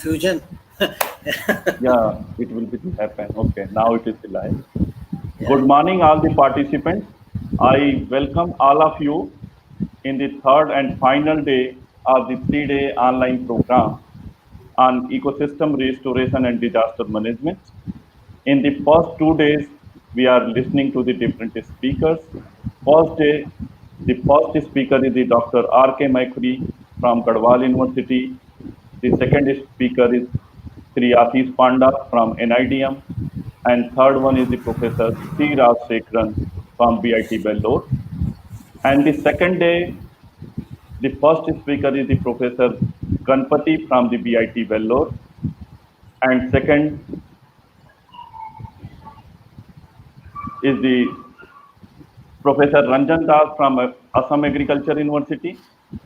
Fusion. Yeah, it will be happen. Okay, now it is live. Yeah. Good morning, all the participants. I welcome all of you in the third and final day of the three-day online program on ecosystem restoration and disaster management. In the first 2 days, we are listening to the different speakers. First day, the first speaker is the Dr. R.K. Maikuri from Garhwal University. The second speaker is Sri Ashish Panda from NIDM. And third one is the Professor C. Raj Sekran from BIT Bangalore. And the second day, the first speaker is the Professor Ganpati from the BIT Bangalore. And second is the Professor Ranjan Das from Assam Agriculture University.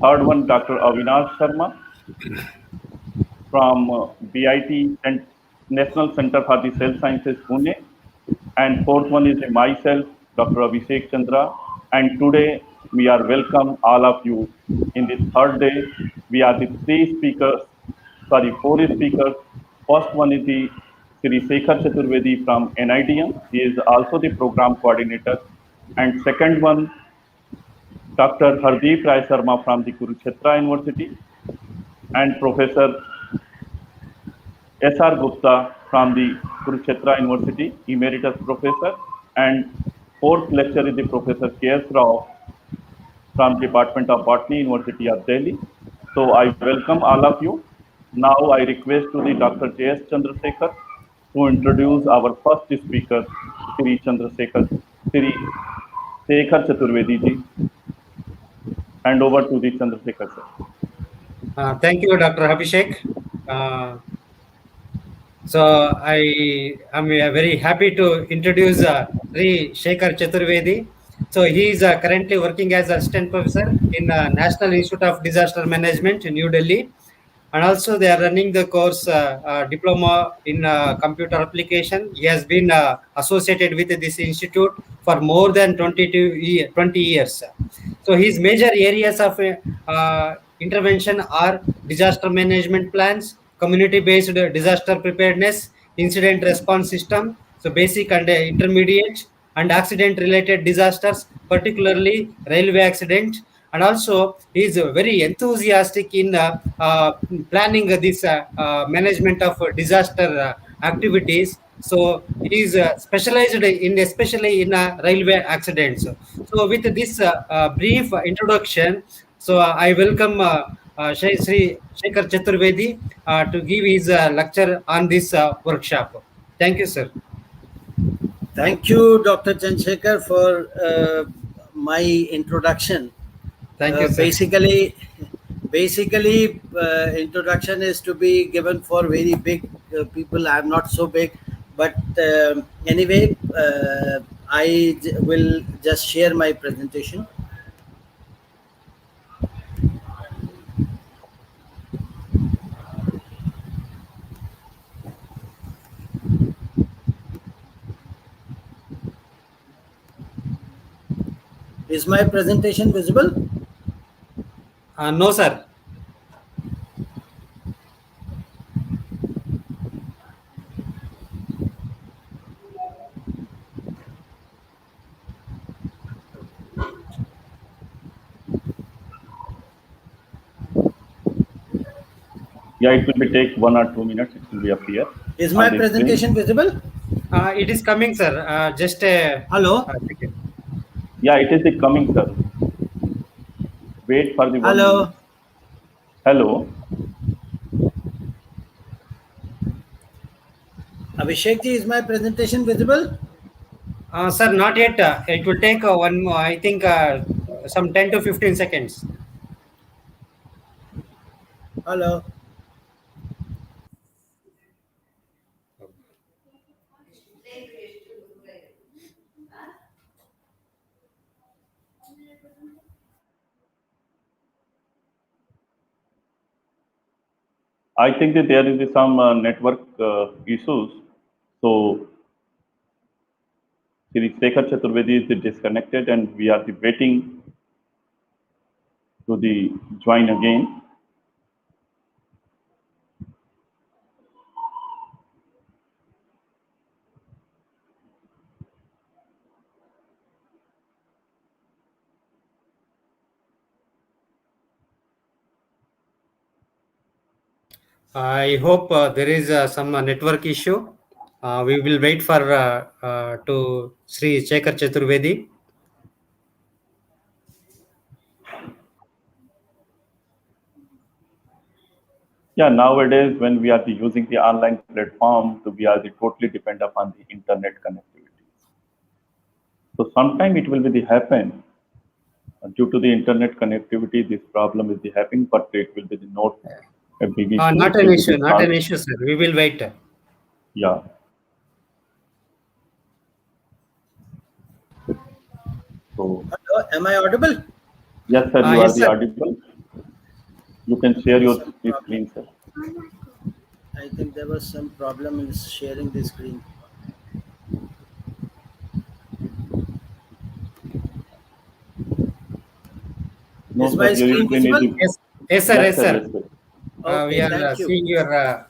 Third one, Dr. Avinash Sharma from BIT and National Center for the Cell Sciences, Pune. And fourth one is myself, Dr. Abhishek Chandra. And today we are welcome all of you. In the third day, we are the four speakers. First one is the Sri Sekhar Chaturvedi from NIDM. He is also the program coordinator. And second one, Dr. Hardeep Rai Sharma from the Kurukshetra University and Professor S.R. Gupta from the Kurukshetra University, Emeritus Professor. And fourth lecturer is the Professor K.S. Rao from Department of Botany, University of Delhi. So I welcome all of you. Now I request to the Dr. J.S. Chandrasekhar to introduce our first speaker, Sri Sekhar Chaturvedi ji. Hand over to the Chandrasekhar sir. Thank you, Dr. Abhishek. So I am very happy to introduce Sri Sekhar Chaturvedi. So he is currently working as assistant professor in National Institute of Disaster Management in New Delhi. And also they are running the course diploma in computer application. He has been associated with this institute for more than 20 years. So his major areas of intervention are disaster management plans, community-based disaster preparedness, incident response system, so basic and intermediate, and accident-related disasters, particularly railway accident. And also, he is very enthusiastic in planning this management of disaster activities. So he is specialized in especially in railway accidents. So with this brief introduction, so I welcome Sri Sekhar Chaturvedi to give his lecture on this workshop. Thank you, sir. Thank you, Dr. Chandrasekhar, for my introduction. Thank you, sir. Basically, introduction is to be given for very big people. I'm not so big, but anyway, will just share my presentation. Is my presentation visible? No, sir. Yeah, it will be take 1 or 2 minutes. It will be appear. Is my presentation visible? It is coming, sir. Just a hello. Yeah, it is the coming, sir. Wait for the 1 minute. Hello. Abhishek ji, is my presentation visible? Sir, not yet. It will take one more, I think, some 10 to 15 seconds. Hello. I think that there is some network issues. So, Sri Sekhar Chaturvedi is disconnected and we are waiting to the join again. I hope there is some network issue. We will wait for to Sri Shekhar Chaturvedi. Yeah, nowadays when we are using the online platform, so we are totally depend upon the internet connectivity. So sometime it will be the happen due to the internet connectivity. This problem is the happening, but it will be the not a big issue. Not It an will be issue, the not solved. an issue, sir. We will wait. Yeah. So Hello, am I audible? yes, sir, you are Yes, the sir. audible. You can There share was your some problem. screen, sir. I think there was some problem in sharing the screen. No, Is sir, my your screen screen is visible? the Yes, yes, sir. yes, Yes, sir, sir. yes, sir. We Okay, are thank you. seeing your.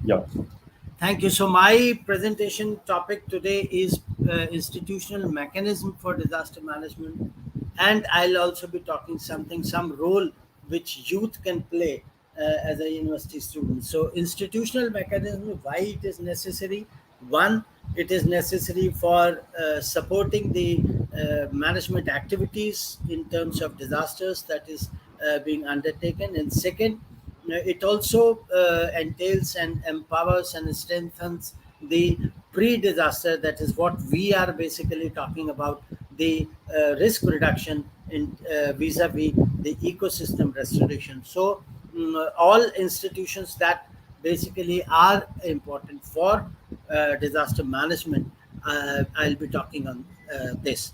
Yeah. Thank you. So my presentation topic today is institutional mechanism for disaster management, and I'll also be talking some role which youth can play as a university student. So institutional mechanism, why it is necessary? One, it is necessary for supporting the management activities in terms of disasters that is being undertaken, and second, it also entails and empowers and strengthens the pre-disaster, that is what we are basically talking about, the risk reduction in vis-a-vis the ecosystem restoration. So all institutions that basically are important for disaster management, I'll be talking on this.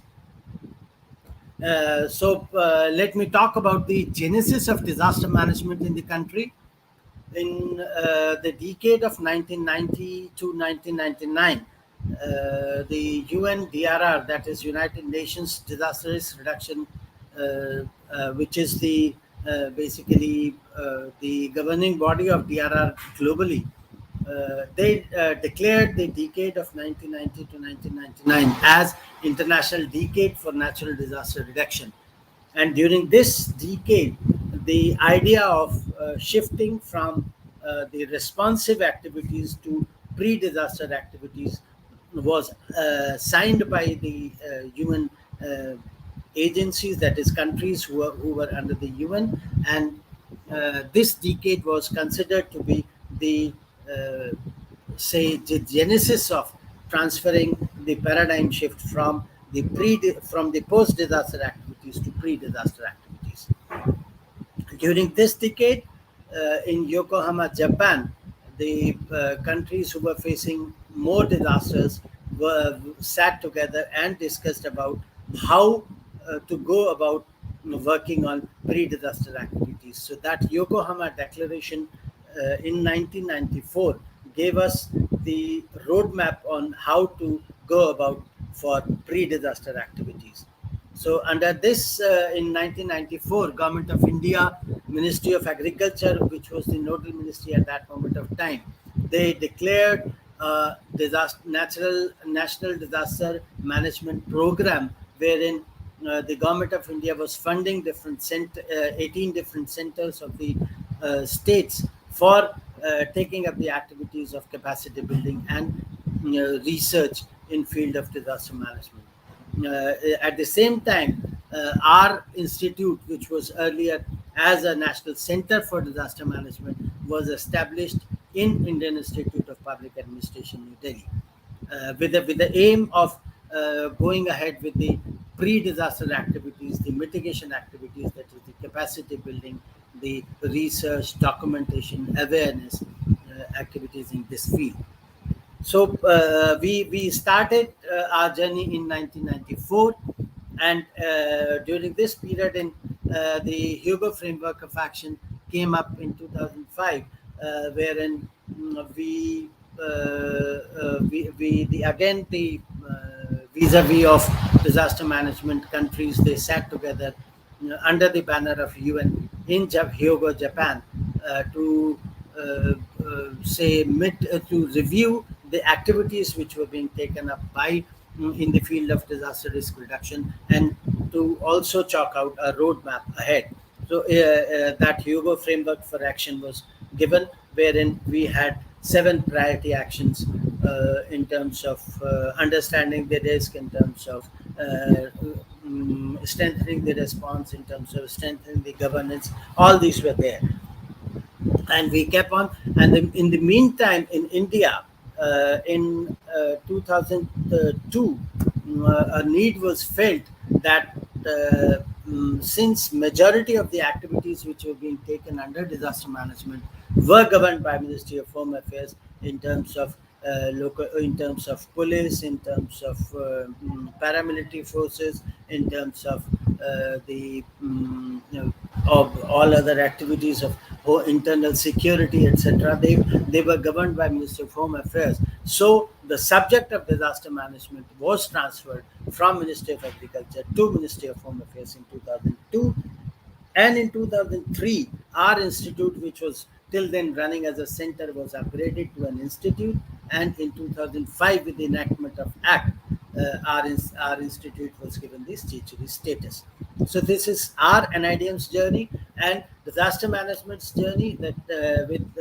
Let me talk about the genesis of disaster management in the country. In the decade of 1990 to 1999, the UNDRR, that is United Nations Disaster Risk Reduction, which is the basically the governing body of DRR globally, they declared the decade of 1990 to 1999 as International Decade for Natural Disaster Reduction. And during this decade, the idea of shifting from the responsive activities to pre disaster activities was signed by the UN agencies, that is, countries who were under the UN. And this decade was considered to be the uh, say the genesis of transferring the paradigm shift from the post disaster activities to pre disaster activities. During this decade, in Yokohama, Japan, the countries who were facing more disasters were sat together and discussed about how to go about working on pre-disaster activities. So that Yokohama Declaration in 1994 gave us the roadmap on how to go about for pre-disaster activities. So under this, in 1994, Government of India, Ministry of Agriculture, which was the nodal ministry at that moment of time, they declared disaster, national disaster management program, wherein the Government of India was funding 18 different centers of the states for taking up the activities of capacity building and research in field of disaster management. At the same time, our institute, which was earlier as a National Center for Disaster Management, was established in Indian Institute of Public Administration, New Delhi, with the aim of going ahead with the pre-disaster activities, the mitigation activities, that is the capacity building, the research, documentation, awareness activities in this field. So we started our journey in 1994, and during this period, in the Hugo Framework of Action came up in 2005, wherein we the again the vis-a-vis of disaster management countries, they sat together under the banner of UN in Hyogo, Japan, to to review the activities which were being taken up by in the field of disaster risk reduction, and to also chalk out a roadmap ahead. So that Hugo framework for action was given, wherein we had 7 priority actions in terms of understanding the risk, in terms of strengthening the response, in terms of strengthening the governance. All these were there, and we kept on. And then in the meantime, in India, in 2002, a need was felt that since majority of the activities which were being taken under disaster management were governed by Ministry of Home Affairs, in terms of local, in terms of police, in terms of paramilitary forces, in terms of the of all other activities of internal security, etc. They were governed by Ministry of Home Affairs. So the subject of disaster management was transferred from Ministry of Agriculture to Ministry of Home Affairs in 2002. And in 2003, our institute, which was till then running as a center, was upgraded to an institute. And in 2005, with the enactment of Act, our institute was given the statutory status. So this is our NIDM's journey and disaster management's journey, that with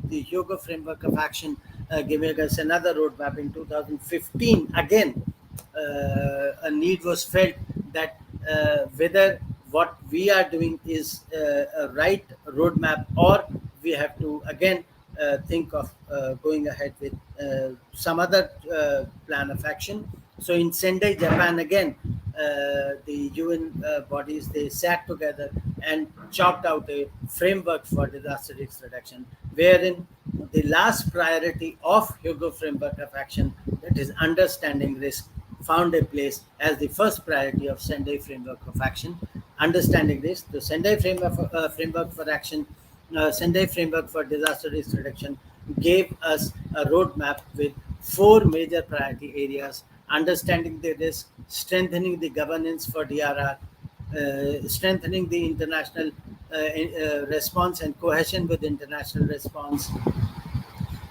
the Hugo framework of action giving us another roadmap in 2015. Again, a need was felt that whether what we are doing is a right roadmap, or we have to again think of going ahead with some other plan of action. So in Sendai, Japan, again, the UN bodies, they sat together and chalked out a framework for disaster risk reduction, wherein the last priority of Hugo framework of action, that is understanding risk, found a place as the first priority of Sendai framework of action. Understanding this, the Sendai framework for action, Sendai framework for disaster risk reduction, gave us a roadmap with 4 major priority areas: understanding the risk, strengthening the governance for DRR, strengthening the international response and cohesion with international response,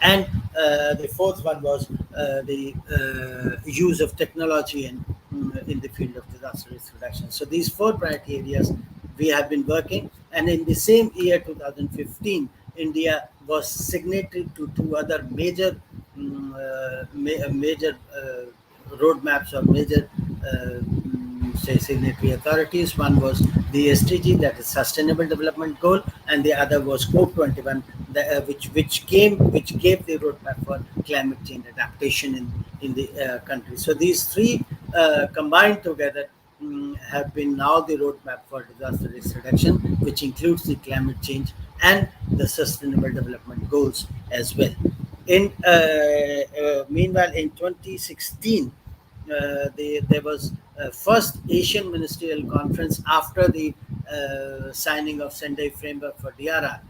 and the fourth one was the use of technology in the field of disaster risk reduction. So these 4 priority areas we have been working, and in the same year 2015, India was signatory to 2 other major roadmaps, or major say signatory authorities. One was the SDG, that is Sustainable Development Goal, and the other was COP21, which gave the roadmap for climate change adaptation in the country. So these 3 combined together have been now the roadmap for disaster risk reduction, which includes the climate change and the Sustainable Development Goals as well. Meanwhile, in 2016, there was first Asian Ministerial Conference after the signing of Sendai Framework for DRR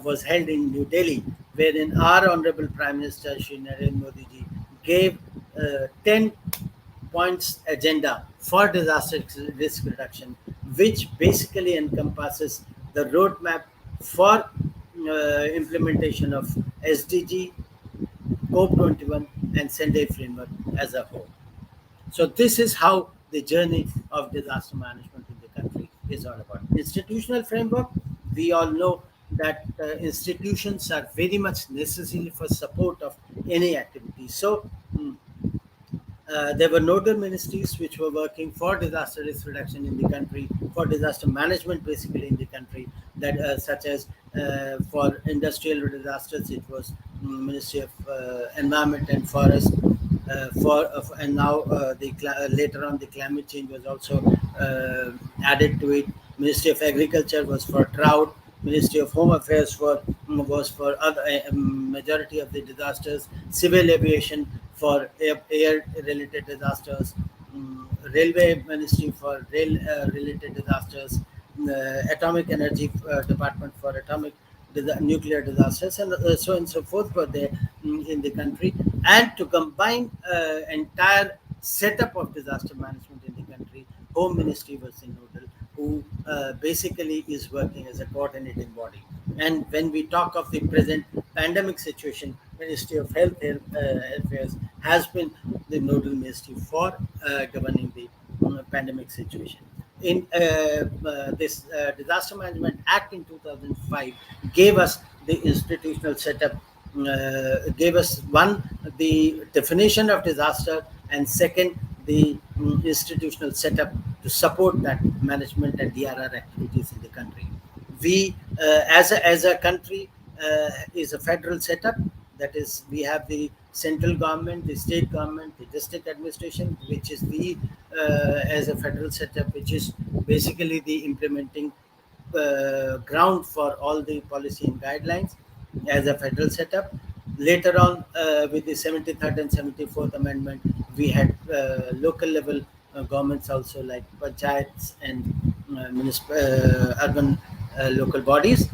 was held in New Delhi, wherein our Honorable Prime Minister Shri Narendra Modi ji gave 10 points agenda for disaster risk reduction, which basically encompasses the roadmap for implementation of SDG, COP21, and Sendai framework as a whole. So this is how the journey of disaster management in the country is all about. Institutional framework, we all know that institutions are very much necessary for support of any activity. So there were nodal ministries which were working for disaster risk reduction in the country, for disaster management basically in the country, that such as for industrial disasters, it was Ministry of Environment and Forest. And now later on the climate change was also added to it. Ministry of Agriculture was for drought. Ministry of Home Affairs was for other majority of the disasters. Civil aviation for air related disasters. Railway Ministry for rail related disasters. Atomic Energy Department for atomic nuclear disasters, and so on and so forth were there in the country. And to combine entire setup of disaster management in the country, Home Ministry was the nodal, who basically is working as a coordinating body. And when we talk of the present pandemic situation, Ministry of Health Affairs has been the nodal ministry for governing the pandemic situation. In this Disaster Management Act in 2005 gave us the institutional setup gave us, one, the definition of disaster, and second, the institutional setup to support that management and DRR activities in the country. We, as a country, is a federal setup. That is, we have the central government, the state government, the district administration, which is the as a federal setup, which is basically the implementing ground for all the policy and guidelines as a federal setup. Later on, with the 73rd and 74th Amendment, we had local level governments also, like panchayats and urban local bodies.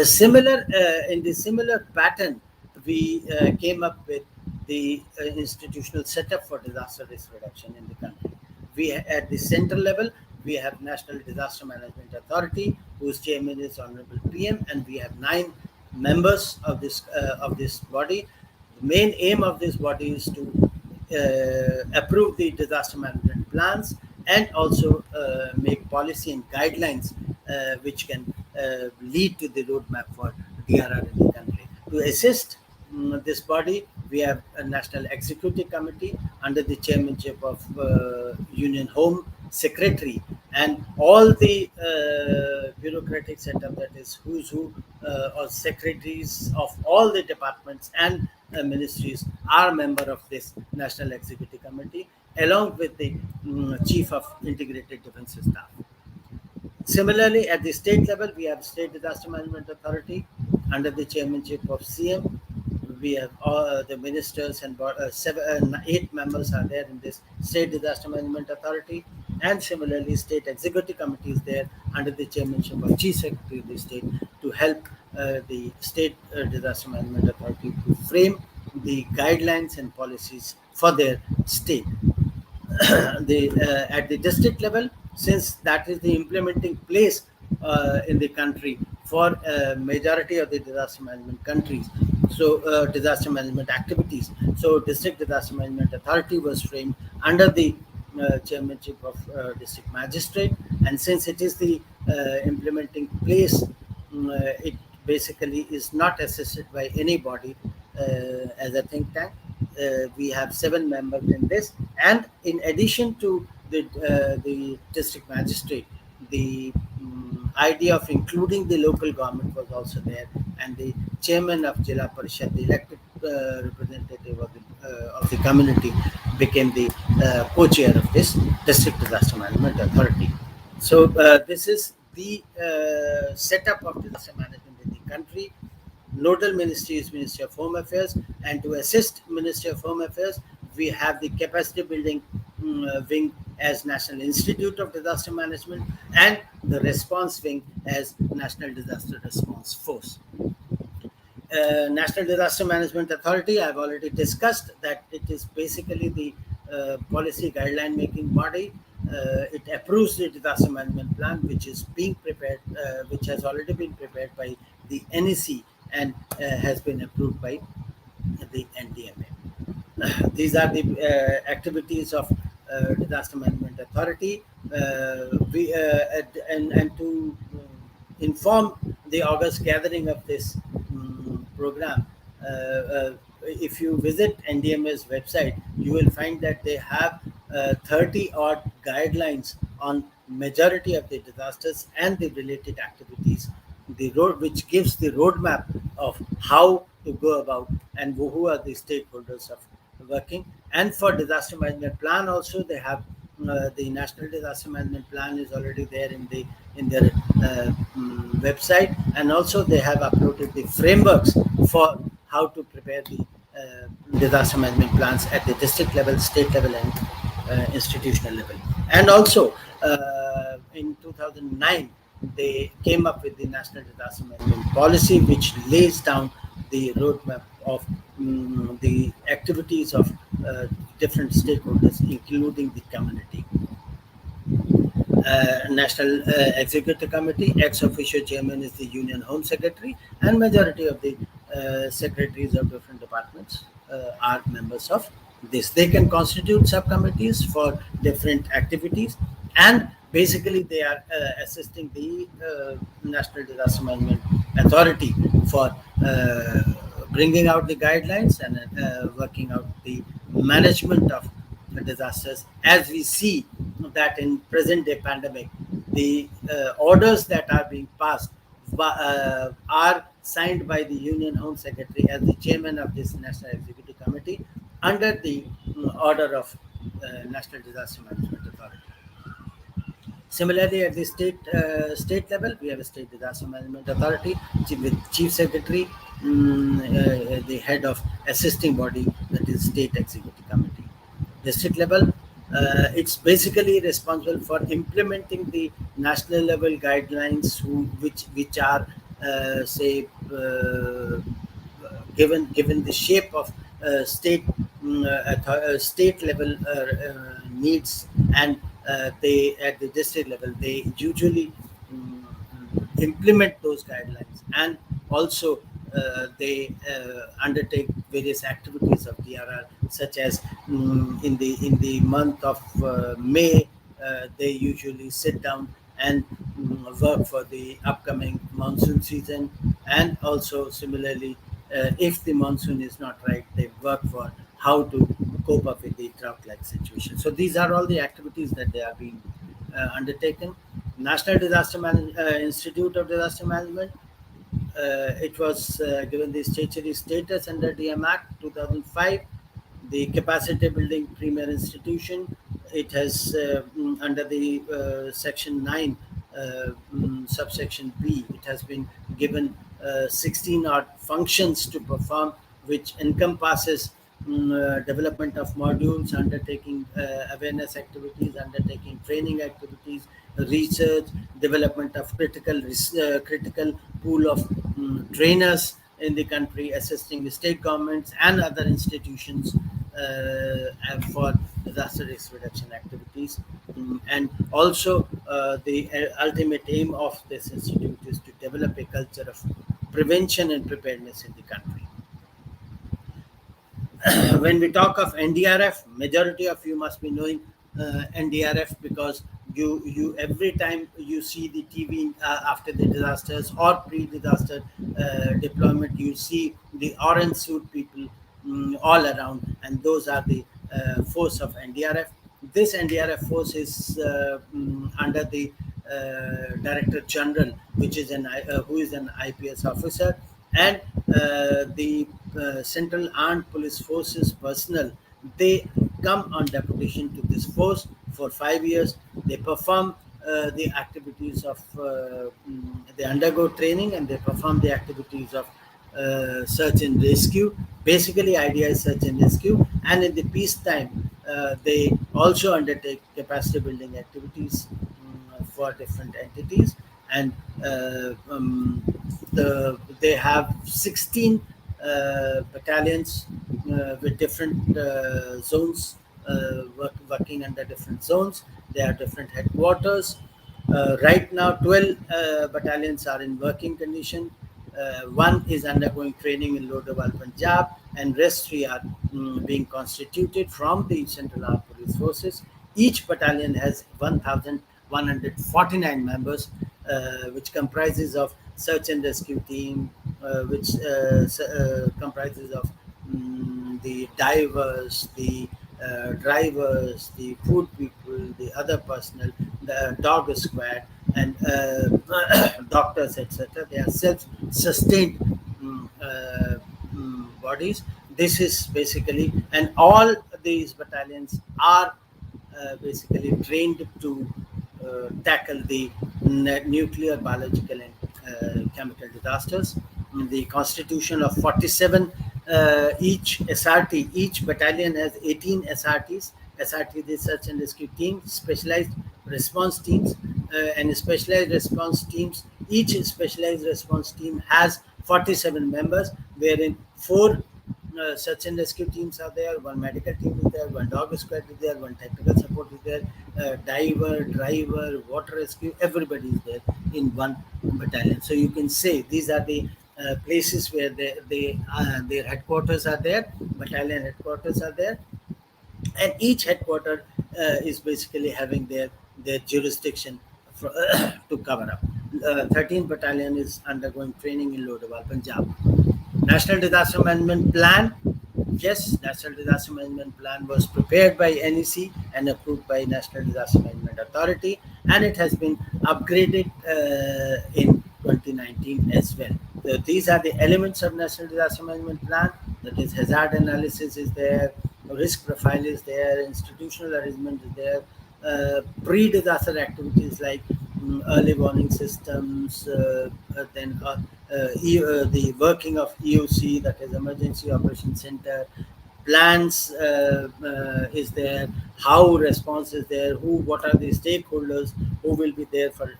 Similar in the similar pattern, we came up with the institutional setup for disaster risk reduction in the country. We at the central level, we have National Disaster Management Authority, whose chairman is Honorable PM, and we have 9 members of this body. The main aim of this body is to approve the disaster management plans and also make policy and guidelines which can lead to the roadmap for DRR in the country. To assist this body, we have a National Executive Committee under the chairmanship of Union Home Secretary, and all the bureaucratic setup, that is who's who or secretaries of all the departments and ministries are member of this National Executive Committee, along with the Chief of Integrated Defense Staff. Similarly, at the state level, we have State Disaster Management Authority under the chairmanship of CM. We have all the ministers and 8 members are there in this State Disaster Management Authority, and similarly, State Executive Committee is there under the chairmanship of Chief Secretary of the State to help the State Disaster Management Authority to frame the guidelines and policies for their state. At the district level, since that is the implementing place in the country for majority of the disaster management countries, so disaster management activities. So District Disaster Management Authority was framed under the chairmanship of district magistrate, and since it is the implementing place, it basically is not assisted by anybody as a think tank. We have 7 members in this, and in addition to the district magistrate, the idea of including the local government was also there, and the chairman of Jila Parishad, the elected representative of the community, became the co-chair of this District Disaster Management Authority. So this is the setup of disaster management in the country. Nodal ministry is Ministry of Home Affairs, and to assist Ministry of Home Affairs, we have the capacity building wing as National Institute of Disaster Management, and the response wing as National Disaster Response Force. National Disaster Management Authority, I've already discussed that it is basically the policy guideline making body. It approves the disaster management plan, which is being prepared, which has already been prepared by the NEC and has been approved by the NDMA. These are the activities of Disaster Management Authority. And to inform the August gathering of this program, if you visit NDMA's website, you will find that they have 30 odd guidelines on majority of the disasters and the related activities, which gives the roadmap of how to go about and who are the stakeholders of working. And for disaster management plan also, they have the National Disaster Management Plan is already there in their website, and also they have uploaded the frameworks for how to prepare the disaster management plans at the district level, state level, and institutional level. And also in 2009, they came up with the National Disaster Management Policy, which lays down the roadmap of the activities of different stakeholders, including the community. National Executive Committee, ex officio chairman is the Union Home Secretary, and majority of the secretaries of different departments are members of this. They can constitute subcommittees for different activities, and basically they are assisting the National Disaster Management authority for bringing out the guidelines and working out the management of disasters. As we see that in present day pandemic, the orders that are being passed are signed by the Union Home Secretary as the chairman of this National Executive Committee under the order of National Disaster Management Authority. Similarly, at the state level, we have a state disaster management authority with chief secretary, the head of assisting body, that is state executive committee. District level, it's basically responsible for implementing the national level guidelines, which are say given the shape of state level needs, and they at the district level they usually implement those guidelines, and also they undertake various activities of DRR, such as in the month of May, they usually sit down and work for the upcoming monsoon season, and also similarly, if the monsoon is not right, they work for how to cope up with the drought-like situation. So these are all the activities that they are being undertaken. National Institute of Disaster Management, it was given the statutory status under DM Act 2005, the capacity building premier institution. It has under the section 9 subsection B, it has been given 16 odd functions to perform, which encompasses development of modules, undertaking awareness activities, undertaking training activities, research, development of critical pool of trainers in the country, assisting the state governments and other institutions for disaster risk reduction activities. And also, the ultimate aim of this institute is to develop a culture of prevention and preparedness in the country. When we talk of NDRF, majority of you must be knowing NDRF, because you every time you see the TV after the disasters or pre-disaster deployment, you see the orange suit people all around, and those are the force of NDRF. This NDRF force is under the Director General, who is an IPS officer, and the Central Armed Police Forces personnel. They come on deputation to this force for 5 years. They perform the activities of they undergo training, and they perform the activities of search and rescue. Basically, idea is search and rescue, and in the peacetime, they also undertake capacity building activities for different entities, and they have 16 battalions with different zones, working under different zones. They are different headquarters. Right now, 12 battalions are in working condition. One is undergoing training in Lodewal, Punjab, and rest 3 are being constituted from the Central Armed Police Forces. Each battalion has 1,149 members, which comprises of search and rescue team, which comprises of the divers, the drivers, the food people, the other personnel, the dog squad, and doctors, etc. They are self-sustained bodies. This is basically, and all these battalions are basically trained to tackle the nuclear, biological, and chemical disasters. The constitution of 47 each SRT, each battalion has 18 SRTs. SRT, the search and rescue team, specialized response teams, and specialized response teams. Each specialized response team has 47 members, wherein 4 search and rescue teams are there, 1 medical team is there, 1 dog squad is there, 1 technical support is there, diver, driver, water rescue, everybody is there in 1 battalion. So you can say these are the places where their headquarters are there, battalion headquarters are there, and each headquarter is basically having their jurisdiction to cover up. 13th Battalion is undergoing training in Lodwar, Punjab. National Disaster Management Plan. Yes, National Disaster Management Plan was prepared by NEC and approved by National Disaster Management Authority, and it has been upgraded in 2019 as well. So these are the elements of National Disaster Management Plan. That is, hazard analysis is there, risk profile is there, institutional arrangement is there, pre-disaster activities like early warning systems, then the working of EOC, that is Emergency Operations Center, plans is there, how response is there, what are the stakeholders who will be there for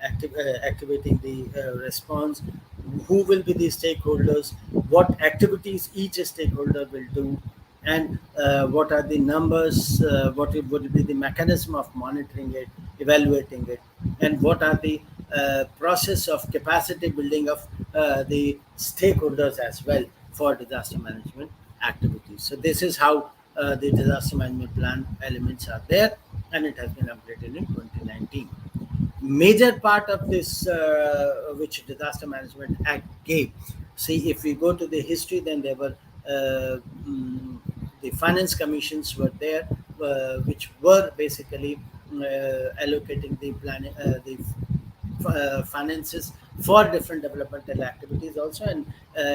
activating the response, who will be the stakeholders, what activities each stakeholder will do, and what are the numbers, what would be the mechanism of monitoring it, evaluating it, and what are the process of capacity building of the stakeholders as well for disaster management activities. So this is how the disaster management plan elements are there, and it has been updated in 2019. Major part of this which Disaster Management Act gave. See, if we go to the history, then there were the finance commissions were there, which were basically allocating the finances for different developmental activities also, and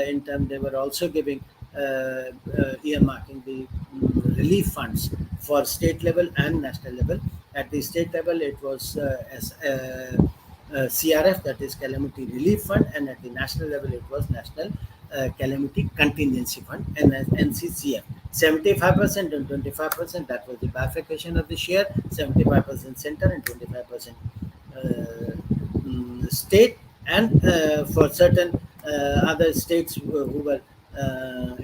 in turn they were also giving earmarking the relief funds for state level and national level. At the state level, it was as CRF, that is Calamity Relief Fund, and at the national level, it was National Calamity Contingency Fund, and as NCCF. 75% and 25%, that was the bifurcation of the share, 75% center and 25% state, and for certain other states who were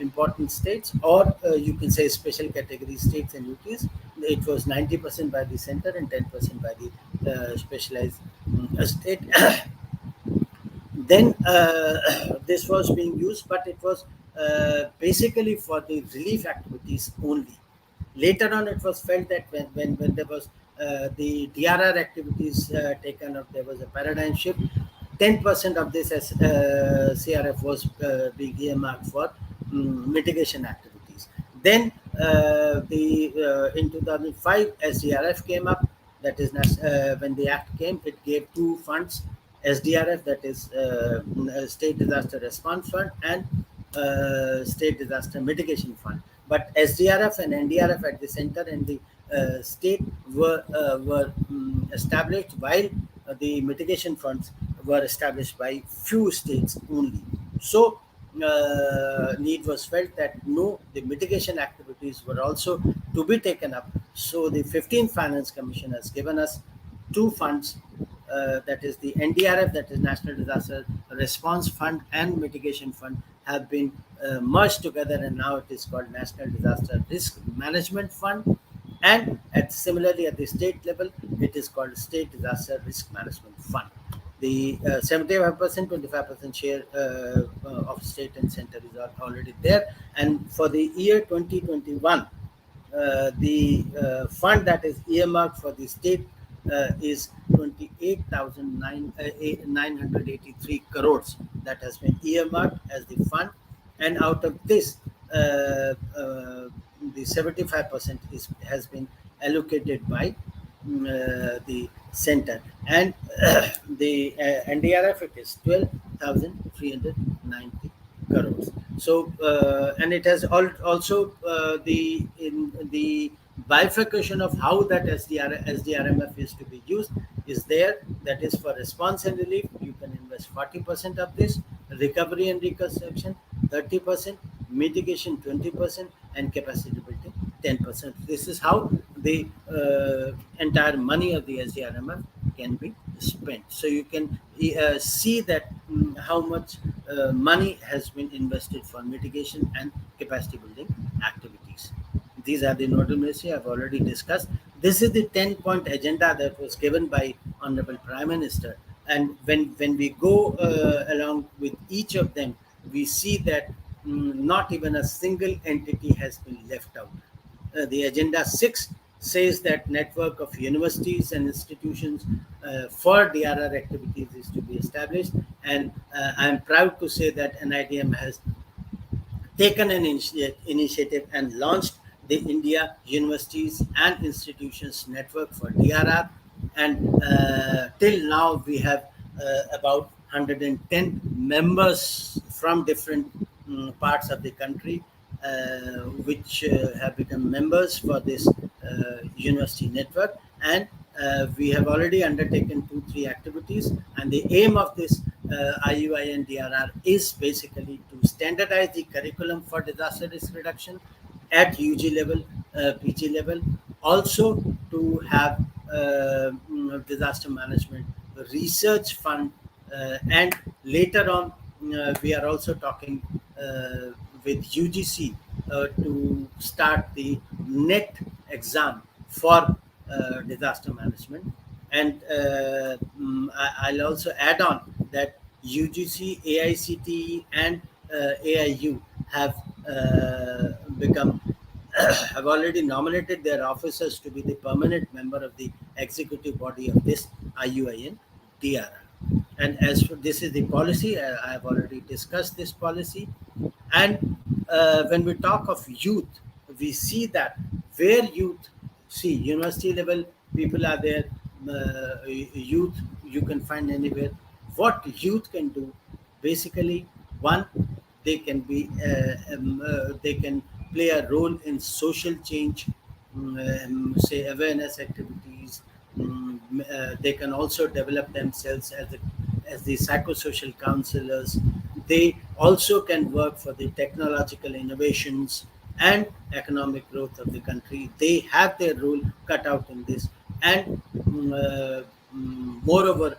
important states, or you can say special category states and UTs, it was 90% by the center and 10% by the specialized state. Then this was being used, but it was basically for the relief activities only. Later on, it was felt that when there was the DRR activities taken up, there was a paradigm shift. 10% of this as CRF was being earmarked for mitigation activities. Then in 2005, SDRF came up. That is when the act came, it gave two funds: SDRF, that is State Disaster Response Fund, and State Disaster Mitigation Fund. But SDRF and NDRF at the center and the state were established, while the mitigation funds were established by few states only. So need was felt that no, the mitigation activities were also to be taken up. So the 15th Finance Commission has given us two funds, that is the NDRF, that is National Disaster Response Fund, and Mitigation Fund, have been merged together, and now it is called National Disaster Risk Management Fund. And similarly at the state level, it is called State Disaster Risk Management Fund. The 75%, 25% share of state and center is already there. And for the year 2021, the fund that is earmarked for the state is 28,983 crores that has been earmarked as the fund. And out of this, the 75% has been allocated by the center, and the NDRF, it is 12,390 crores. So and it has also in the bifurcation of how that SDRMF is to be used is there. That is for response and relief, you can invest 40% of this, recovery and reconstruction 30%, mitigation 20%, and capacity building 10%. This is how the entire money of the SDRMF can be spent. So you can see that how much money has been invested for mitigation and capacity building activities. These are the nodal ministry I've already discussed. This is the 10-point agenda that was given by Honorable Prime Minister. And when we go along with each of them, we see that not even a single entity has been left out. The Agenda 6 says that network of universities and institutions for DRR activities is to be established, and I am proud to say that NIDM has taken an initiative and launched the India Universities and Institutions Network for DRR. And till now, we have about 110 members from different parts of the country, which have become members for this university network. And we have already undertaken 2 3 activities, and the aim of this IUIN DRR is basically to standardize the curriculum for disaster risk reduction at UG level, PG level, also to have disaster management research fund, and later on we are also talking with UGC to start the NET exam for disaster management. And I'll also add on that UGC, AICTE, and AIU have become have already nominated their officers to be the permanent member of the executive body of this IUIN DRR. And as for this is the policy, I have already discussed this policy. And when we talk of youth, we see that where youth, see, university level people are there, youth you can find anywhere. What youth can do, basically, one, they can be they can play a role in social change, say awareness activities. They can also develop themselves as the psychosocial counselors. They also can work for the technological innovations and economic growth of the country. They have their role cut out in this. And moreover,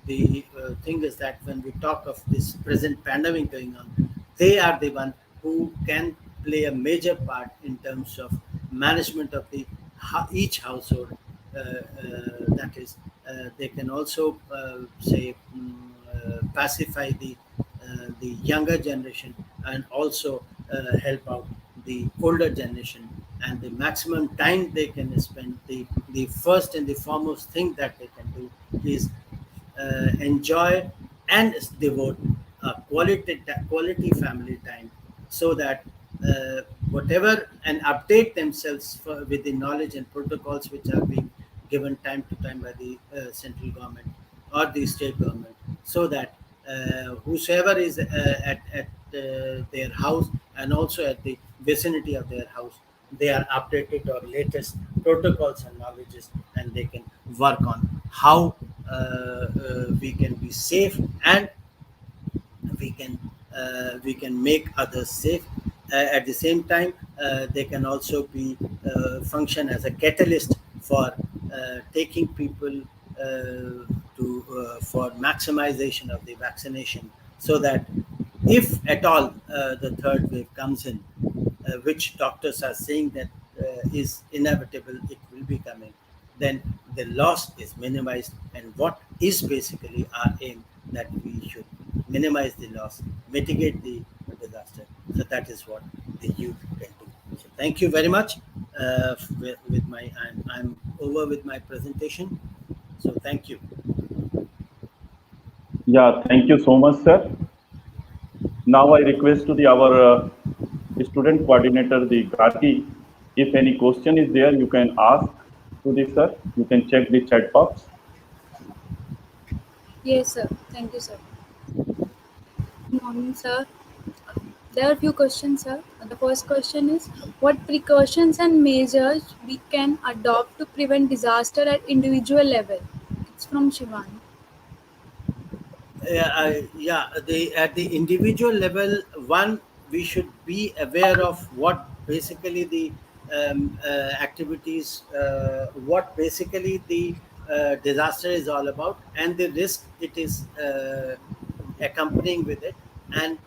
the thing is that when we talk of this present pandemic going on, they are the one who can play a major part in terms of management of the each household. That is, they can also say pacify the younger generation, and also help out the older generation. And the maximum time they can spend, the first and the foremost thing that they can do is enjoy and devote a quality family time, so that whatever, and update themselves with the knowledge and protocols which are being given time to time by the central government or the state government, so that whosoever is at their house and also at the vicinity of their house, they are updated or latest protocols and knowledges, and they can work on how we can be safe, and we can make others safe. At the same time, they can also be function as a catalyst for taking people to for maximization of the vaccination, so that if at all the third wave comes in, which doctors are saying that is inevitable, it will be coming, then the loss is minimized. And what is basically our aim, that we should minimize the loss, mitigate the disaster. So that is what the youth can do. So thank you very much. With my, I'm over with my presentation. So thank you. Yeah, thank you so much, sir. Now I request to the our student coordinator, the Gati, if any question is there, you can ask to the sir. You can check the chat box. Yes, sir. Thank you, sir. Good morning, sir. There are a few questions, sir. The first question is, what precautions and measures we can adopt to prevent disaster at individual level? It's from Shivan. Yeah, at the individual level, one, we should be aware of what basically the activities, what basically the disaster is all about, and the risk it is accompanying with it, and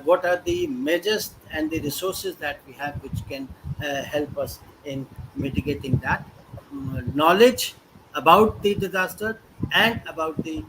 what are the measures and the resources that we have which can help us in mitigating that. Knowledge about the disaster and about the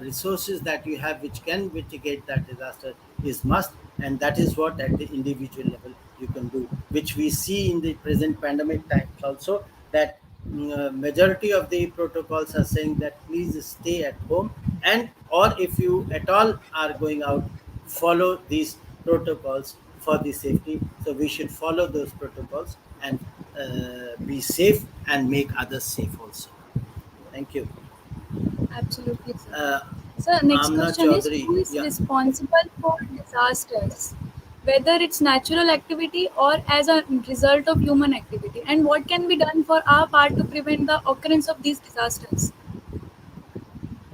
resources that you have which can mitigate that disaster is must, and that is what at the individual level you can do, which we see in the present pandemic times also. that majority of the protocols are saying that please stay at home, and or if you at all are going out, follow these protocols for the safety. So we should follow those protocols and be safe and make others safe also. Thank you. Absolutely, sir. uh, So, next Amna question is, Chaudhary, who is yeah. responsible for disasters? Whether it's natural activity or as a result of human activity, and what can be done for our part to prevent the occurrence of these disasters?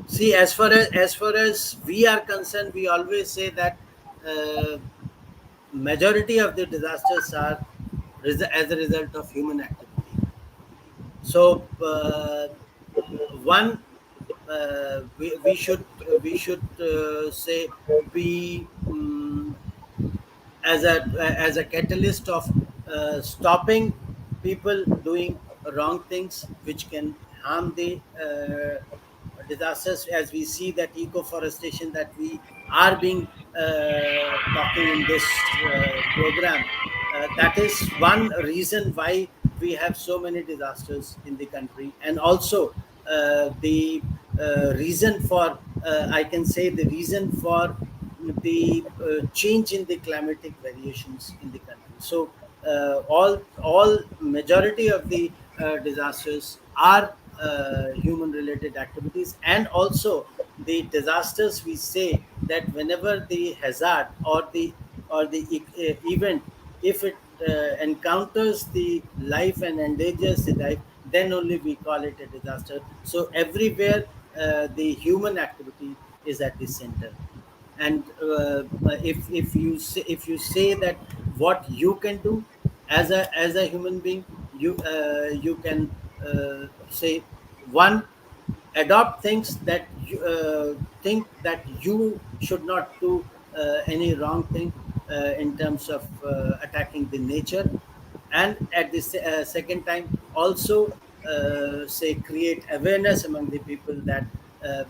See, as far as we are concerned, we always say that uh, majority of the disasters are as a result of human activity. So one, we should say be as a catalyst of stopping people doing wrong things which can harm the disasters. As we see that eco-forestation that we are being talking in this program, that is one reason why we have so many disasters in the country. And also the reason for I can say the reason for the change in the climatic variations in the country. So all majority of the disasters are human related activities. And also the disasters, we say that whenever the hazard or the event, if it encounters the life and endangers the life, then only we call it a disaster. So everywhere the human activity is at the center. And if you say that what you can do as a human being, you can say, one, adopt things that you think that you should not do any wrong thing in terms of attacking the nature. And at the second time also say create awareness among the people that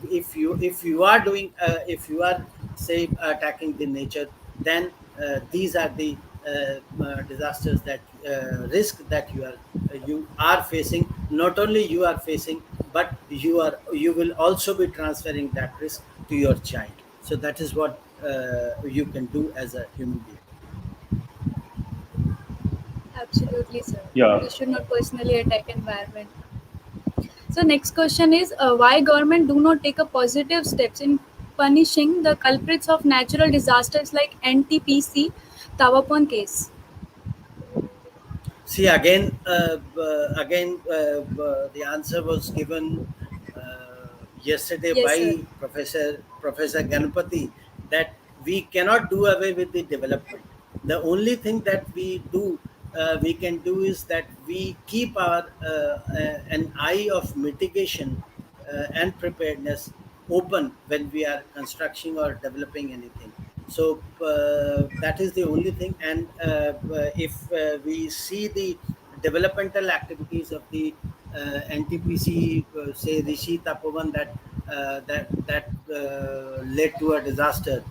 if you are doing if you are say attacking the nature, then these are the disasters that risk that you are facing. Not only you are facing, but you will also be transferring that risk to your child. So that is what you can do as a human being. Absolutely, sir. Yeah. We should not personally attack environment. So next question is, why government do not take a positive steps in punishing the culprits of natural disasters like NTPC Tawapon case? See, the answer was given yesterday Yes, sir. by Professor Ganapati, that we cannot do away with the development. The only thing that we can do is that we keep our an eye of mitigation and preparedness open when we are constructing or developing anything. So that is the only thing. And if we see the developmental activities of the NTPC, say Rishi Tapovan, that led to a disaster,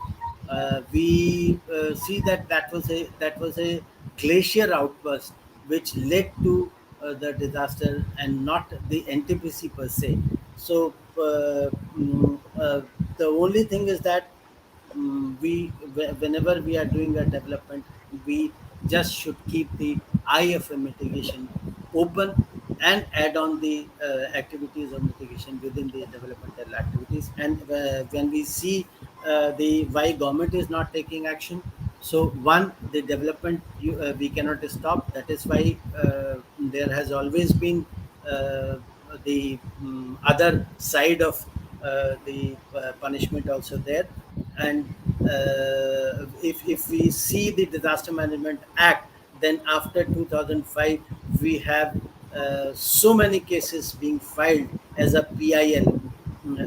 we see that was a glacier outburst which led to the disaster, and not the NTPC per se. So the only thing is that whenever we are doing a development, we just should keep the eye of a mitigation open and add on the activities of mitigation within the developmental activities. And when we see the why government is not taking action, so one, the development we cannot stop. That is why there has always been the other side of the punishment also there. And if we see the Disaster Management Act, then after 2005 we have so many cases being filed as a PIL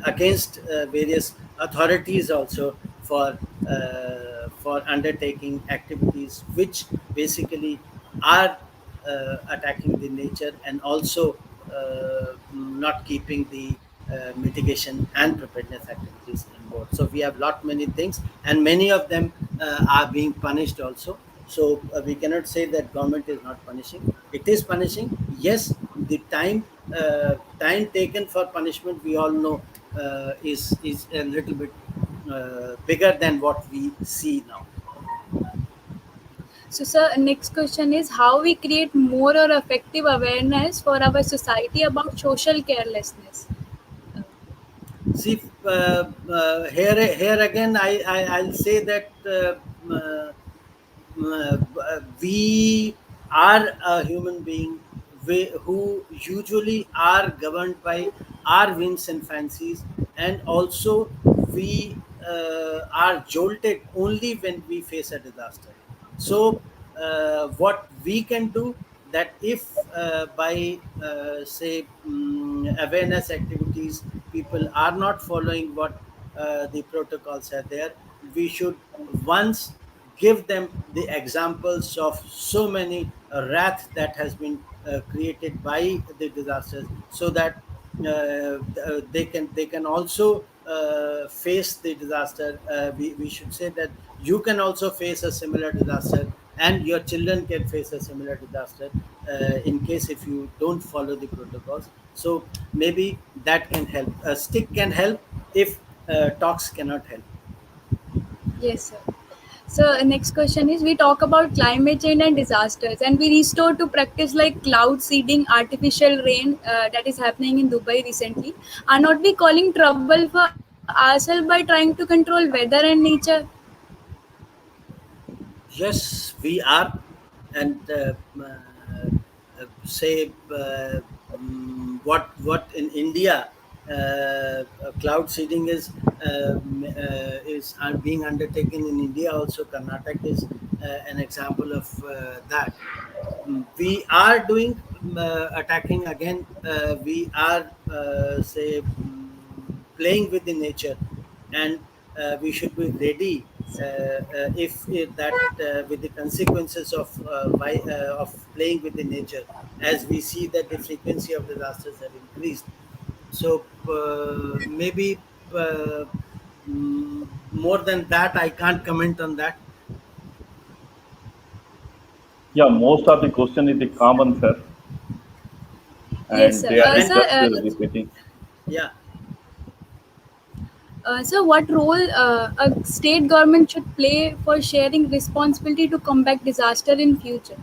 against various authorities also for undertaking activities which basically are attacking the nature, and also not keeping the mitigation and preparedness activities in board. So we have lot many things, and many of them are being punished also. So we cannot say that government is not punishing. It is punishing. Yes, the time taken for punishment, we all know, is a little bit bigger than what we see now. So, sir, next question is how we create more or effective awareness for our society about social carelessness. See, here again, I'll say that we are a human being who usually are governed by our whims and fancies, and also we are jolted only when we face a disaster. So what we can do, that if by say awareness activities, people are not following what the protocols are there, we should once give them the examples of so many wrath that has been created by the disasters, so that they can also face the disaster. We should say that you can also face a similar disaster, and your children can face a similar disaster in case if you don't follow the protocols. So maybe that can help. A stick can help if talks cannot help. Yes, sir. So next question is we talk about climate change and disasters, and we restore to practice like cloud seeding, artificial rain that is happening in Dubai recently. Are not we calling trouble for ourselves by trying to control weather and nature? Yes, we are, and say what in India, cloud seeding is being undertaken in India. Also, Karnataka is an example of that. We are doing attacking again. We are say playing with the nature, and we should be ready if that with the consequences of playing with the nature, as we see that the frequency of disasters have increased. So maybe more than that, I can't comment on that. Yeah, most of the question is the common, sir, Yes, and sir. they are And just repeating. yeah, So, what role a state government should play for sharing responsibility to combat disaster in future?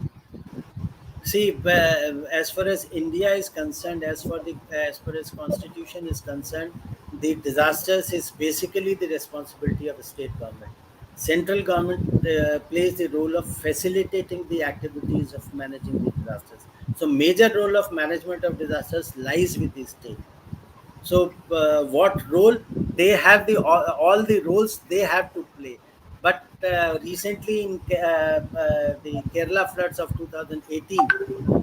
see, as far as India is concerned, as far as constitution is concerned, the disasters is basically the responsibility of the state government. Central government plays the role of facilitating the activities of managing the disasters. So major role of management of disasters lies with the state. So what role they have, all the roles they have to play. But recently in the Kerala floods of 2018,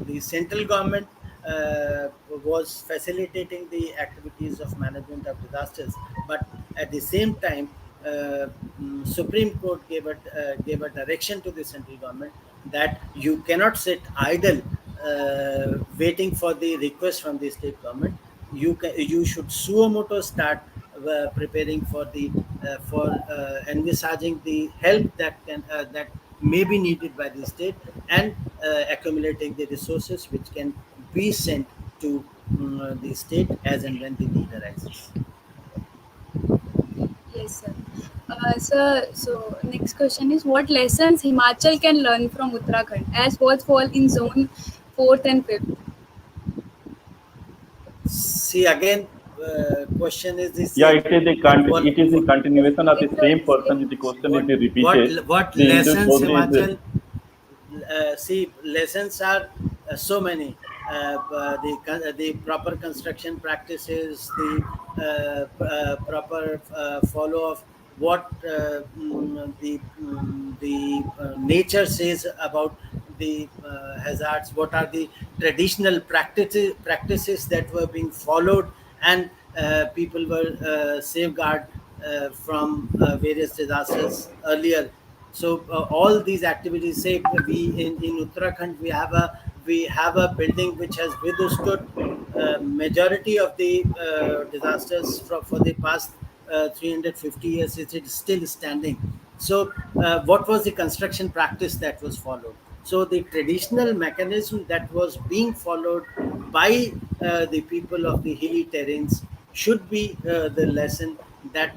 the central government was facilitating the activities of management of disasters, but at the same time Supreme Court gave a direction to the central government that you cannot sit idle waiting for the request from the state government. You should suo moto start preparing for envisaging the help that may be needed by the state, and accumulating the resources which can be sent to the state as and when the need arises. Yes, sir. So next question is what lessons Himachal can learn from Uttarakhand as both fall in zone fourth and fifth? See again, question is the Yeah, same. it is the continuation of the It's same the person. same The question. question is what what repeated. what The Hindu lessons Chaudhary is Himachal, see, lessons are so many. The proper construction practices, the proper follow of what the nature says about the hazards. What are the traditional practices that were being followed, and people were safeguarded from various disasters earlier. So all these activities, say we in Uttarakhand, we have a building which has withstood majority of the disasters for the past 350 years. It is still standing. So what was the construction practice that was followed? So the traditional mechanism that was being followed by the people of the hilly terrains should be the lesson that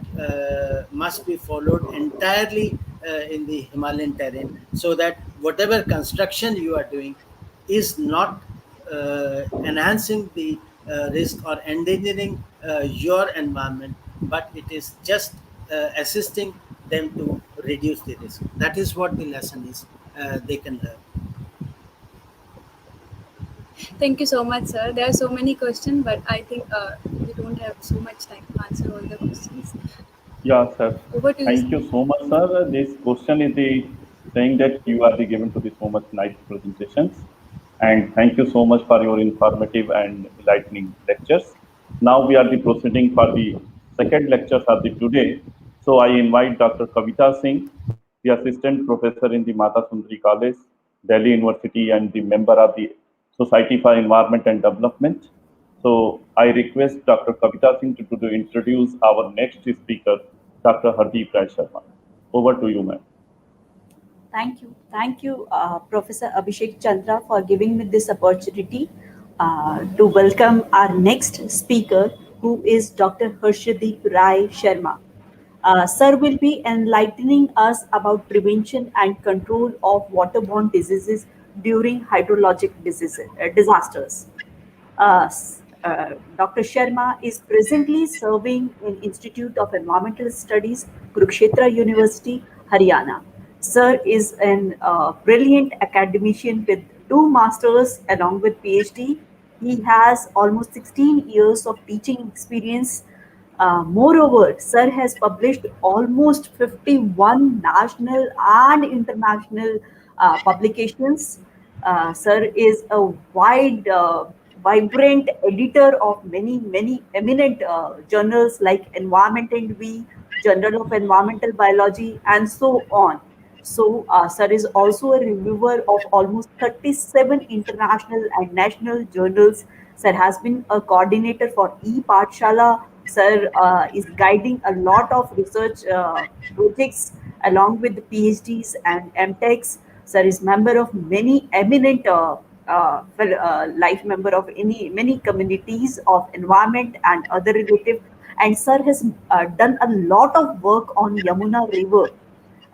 must be followed entirely in the Himalayan terrain, so that whatever construction you are doing is not enhancing the risk or endangering your environment, but it is just assisting them to reduce the risk. That is what the lesson is they can learn. Thank you so much, sir. There are so many questions, but I think we don't have so much time to answer all the questions. Yeah, sir. Over to you, sir. Thank you so much, sir. This question is the saying that you are the given to the so much nice presentations, and thank you so much for your informative and enlightening lectures. Now we are the proceeding for the second lecture for the today. So I invite Dr. Kavita Singh, the assistant professor in the Mata Sundari College, Delhi University, and the member of the Society for Environment and Development. So I request Dr. Kavita Singh to introduce our next speaker, Dr. Hardeep Rai Sharma. Over to you, ma'am. Thank you. Thank you, Professor Abhishek Chandra, for giving me this opportunity to welcome our next speaker, who is Dr. Harshdeep Rai Sharma. Sir will be enlightening us about prevention and control of waterborne diseases during hydrologic disasters. Dr. Sharma is presently serving in Institute of Environmental Studies, Kurukshetra University, Haryana. Sir is an brilliant academician with two masters along with PhD. He has almost 16 years of teaching experience. Moreover, Sir has published almost 51 national and international publications. Sir is a vibrant editor of many eminent journals like Environment and We, Journal of Environmental Biology, and so on. So, Sir is also a reviewer of almost 37 international and national journals. Sir has been a coordinator for e-Pathshala. Sir is guiding a lot of research projects along with the PhDs and MTechs. Sir is member of many eminent life member of many communities of environment and other relative. And Sir has done a lot of work on Yamuna River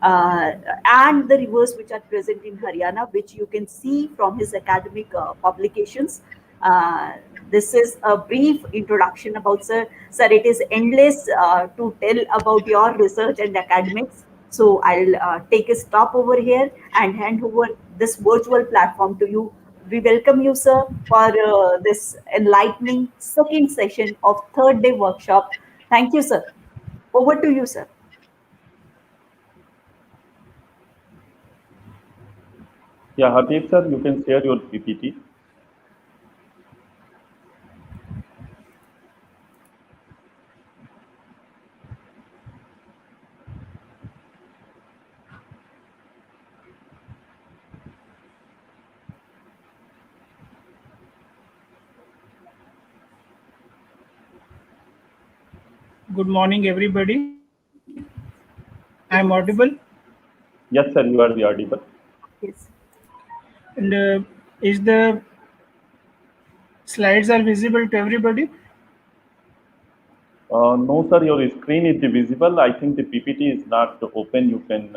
uh, and the rivers which are present in Haryana, which you can see from his academic publications. Uh, this is a brief introduction about Sir. Sir, it is endless to tell about your research and academics. So I'll take a stop over here and hand over this virtual platform to you. We welcome you, sir, for this enlightening second session of third day workshop. Thank you, sir. Over to you, sir. Yeah, Hardeep sir, you can share your PPT. Good morning, everybody. I'm audible, Yes, sir, you are the audible. Yes. and is the slides are visible to everybody? No, sir, your screen is visible. I think the PPT is not open. You can,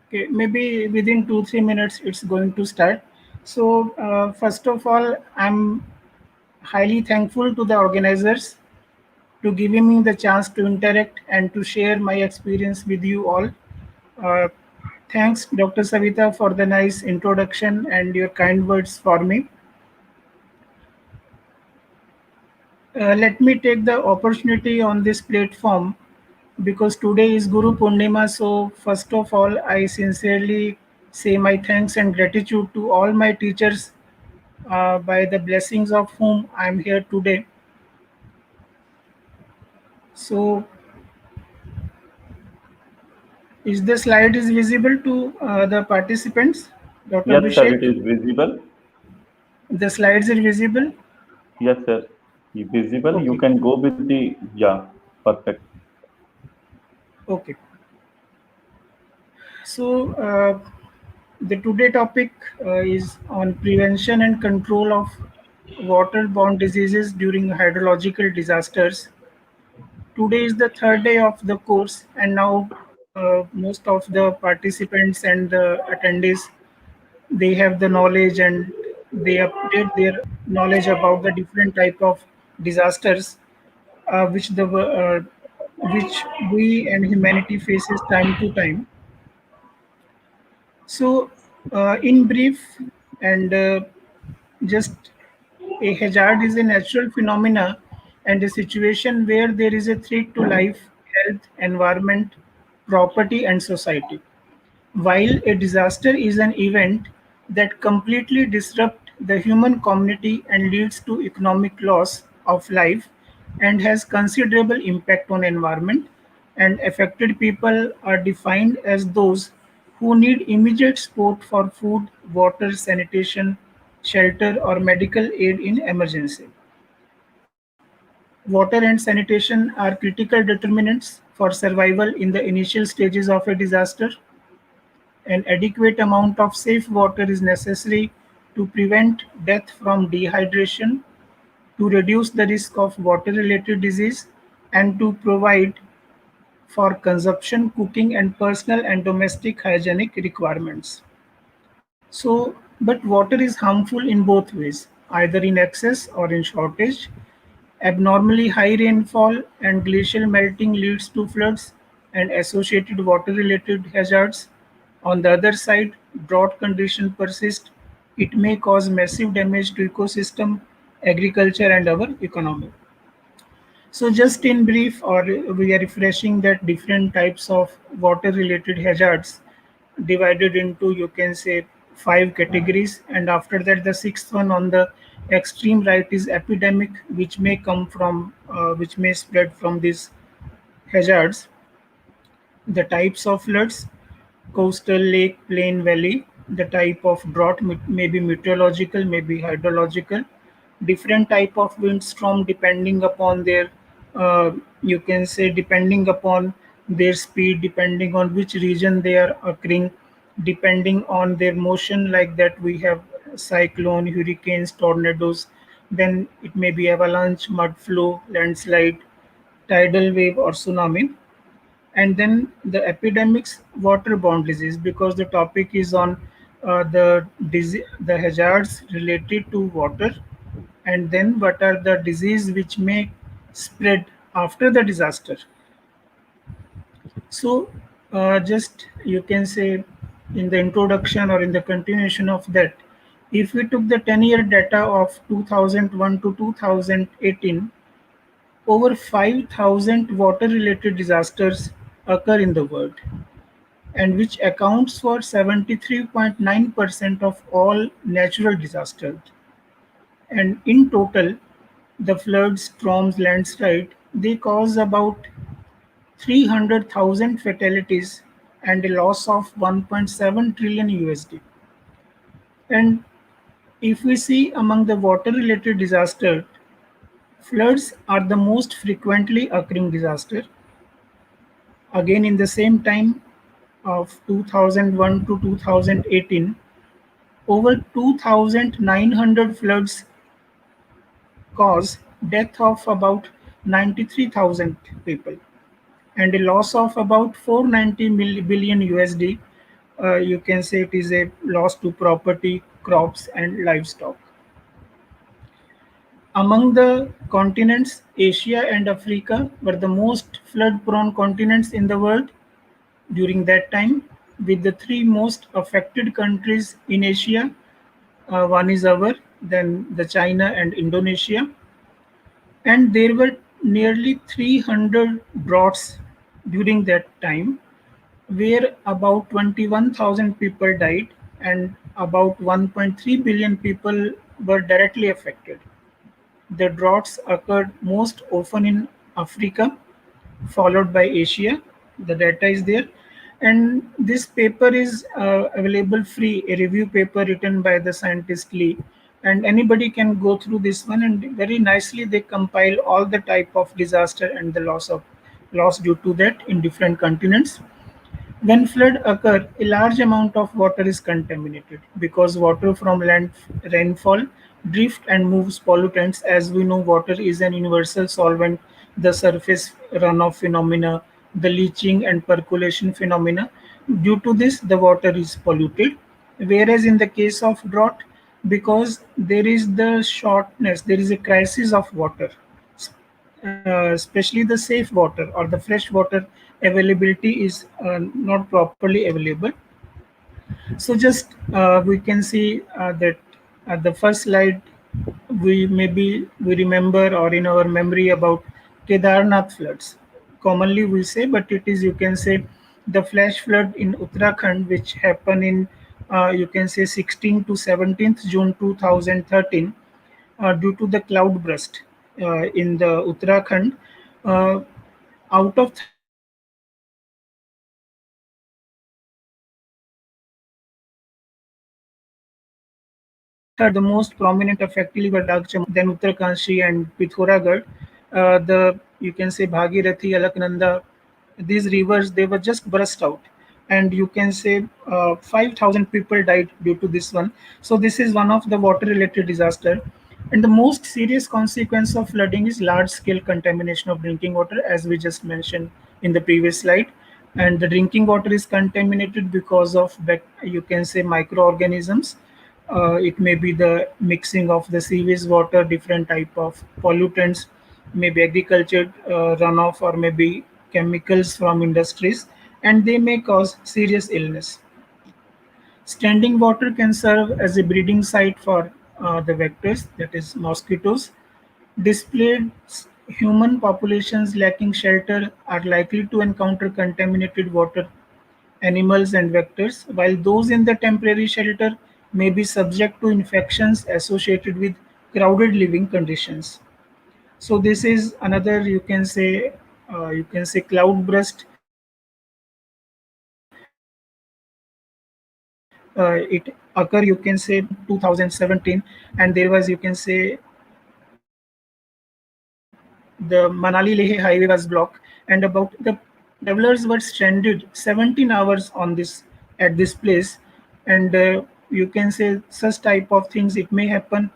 Okay, maybe within 2-3 minutes it's going to start. So first of all, I'm highly thankful to the organizers to giving me the chance to interact and to share my experience with you all. Uh, Thanks, Dr. Savita, for the nice introduction and your kind words for me. Let me take the opportunity on this platform because today is Guru Purnima. So, first of all, I sincerely say my thanks and gratitude to all my teachers, by the blessings of whom I am here today. So, is the slide is visible to the participants, Dr. yes, sir, it Abhishek? is visible. The slides are visible. Yes, sir, visible. You Okay, can go with the, yeah, perfect. okay. So, The today topic is on prevention and control of waterborne diseases during hydrological disasters. Today is the third day of the course, and now most of the participants and the attendees, they have the knowledge and they update their knowledge about the different type of disasters which we and humanity faces time to time. So, in brief, and just a hazard is a natural phenomena and a situation where there is a threat to life, health, environment, property, and society. While a disaster is an event that completely disrupts the human community and leads to economic loss of life and has considerable impact on environment, and affected people are defined as those who need immediate support for food, water, sanitation, shelter, or medical aid in emergency. Water and sanitation are critical determinants for survival in the initial stages of a disaster. An adequate amount of safe water is necessary to prevent death from dehydration, to reduce the risk of water-related disease, and to provide for consumption, cooking, and personal and domestic hygienic requirements. So, but water is harmful in both ways, either in excess or in shortage. Abnormally high rainfall and glacial melting leads to floods and associated water-related hazards. On the other side, drought conditions persist. It may cause massive damage to ecosystem, agriculture, and our economy. So just in brief, or we are refreshing that different types of water-related hazards divided into, you can say, five categories, and after that the sixth one on the extreme right is epidemic, which may spread from these hazards. The types of floods: coastal, lake, plain, valley. The type of drought may be meteorological, may be hydrological. Different type of windstorm depending upon their, you can say, depending upon their speed, depending on which region they are occurring, depending on their motion. Like that, we have cyclone, hurricanes, tornadoes. Then it may be avalanche, mud flow, landslide, tidal wave, or tsunami. And then the epidemics, waterborne disease, because the topic is on the hazards related to water, and then what are the disease which may spread after the disaster. So just you can say, in the introduction or in the continuation of that, if we took the 10-year data of 2001 to 2018, over 5,000 water related disasters occur in the world, and which accounts for 73.9% of all natural disasters. And in total, the floods, storms, landslide, they cause about 300,000 fatalities and a loss of 1.7 trillion USD. And if we see among the water related disasters, floods are the most frequently occurring disaster. Again, in the same time of 2001 to 2018, over 2,900 floods caused death of about 93,000 people and a loss of about 490 billion USD. You can say it is a loss to property, crops, and livestock. Among the continents, Asia and Africa were the most flood prone continents in the world during that time, with the three most affected countries in Asia. One is our, then the China and Indonesia. And there were nearly 300 droughts during that time, where about 21,000 people died and about 1.3 billion people were directly affected. The droughts occurred most often in Africa, followed by Asia. The data is there. And this paper is available free, a review paper written by the scientist Lee. And anybody can go through this one, and very nicely they compile all the type of disaster and the loss due to that in different continents. When flood occur, a large amount of water is contaminated because water from land rainfall drift and moves pollutants. As we know, water is an universal solvent. The surface runoff phenomena, the leaching and percolation phenomena. Due to this, the water is polluted. Whereas in the case of drought, because there is the shortness, there is a crisis of water, especially the safe water or the fresh water availability is not properly available. So just we can see that at the first slide, we remember or in our memory about Kedarnath floods. Commonly we say, but it is, you can say, the flash flood in Uttarakhand, which happened in you can say 16th to 17th June 2013, due to the cloud burst in the Uttarakhand. Uh, Out of 13 districts, the most prominent affected were then Uttarakanshi and Pithoragarh. The, you can say, Bhagirathi, Alaknanda, these rivers, they were just burst out, and you can say 5,000 people died due to this one. So this is one of the water-related disaster, and the most serious consequence of flooding is large-scale contamination of drinking water, as we just mentioned in the previous slide. And the drinking water is contaminated because of you can say microorganisms. It may be the mixing of the sewage water, different type of pollutants, maybe agriculture runoff, or maybe chemicals from industries, and they may cause serious illness. Standing water can serve as a breeding site for the vectors, that is mosquitoes. Displaced human populations lacking shelter are likely to encounter contaminated water, animals, and vectors, while those in the temporary shelter may be subject to infections associated with crowded living conditions. So this is another, you can say cloudburst. It occurred, you can say, 2017, and there was, you can say, the Manali Leh highway was blocked, and about the travelers were stranded 17 hours on this at this place, and you can say such type of things it may happen.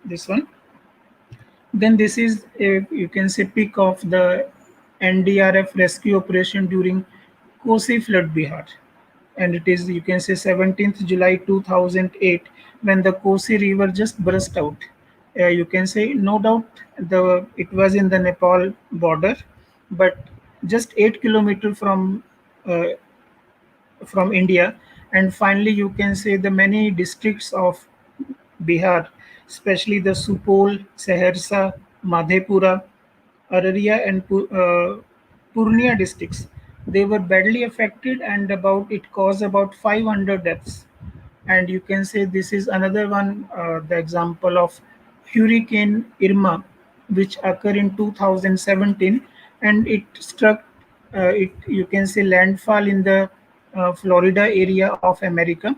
This one. Then this is a, you can say, peak of the NDRF rescue operation during Kosi flood Bihar, and it is, you can say, 17th July 2008, when the Kosi river just burst out. You can say, no doubt, the it was in the Nepal border, but just 8 kilometers uh, from India. And finally, you can say the many districts of Bihar, especially the Supol, Saharsa, Madhepura, Araria, and Purnia districts. They were badly affected, and about it caused about 500 deaths. And you can say this is another one, the example of Hurricane Irma, which occurred in 2017, and it struck, it, you can say, landfall in the Florida area of America.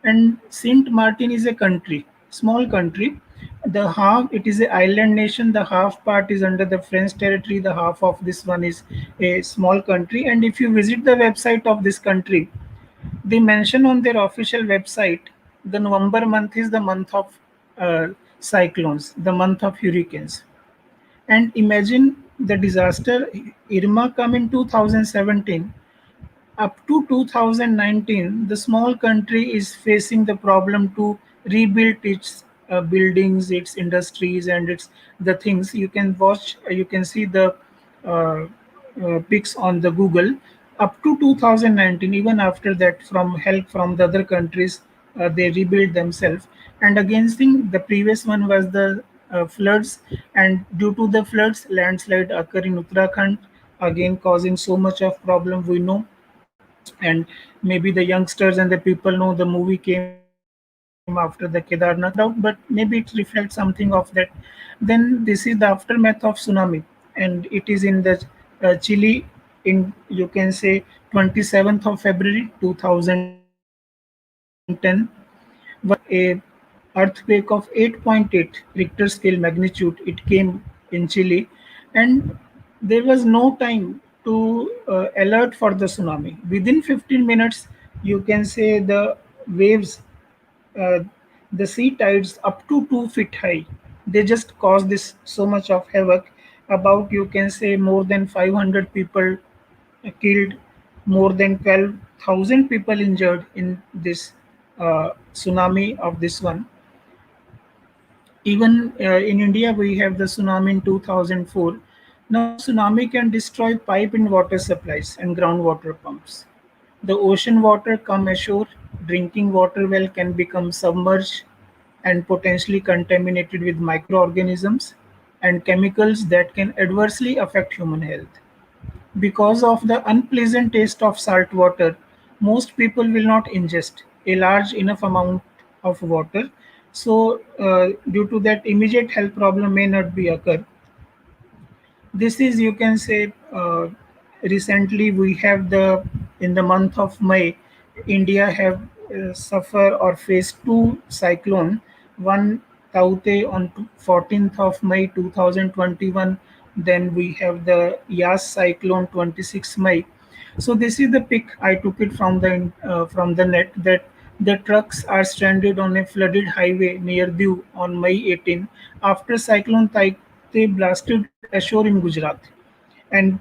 And Saint Martin is a country, small country. The half, it is an island nation. The half part is under the French territory. The half of this one is a small country. And if you visit the website of this country, they mention on their official website the November month is the month of uh, cyclones, the month of hurricanes. And imagine the disaster Irma come in 2017. Up to 2019, the small country is facing the problem to rebuild its buildings, its industries, and its the things. You can watch, you can see the uh, pics on the Google. Up to 2019, even after that, from help from the other countries, they rebuild themselves. And against thing, the previous one was the floods, and due to the floods, landslide occur in Uttarakhand, again causing so much of problem we know. And maybe the youngsters and the people know the movie came after the Kedarnath, no doubt, but maybe it reflects something of that. Then this is the aftermath of tsunami, and it is in the Chile in, you can say, 27th of February 2010, was a earthquake of 8.8 Richter scale magnitude. It came in Chile, and there was no time. to alert for the tsunami. Within 15 minutes, you can say the waves, uh, the sea tides up to 2 feet high. They just cause this so much of havoc. About, you can say, more than 500 people killed, more than 12,000 people injured in this tsunami of this one. Even in India, we have the tsunami in 2004. Now, tsunami can destroy pipe and water supplies and groundwater pumps. The ocean water come ashore, drinking water well can become submerged and potentially contaminated with microorganisms and chemicals that can adversely affect human health. Because of the unpleasant taste of salt water, most people will not ingest a large enough amount of water. So, due to that, immediate health problem may not be occur. This is, you can say, recently we have the, in the month of May, India have suffer or face two cyclone. One Taute on 14th of May 2021. Then we have the Yas cyclone 26 May. So this is the pic. I took it from the net, that the trucks are stranded on a flooded highway near Diu on May 18 after cyclone Taite blasted ashore in Gujarat. And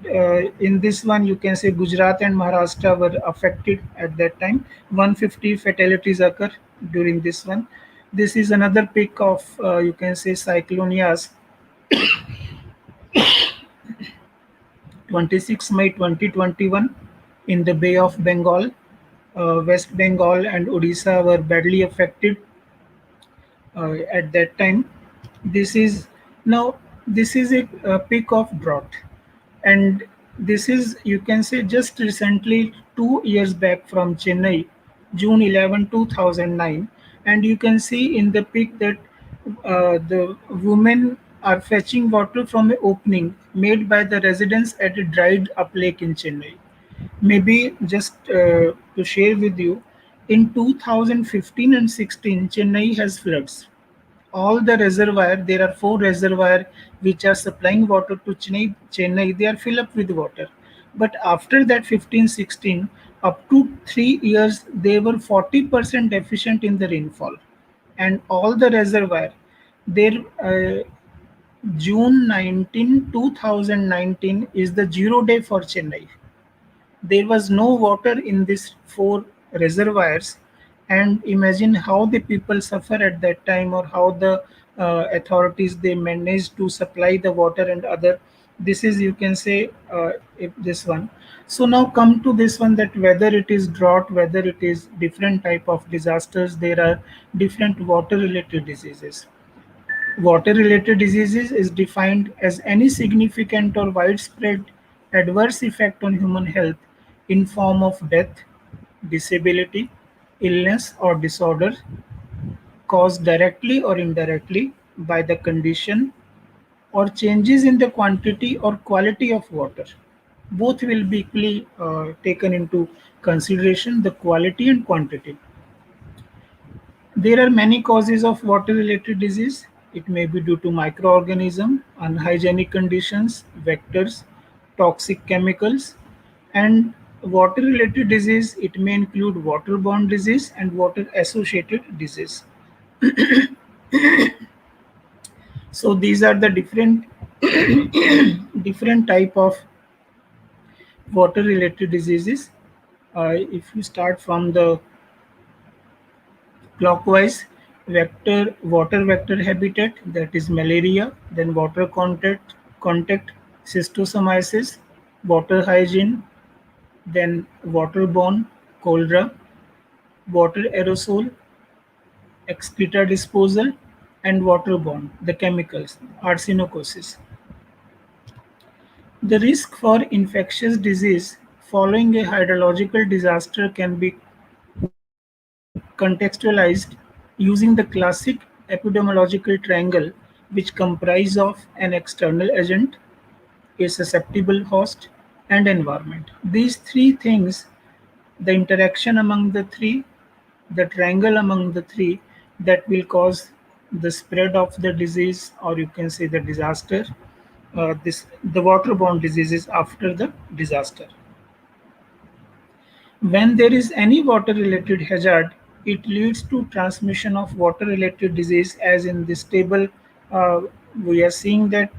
in this one, you can say Gujarat and Maharashtra were affected at that time. 150 fatalities occur during this one. This is another peak of, you can say, cyclonias, 26 May 2021 in the Bay of Bengal. West Bengal and Odisha were badly affected at that time. This is now, this is a peak of drought, and this is, you can say, just recently 2 years back from Chennai, June 11, 2009, and you can see in the peak that the women are fetching water from an opening made by the residents at a dried up lake in Chennai. Maybe just to share with you, in 2015 and 16, Chennai has floods. All the reservoir, there are four reservoir which are supplying water to Chennai, they are filled up with water. But after that 15-16, up to 3 years, they were 40% deficient in the rainfall. And all the reservoir, their June 19, 2019 is the 0 day for Chennai. There was no water in these four reservoirs, and imagine how the people suffer at that time, or how the authorities they managed to supply the water and other. This is, you can say, if this one. So now come to this one, that whether it is drought, whether it is different type of disasters, there are different water related diseases. Water-related diseases is defined as any significant or widespread adverse effect on human health in form of death, disability, illness or disorder caused directly or indirectly by the condition or changes in the quantity or quality of water. Both will be equally taken into consideration, the quality and quantity. There are many causes of water-related disease. It may be due to microorganisms, unhygienic conditions, vectors, toxic chemicals, and water-related disease. It may include waterborne disease and water-associated disease. So these are the different different type of water-related diseases. If you start from the clockwise, water vector habitat, that is malaria, then water contact schistosomiasis, water hygiene, then waterborne cholera, water aerosol, excreta disposal, and waterborne, the chemicals, arsenicosis. The risk for infectious disease following a hydrological disaster can be contextualized using the classic epidemiological triangle, which comprise of an external agent, a susceptible host, and environment. These three things, the interaction among the three, the triangle among the three, that will cause the spread of the disease, or you can say the disaster. the waterborne diseases after the disaster. When there is any water-related hazard, it leads to transmission of water-related disease. As in this table, uh, we are seeing that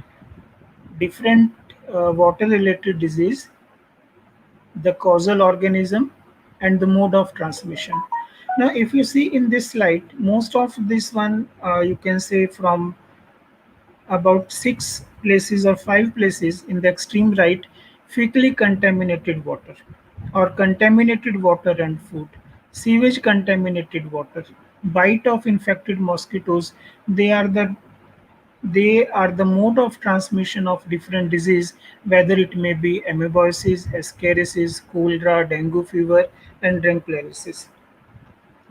different water-related disease, the causal organism, and the mode of transmission. Now, if you see in this slide, most of this one, you can say from about 6 places or 5 places in the extreme right, fecally contaminated water or contaminated water and food, sewage contaminated water, bite of infected mosquitoes. They are the mode of transmission of different disease, whether it may be amoebiasis, ascariasis, cholera, dengue fever, and drink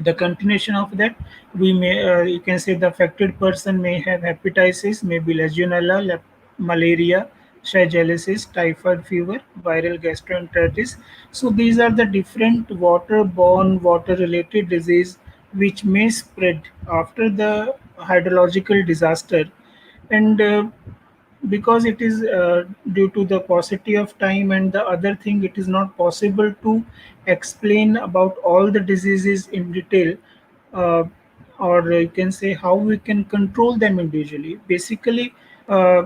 the continuation of that, we may you can say the affected person may have hepatitis, maybe legionella, malaria, shigellosis, typhoid fever, viral gastroenteritis. So these are the different waterborne, water related disease which may spread after the hydrological disaster. And because it is due to the paucity of time and the other thing, it is not possible to explain about all the diseases in detail, uh, or you can say how we can control them individually. Basically, uh,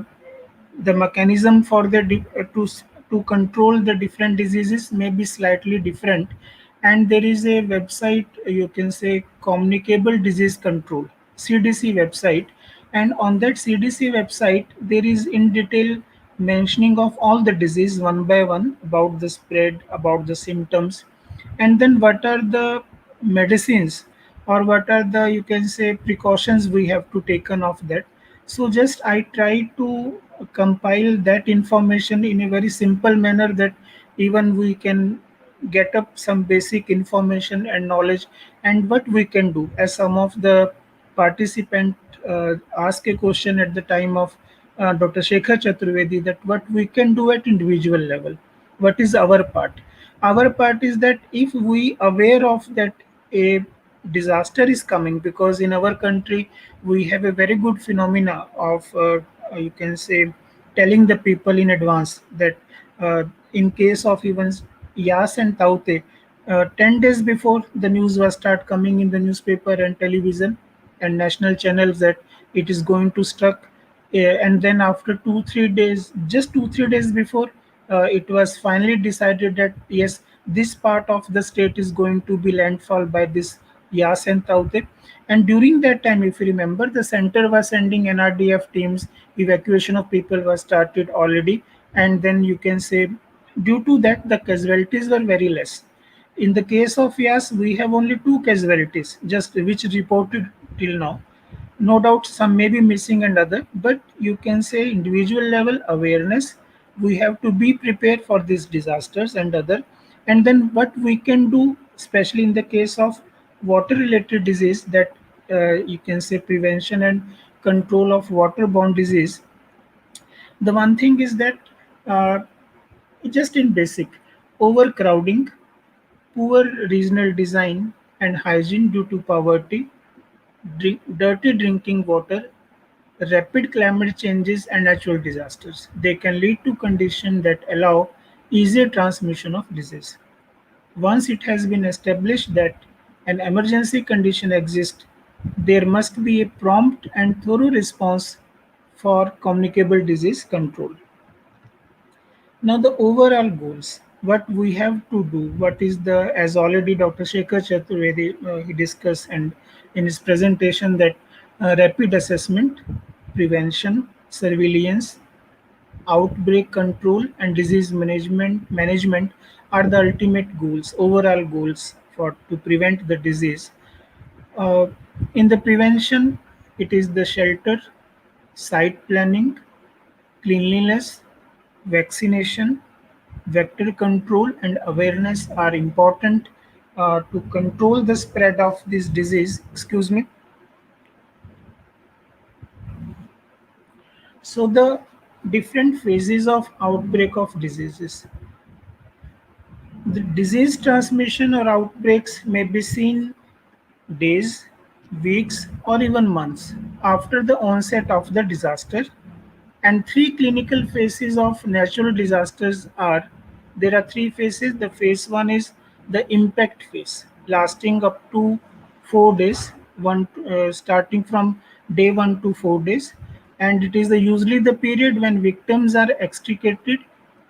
the mechanism for to control the different diseases may be slightly different, and there is a website, you can say communicable disease control, CDC website, and on that CDC website there is in detail mentioning of all the disease one by one, about the spread, about the symptoms, and then what are the medicines, or what are the, you can say, precautions we have to taken of that. So just I try to compile that information in a very simple manner that even we can get up some basic information and knowledge, and what we can do, as some of the participant ask a question at the time of Dr. Shekhar Chaturvedi, that what we can do at individual level, what is our part. Our part is that if we aware of that a disaster is coming, because in our country we have a very good phenomena of you can say telling the people in advance that uh, in case of even Yas and Taute, 10 days before the news was start coming in the newspaper and television and national channels that it is going to struck. And then after 2 3 days, just 2 3 days before, it was finally decided that yes, this part of the state is going to be landfall by this Yas and Taute. And during that time, if you remember, the center was sending NRDF teams, evacuation of people was started already, and then you can say due to that the casualties were very less. In the case of Yas, we have only two casualties, just which reported till now. No doubt some may be missing and other, but you can say individual level awareness. We have to be prepared for these disasters and other. And then what we can do, especially in the case of water related disease, that you can say prevention and control of waterborne disease. The one thing is that uh, just in basic, overcrowding, poor regional design and hygiene due to poverty, dirty drinking water, rapid climate changes, and natural disasters. They can lead to conditions that allow easier transmission of disease. Once it has been established that an emergency condition exists, there must be a prompt and thorough response for communicable disease control. Now, the overall goals, what we have to do, what is the, as already Dr. Shekhar Chaturvedi he discussed and in his presentation, that rapid assessment, prevention, surveillance, outbreak control, and disease management are the ultimate goals, overall goals for to prevent the disease. Uh, in the prevention, it is the shelter, site planning, cleanliness, vaccination, vector control, and awareness are important to control the spread of this disease. Excuse me. So the different phases of outbreak of diseases. The disease transmission or outbreaks may be seen days, weeks, or even months after the onset of the disaster. And three clinical phases of natural disasters are, there are three phases. The phase one is the impact phase, lasting up to 4 days, starting from day 1 to 4 days, and it is usually the period when victims are extricated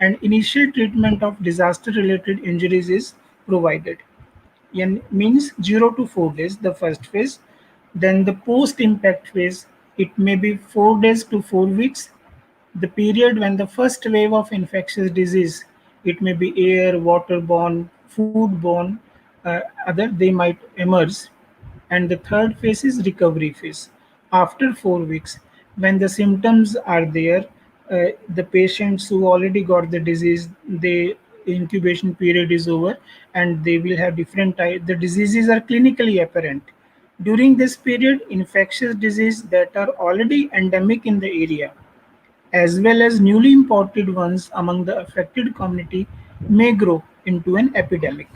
and initial treatment of disaster-related injuries is provided. N means 0 to 4 days, the first phase. Then the post impact phase, it may be 4 days to 4 weeks, the period when the first wave of infectious disease, it may be air, waterborne, foodborne, other, they might emerge. And the third phase is recovery phase. After 4 weeks, when the symptoms are there, the patients who already got the disease, the incubation period is over, and they will have different type. The diseases are clinically apparent. During this period, infectious disease that are already endemic in the area, as well as newly imported ones among the affected community, may grow into an epidemic.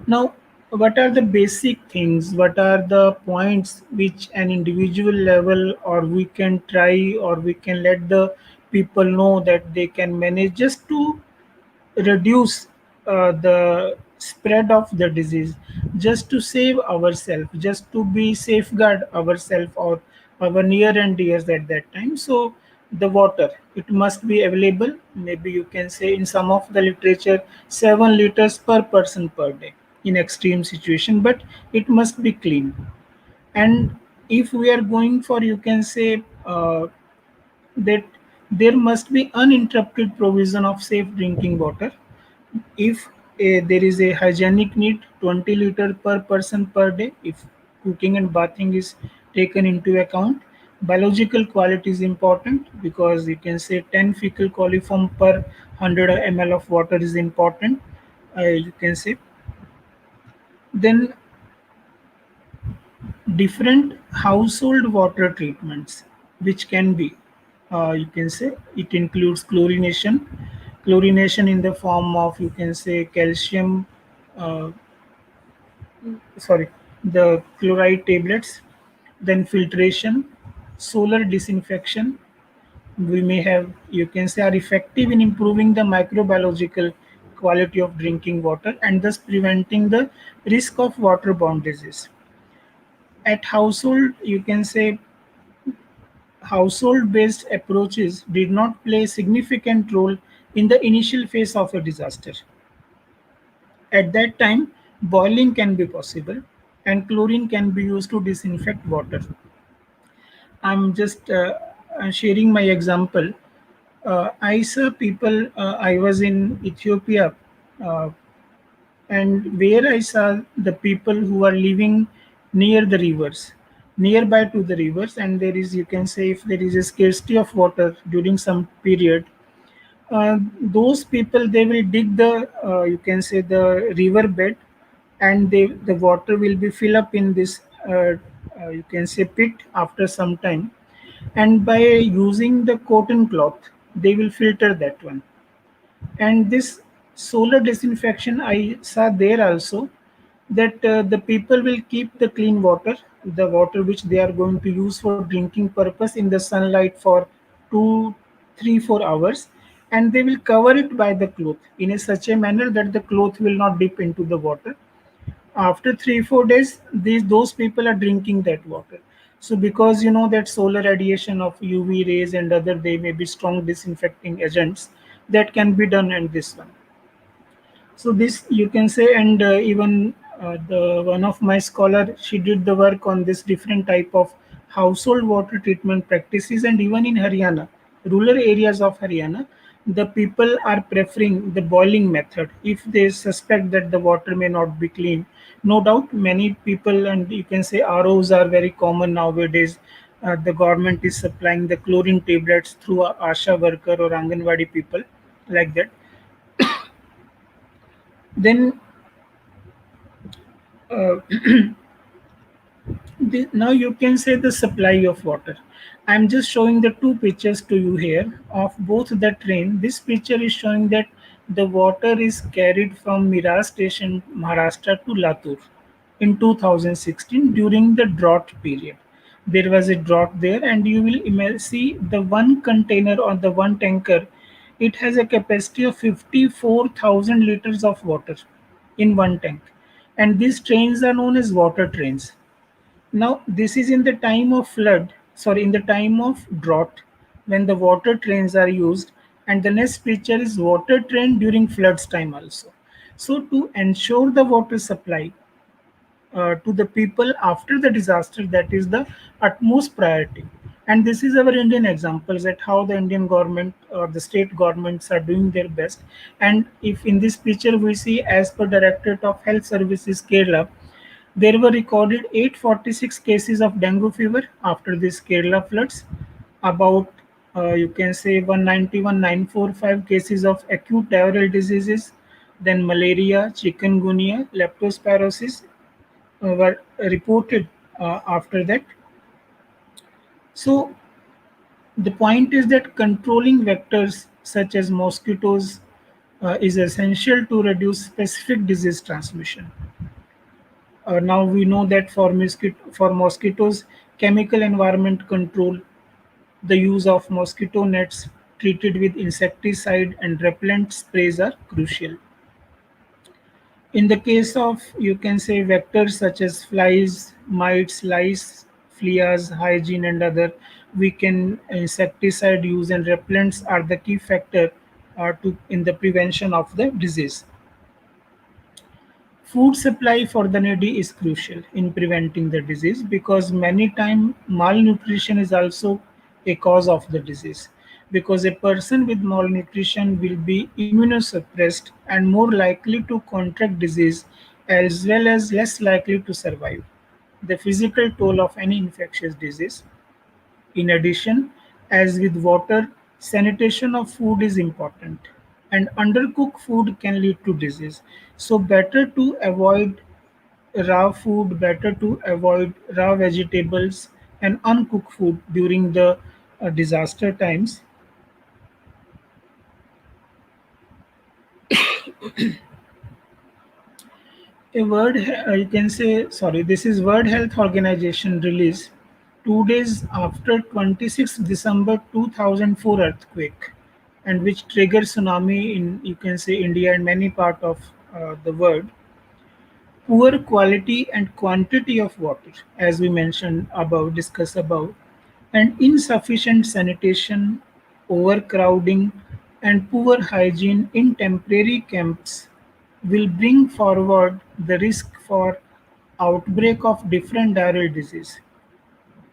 Now, what are the basic things? What are the points which an individual level, or we can try, or we can let the people know that they can manage just to reduce the spread of the disease, just to save ourselves, just to be safeguard ourselves or our near and dears at that time? So the water, it must be available. Maybe you can say in some of the literature 7 liters per person per day in extreme situation, but it must be clean. And if we are going for, you can say, that there must be uninterrupted provision of safe drinking water. If there is a hygienic need, 20 liter per person per day, if cooking and bathing is taken into account. Biological quality is important, because you can say 10 fecal coliform per 100 ml of water is important, you can say. Then different household water treatments, which can be, you can say, it includes chlorination in the form of, you can say, calcium, uh, sorry, the chloride tablets. Then filtration, solar disinfection, we may have, you can say, are effective in improving the microbiological quality of drinking water, and thus preventing the risk of waterborne disease. At household, you can say, household based approaches did not play a significant role in the initial phase of a disaster. At that time, boiling can be possible, and chlorine can be used to disinfect water. I'm just sharing my example. I saw people, I was in Ethiopia, uh, and where I saw the people who are living near the rivers, nearby to the rivers, and there is, you can say, if there is a scarcity of water during some period, those people, they will dig the, you can say, the river bed, and the water will be fill up in this, you can say, pit after some time, and by using the cotton cloth, they will filter that one. And this solar disinfection, I saw there also, that the people will keep the clean water, the water which they are going to use for drinking purpose, in the sunlight for 2 3 4 hours, and they will cover it by the cloth in a such a manner that the cloth will not dip into the water. After 3 4 days, those people are drinking that water. So because you know that solar radiation of UV rays and other, they may be strong disinfecting agents, that can be done in this one. So this, you can say, and even the one of my scholar, she did the work on this different type of household water treatment practices. And even in Haryana, rural areas of Haryana, the people are preferring the boiling method if they suspect that the water may not be clean. No doubt many people, and you can say ROs are very common nowadays. The government is supplying the chlorine tablets through a ASHA worker or Anganwadi people, like that. Then uh, now you can say the supply of water. I'm just showing the two pictures to you here of both the train. This picture is showing that the water is carried from Mira station, Maharashtra, to Latur in 2016 during the drought period. there was a drought there, and you will see the one container or the one tanker, it has a capacity of 54,000 liters of water in one tank, and these trains are known as water trains. Now, this is in the time of flood, sorry, in the time of drought, when the water trains are used, and the next picture is water train during floods time also. So, to ensure the water supply to the people after the disaster, that is the utmost priority. And this is our Indian examples at how the Indian government or the state governments are doing their best. And if in this picture we see, as per Directorate of Health Services Kerala, there were recorded 846 cases of dengue fever after these Kerala floods. About you can say 191,945 cases of acute diarrheal diseases, then malaria, chikungunya, leptospirosis were reported after that. So the point is that controlling vectors such as mosquitoes is essential to reduce specific disease transmission. Now we know that for mosquitoes, chemical environment control, the use of mosquito nets treated with insecticide and repellent sprays are crucial. In the case of, you can say, vectors such as flies, mites, lice, fleas, hygiene, and other, we can insecticide use and repellents are the key factor to in the prevention of the disease. Food supply for the needy is crucial in preventing the disease, because many times malnutrition is also a cause of the disease, because a person with malnutrition will be immunosuppressed and more likely to contract disease, as well as less likely to survive the physical toll of any infectious disease. In addition, as with water, sanitation of food is important, and undercooked food can lead to disease. So, better to avoid raw food, better to avoid raw vegetables and uncooked food during the disaster times. A word, you can say, sorry, this is World Health Organization release 2 days after 26 December 2004 earthquake, and which triggered tsunami in, you can say, India and many part of the world. Poor quality and quantity of water, as we mentioned above, discussed above, and insufficient sanitation, overcrowding, and poor hygiene in temporary camps will bring forward the risk for outbreak of different diarrheal disease.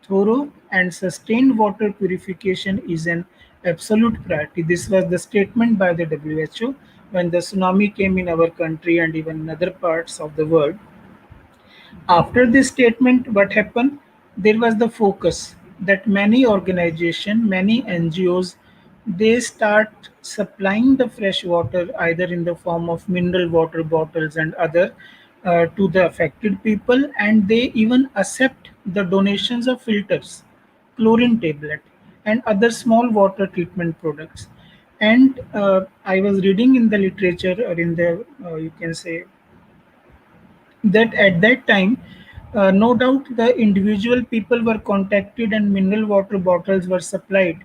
Thorough and sustained water purification is an absolute priority. This was the statement by the WHO when the tsunami came in our country and even in other parts of the world. After this statement, what happened? There was the focus that many organizations, many NGOs, they start supplying the fresh water either in the form of mineral water bottles and other to the affected people, and they even accept the donations of filters, chlorine tablet, and other small water treatment products. And I was reading in the literature or in the you can say that at that time, no doubt the individual people were contacted and mineral water bottles were supplied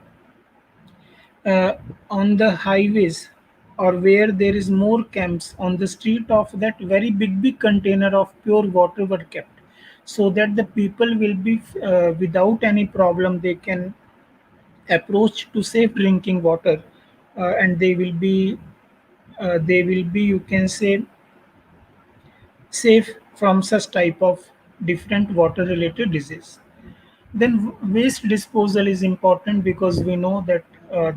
uh, on the highways, or where there is more camps on the street, of that very big container of pure water were kept, so that the people will be without any problem, they can approach to safe drinking water, and they will be, you can say, safe from such type of different water related disease. Then waste disposal is important, because we know that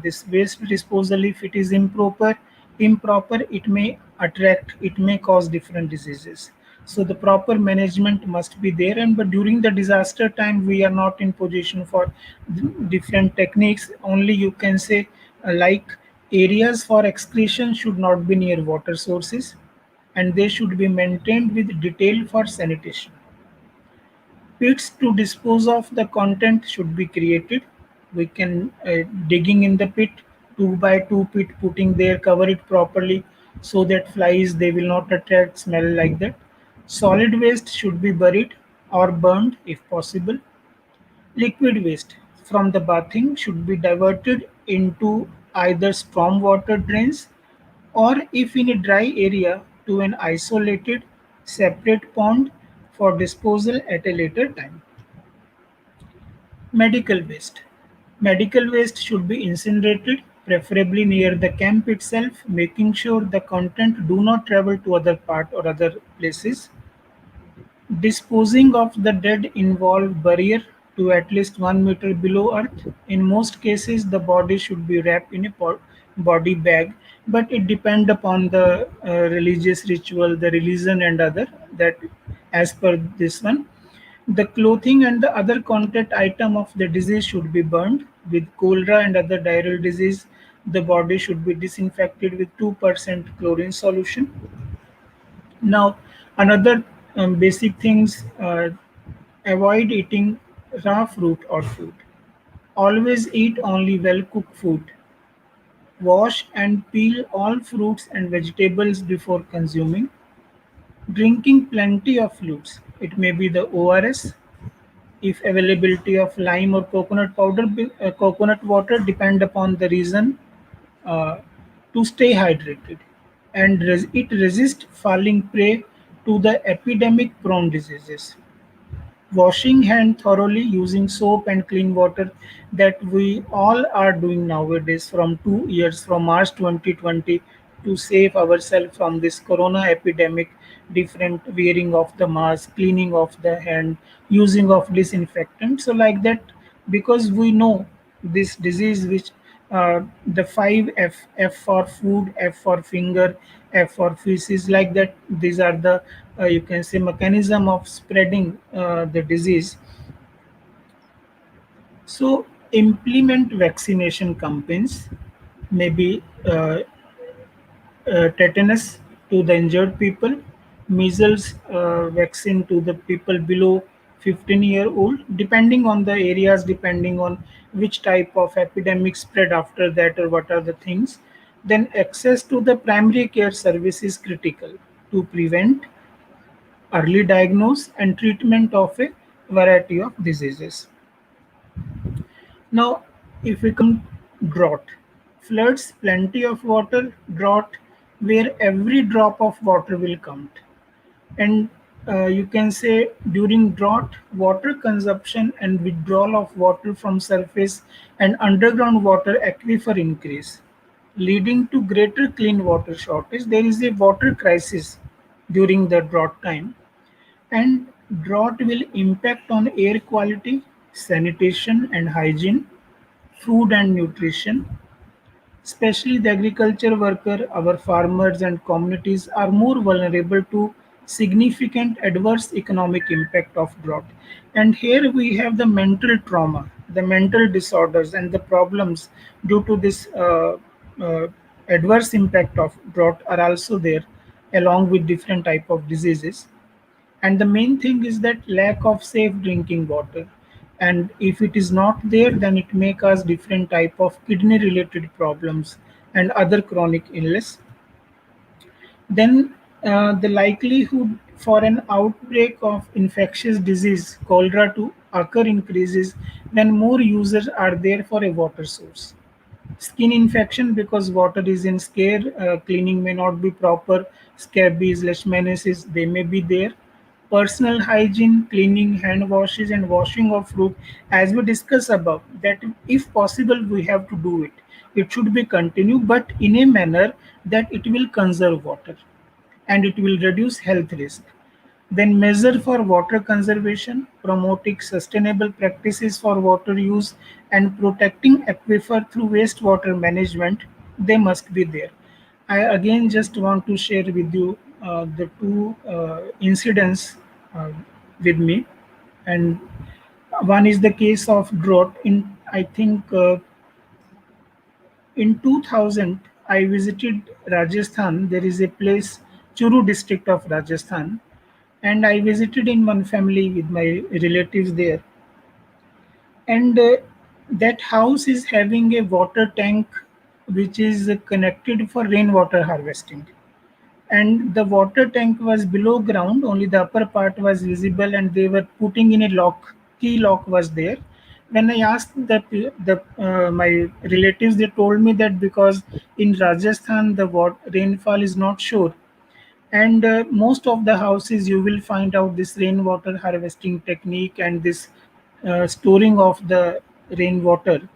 this waste disposal, if it is improper, it may attract, it may cause different diseases. So the proper management must be there, and but during the disaster time we are not in position for different techniques. Only, you can say, like, areas for excretion should not be near water sources, and they should be maintained with detail for sanitation. Pits to dispose of the content should be created. We can digging in the pit, 2 by 2 pit, putting there, cover it properly, so that flies, they will not attract smell like that. Solid waste should be buried or burned if possible. Liquid waste from the bathing should be diverted into either stormwater drains or, if in a dry area, to an isolated, separate pond for disposal at a later time. Medical waste. Medical waste should be incinerated, preferably near the camp itself, making sure the content do not travel to other part or other places. Disposing of the dead involve burial to at least 1 meter below earth. In most cases, the body should be wrapped in a body bag, but it depends upon the religious ritual, the religion, and other that as per this one. The clothing and the other contact item of the disease should be burned. With cholera and other diarrheal disease, the body should be disinfected with 2% chlorine solution. Now, another basic things, avoid eating raw fruit or food. Always eat only well cooked food. Wash and peel all fruits and vegetables before consuming. Drinking plenty of fluids. It may be the ORS, if availability of lime or coconut powder, coconut water depend upon the reason, uh, to stay hydrated, and it resists falling prey to the epidemic prone diseases. Washing hand thoroughly using soap and clean water, that we all are doing nowadays from 2 years, from March 2020, to save ourselves from this corona epidemic. Different wearing of the mask, cleaning of the hand, using of disinfectant, so like that, because we know this disease which, the 5 F for food, F for finger, F for feces, like that, these are the, you can say, mechanism of spreading the disease. So implement vaccination campaigns, maybe tetanus to the injured people, measles vaccine to the people below 15-year-old, depending on the areas, depending on which type of epidemic spread after that or what are the things. Then access to the primary care service is critical to prevent, early diagnose, and treatment of a variety of diseases. Now, if we come drought, floods, plenty of water, drought, where every drop of water will count. And you can say during drought, water consumption and withdrawal of water from surface and underground water aquifer increase, leading to greater clean water shortage. There is a water crisis during the drought time, and drought will impact on air quality, sanitation and hygiene, food and nutrition. Especially the agriculture worker, our farmers and communities are more vulnerable to significant adverse economic impact of drought. And here we have the mental trauma, the mental disorders and the problems due to this uh, adverse impact of drought are also there, along with different type of diseases. And the main thing is that lack of safe drinking water, and if it is not there, then it may cause different type of kidney related problems and other chronic illness. Then the likelihood for an outbreak of infectious disease cholera to occur increases when more users are there for a water source. Skin infection, because water is in scare, cleaning may not be proper, scabies, leishmaniasis, they may be there. Personal hygiene, cleaning, hand washes, and washing of fruit, as we discussed above, that if possible we have to do it. It should be continued, but in a manner that it will conserve water and it will reduce health risk. Then measure for water conservation, promoting sustainable practices for water use, and protecting aquifer through wastewater management, they must be there. I again just want to share with you the two incidents uh, with me, and one is the case of drought. In I think in 2000, I visited Rajasthan. There is a place, Churu district of Rajasthan, and I visited in one family with my relatives there. And that house is having a water tank which is connected for rainwater harvesting. And the water tank was below ground, only the upper part was visible, and they were putting in a lock, key lock was there. when I asked my relatives, they told me that because in Rajasthan the rainfall is not sure, and most of the houses you will find out this rainwater harvesting technique and this storing of the rainwater.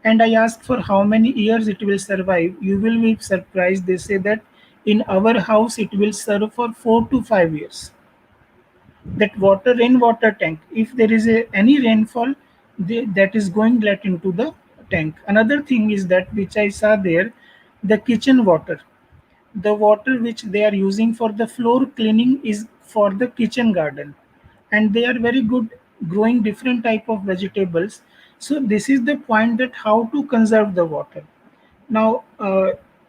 And I asked for how many years it will survive. You will be surprised. They say that in our house it will serve for 4 to 5 years. That water rainwater tank, if there is any rainfall, that is going let into the tank. Another thing is that which I saw there, the kitchen water, the water which they are using for the floor cleaning is for the kitchen garden, and they are very good growing different type of vegetables. So this is the point that how to conserve the water. Now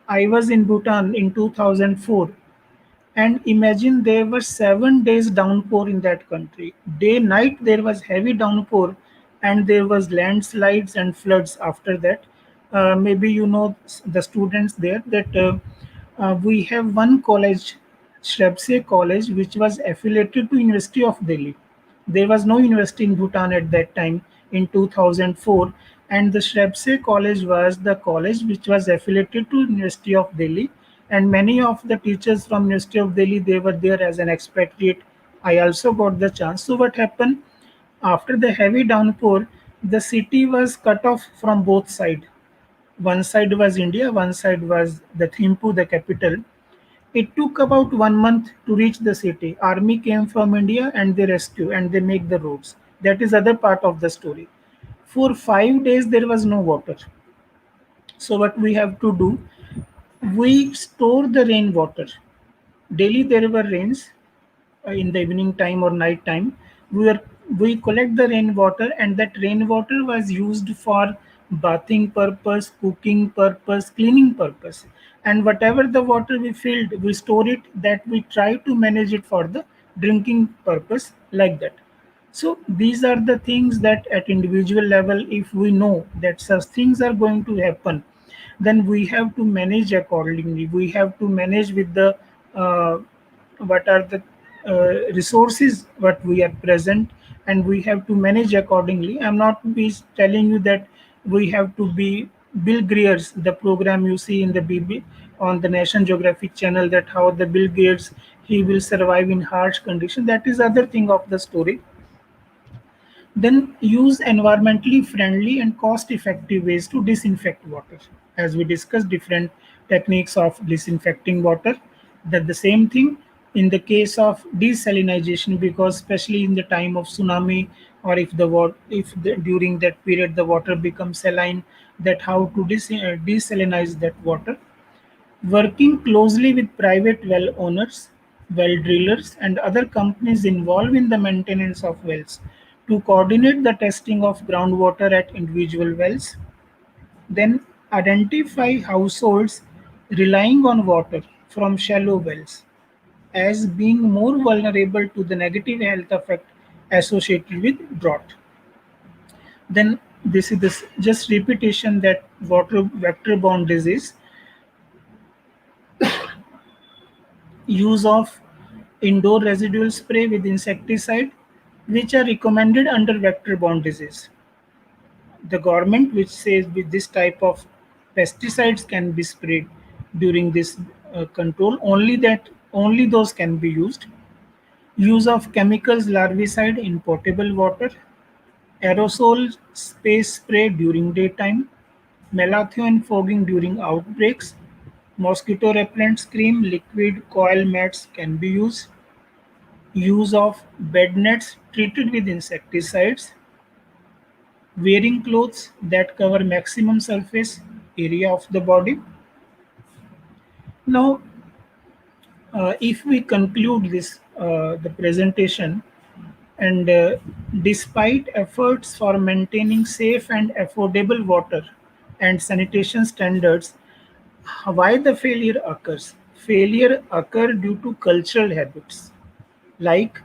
I was in Bhutan in 2004, and imagine there were 7 days downpour in that country. Day night there was heavy downpour, and there was landslides and floods after that. Maybe you know the students there that we have one college, Shrebse College, which was affiliated to University of Delhi. There was no university in Bhutan at that time in 2004, and the Shrebse College was the college which was affiliated to University of Delhi, and many of the teachers from University of Delhi, they were there as an expatriate. I also got the chance. So what happened after the heavy downpour? The city was cut off from both sides. One side was India, one side was the Thimphu, the capital. It took about 1 month to reach the city. Army came from India and they rescue and they make the roads. That is other part of the story. For 5 days there was no water. So what we have to do? We store the rainwater. Daily there were rains in the evening time or night time. We collect the rainwater, and that rainwater was used for bathing purpose, cooking purpose, cleaning purpose, and whatever the water we filled, we store it. That we try to manage it for the drinking purpose, like that. So these are the things that at individual level, if we know that such things are going to happen, then we have to manage accordingly. We have to manage with the what are the resources what we are present, and we have to manage accordingly. I'm not be telling you that we have to be Bill Greer's, the program you see in the BB on the National Geographic channel, that how the Bill Gates he will survive in harsh conditions. That is other thing of the story. Then use environmentally friendly and cost effective ways to disinfect water. As we discussed different techniques of disinfecting water, that the same thing in the case of desalinization, because especially in the time of tsunami, or if during that period the water becomes saline, that how to desalinize that water. Working closely with private well owners, well drillers, and other companies involved in the maintenance of wells to coordinate the testing of groundwater at individual wells. Then identify households relying on water from shallow wells as being more vulnerable to the negative health effect associated with drought. Then this is this just repetition that water vector-borne disease, use of indoor residual spray with insecticide, which are recommended under vector-borne disease. The government which says with this type of pesticides can be sprayed during this control, only those can be used. Use of chemicals larvicide in potable water, aerosol space spray during daytime, malathion fogging during outbreaks, mosquito repellent cream, liquid coil mats can be used. Use of bed nets treated with insecticides, wearing clothes that cover maximum surface area of the body. Now, if we conclude this the presentation, and despite efforts for maintaining safe and affordable water and sanitation standards, why the failure occurs? Failure occur due to cultural habits, like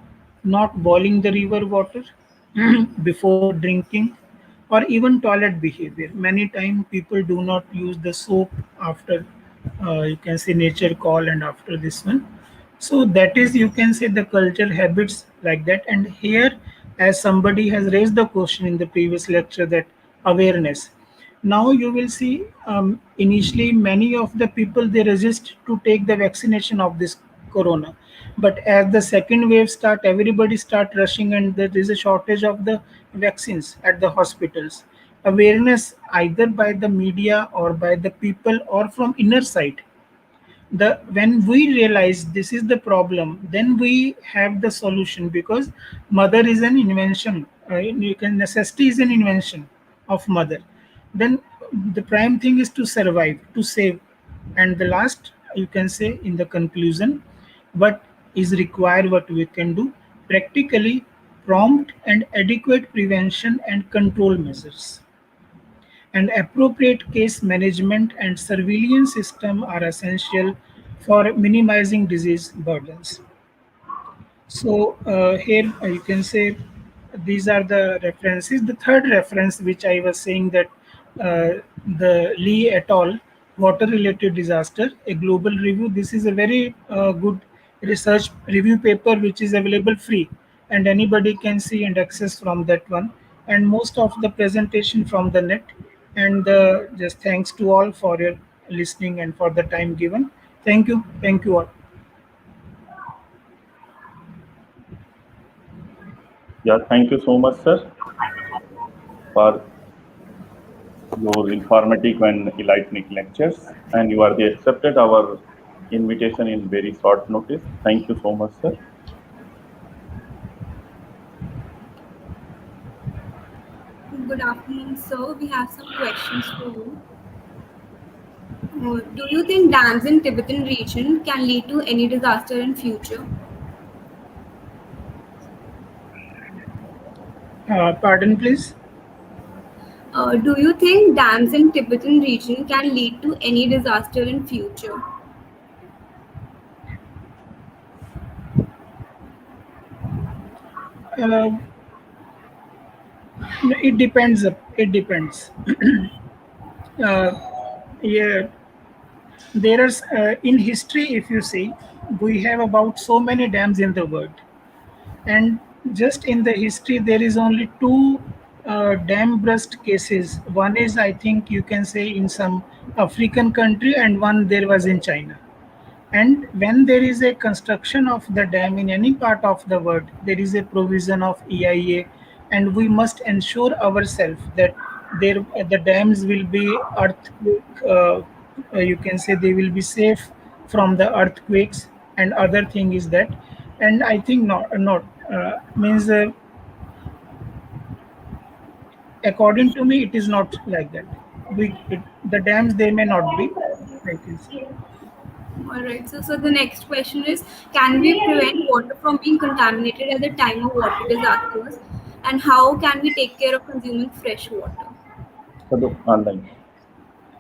not boiling the river water before drinking, or even toilet behavior. Many times people do not use the soap after you can say nature call and after this one. So that is you can say the culture habits like that. And here as somebody has raised the question in the previous lecture, that awareness. Now you will see, initially many of the people, they resist to take the vaccination of this corona, but as the second wave start, everybody start rushing, and there is a shortage of the vaccines at the hospitals. Awareness, either by the media or by the people or from inner side, the when we realize this is the problem, then we have the solution, because mother is an invention, you can necessity is an invention of mother. Then the prime thing is to survive, to save. And the last, you can say, in the conclusion, what is required, what we can do practically: prompt and adequate prevention and control measures, and appropriate case management and surveillance system are essential for minimizing disease burdens. So here you can say these are the references. The third reference, which I was saying, that the Lee et al. Water-related disaster, a global review. This is a very good research review paper, which is available free, and anybody can see and access from that one. And most of the presentation from the net. And just thanks to all for your listening and for the time given. Thank you. Thank you all. Yeah, thank you so much, sir, for your informative and enlightening lectures. And you are the accepted our invitation in very short notice. Thank you so much, sir. Good afternoon, sir. We have some questions for you. Do you think dams in Tibetan region can lead to any disaster in future? Pardon, please. Do you think dams in Tibetan region can lead to any disaster in future? Uh, it depends. It depends. uh, yeah, there is in history, if you see, we have about so many dams in the world, and just in the history there is only two dam burst cases. One is, I think, you can say, in some African country, and one there was in China. And when there is a construction of the dam in any part of the world, there is a provision of EIA, and we must ensure ourselves that the dams will be earthquake. You can say they will be safe from the earthquakes. And other thing is that, and I think not means according to me, it is not like that. The dams, they may not be. I can say. All right. So the next question is: can we prevent water from being contaminated at the time of water disasters, and how can we take care of consuming fresh water? Hello, online.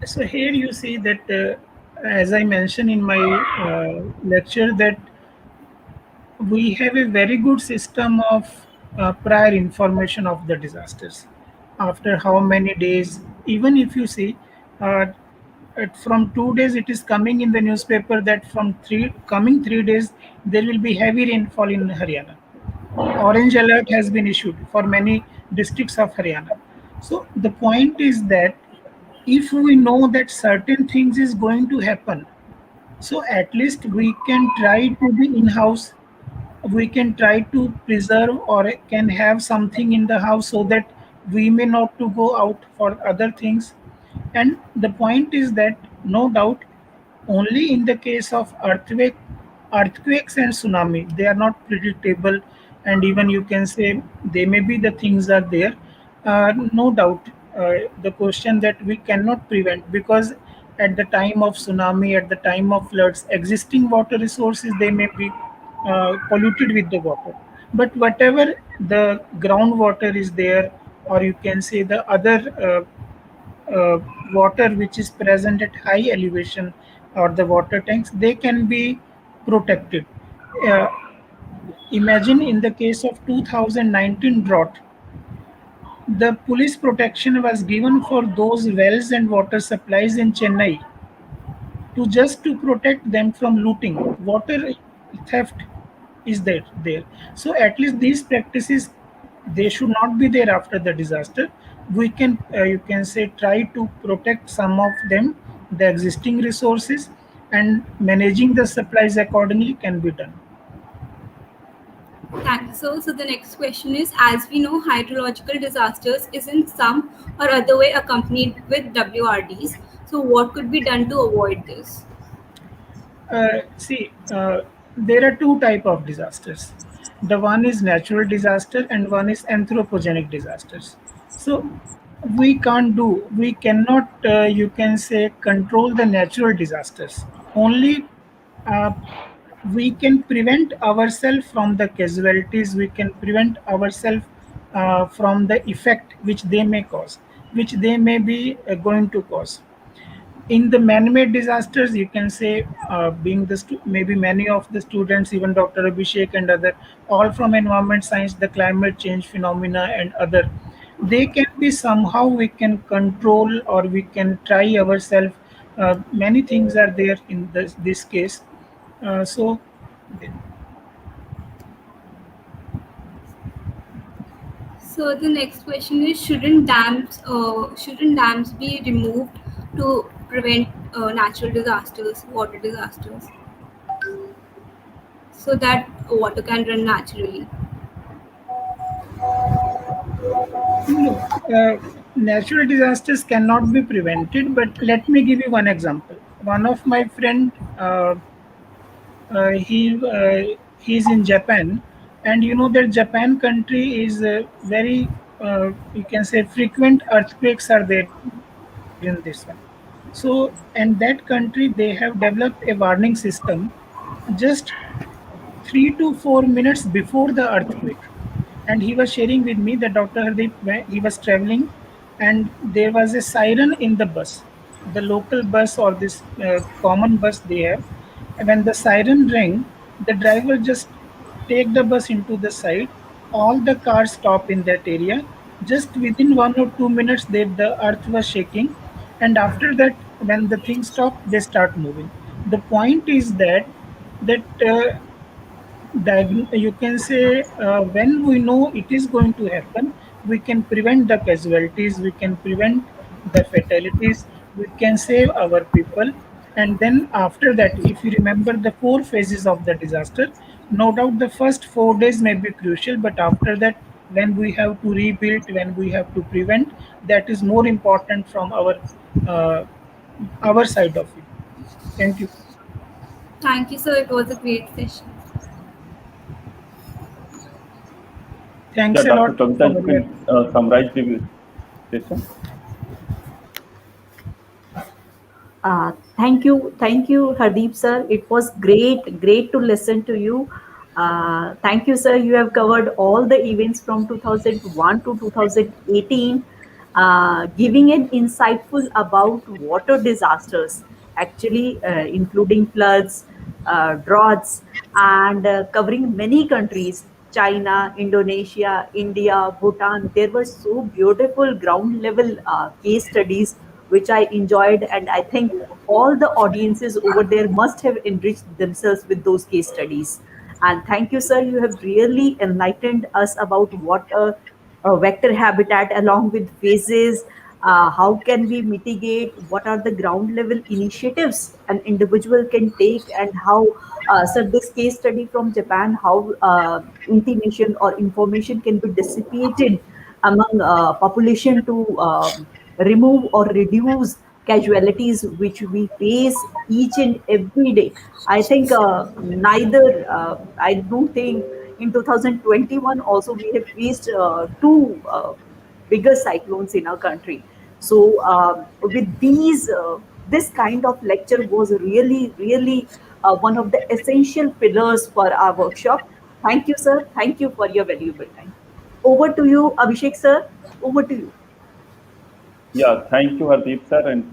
So here you see that, as I mentioned in my lecture, that we have a very good system of prior information of the disasters. After how many days, even if you see, uh, from 2 days it is coming in the newspaper that from three coming 3 days there will be heavy rainfall in Haryana. Orange alert has been issued for many districts of Haryana. So the point is that if we know that certain things is going to happen, so at least we can try to be in house, we can try to preserve or can have something in the house, so that we may not to go out for other things. And the point is that, no doubt, only in the case of earthquakes and tsunami, they are not predictable. And even you can say they may be, the things are there, no doubt. The question that we cannot prevent, because at the time of tsunami, at the time of floods, existing water resources, they may be polluted with the water. But whatever the groundwater is there, or you can say the other water which is present at high elevation, or the water tanks, they can be protected. Uh, Imagine in the case of 2019 drought, the police protection was given for those wells and water supplies in Chennai, to just to protect them from looting. Water theft is there. So at least these practices they should not be there after the disaster. We can, you can say, try to protect some of them, the existing resources, and managing the supplies accordingly can be done. Thank you. So the next question is, as we know, hydrological disasters is in some or other way accompanied with WRDs. So what could be done to avoid this? See, there are two type of disasters. The one is natural disaster and one is anthropogenic disasters. So we cannot, you can say, control the natural disasters. Only uh, we can prevent ourselves from the casualties. We can prevent ourselves from the effect which they may cause, which they may be going to cause. In the man-made disasters, you can say, being maybe many of the students, even Dr. Abhishek and other, all from environment science, the climate change phenomena and other, they can be somehow we can control or we can try ourselves. Many things are there in this case. So So the next question is, shouldn't dams be removed to prevent natural disasters, water disasters, so that water can run naturally? no, natural disasters cannot be prevented. But let me give you one example. One of my friend, he's in Japan, and you know that Japan country is very, you can say, frequent earthquakes are there in this one. So and that country, they have developed a warning system just 3 to 4 minutes before the earthquake. And he was sharing with me that Dr. Hardeep, when he was traveling, and there was a siren in the bus, the local bus or this common bus they have. And when the siren rang, the driver just take the bus into the side. All the cars stop in that area. Just within 1 or 2 minutes, the earth was shaking, and after that, when the things stop, they start moving. The point is that you can say, when we know it is going to happen, we can prevent the casualties, we can prevent the fatalities, we can save our people. And then after that, if you remember the 4 phases of the disaster, no doubt the first 4 days may be crucial, but after that, when we have to rebuild, when we have to prevent, that is more important from uh, our side of it. Thank you. Thank you, sir. It was a great session. Yeah, Thanks a Dr. lot Kavita, for you your. can summarize the session. Thank you, Hardeep sir. It was great to listen to you. Thank you, sir. You have covered all the events from 2001 to 2018, giving an insightful about water disasters, actually including floods, droughts, and covering many countries. China, Indonesia, India, Bhutan. There were so beautiful ground level case studies which I enjoyed, and I think all the audiences over there must have enriched themselves with those case studies. And thank you, sir. You have really enlightened us about what a vector habitat along with phases. How can we mitigate? What are the ground level initiatives an individual can take, and how, sir, this case study from Japan, how intimation or information can be dissipated among population to remove or reduce casualties which we face each and every day. I think I don't think in 2021 also we have faced two bigger cyclones in our country. So with this kind of lecture was really one of the essential pillars for our workshop. Thank you, sir. Thank you for your valuable time. Over to you, Abhishek sir. Over to you. Yeah, thank you, Hardeep sir, and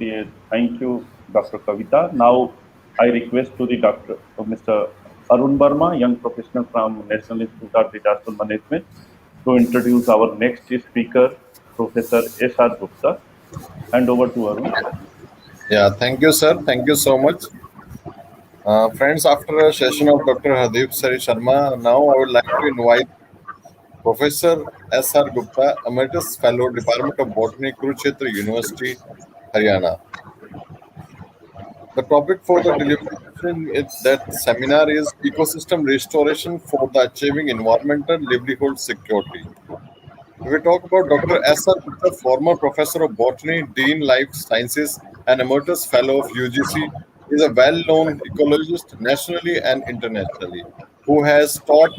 thank you, Dr. Kavita. Now, I request to the Dr. Mr. Arun Verma, young professional from National Institute of Disaster Management, to introduce our next speaker, Professor S.R. Gupta. Hand over to Arun. Yeah, thank you, sir. Thank you so much. Friends, after a session of Dr. Hardeep Sari Sharma, now I would like to invite Professor S.R. Gupta, Emeritus Fellow, Department of Botany, Kurukshetra University, Haryana. The topic for the deliberation in that seminar is ecosystem restoration for the achieving environmental livelihood security. We talk about Dr. S.R. Gupta, former professor of botany, dean life sciences, and emeritus fellow of UGC, is a well-known ecologist nationally and internationally who has taught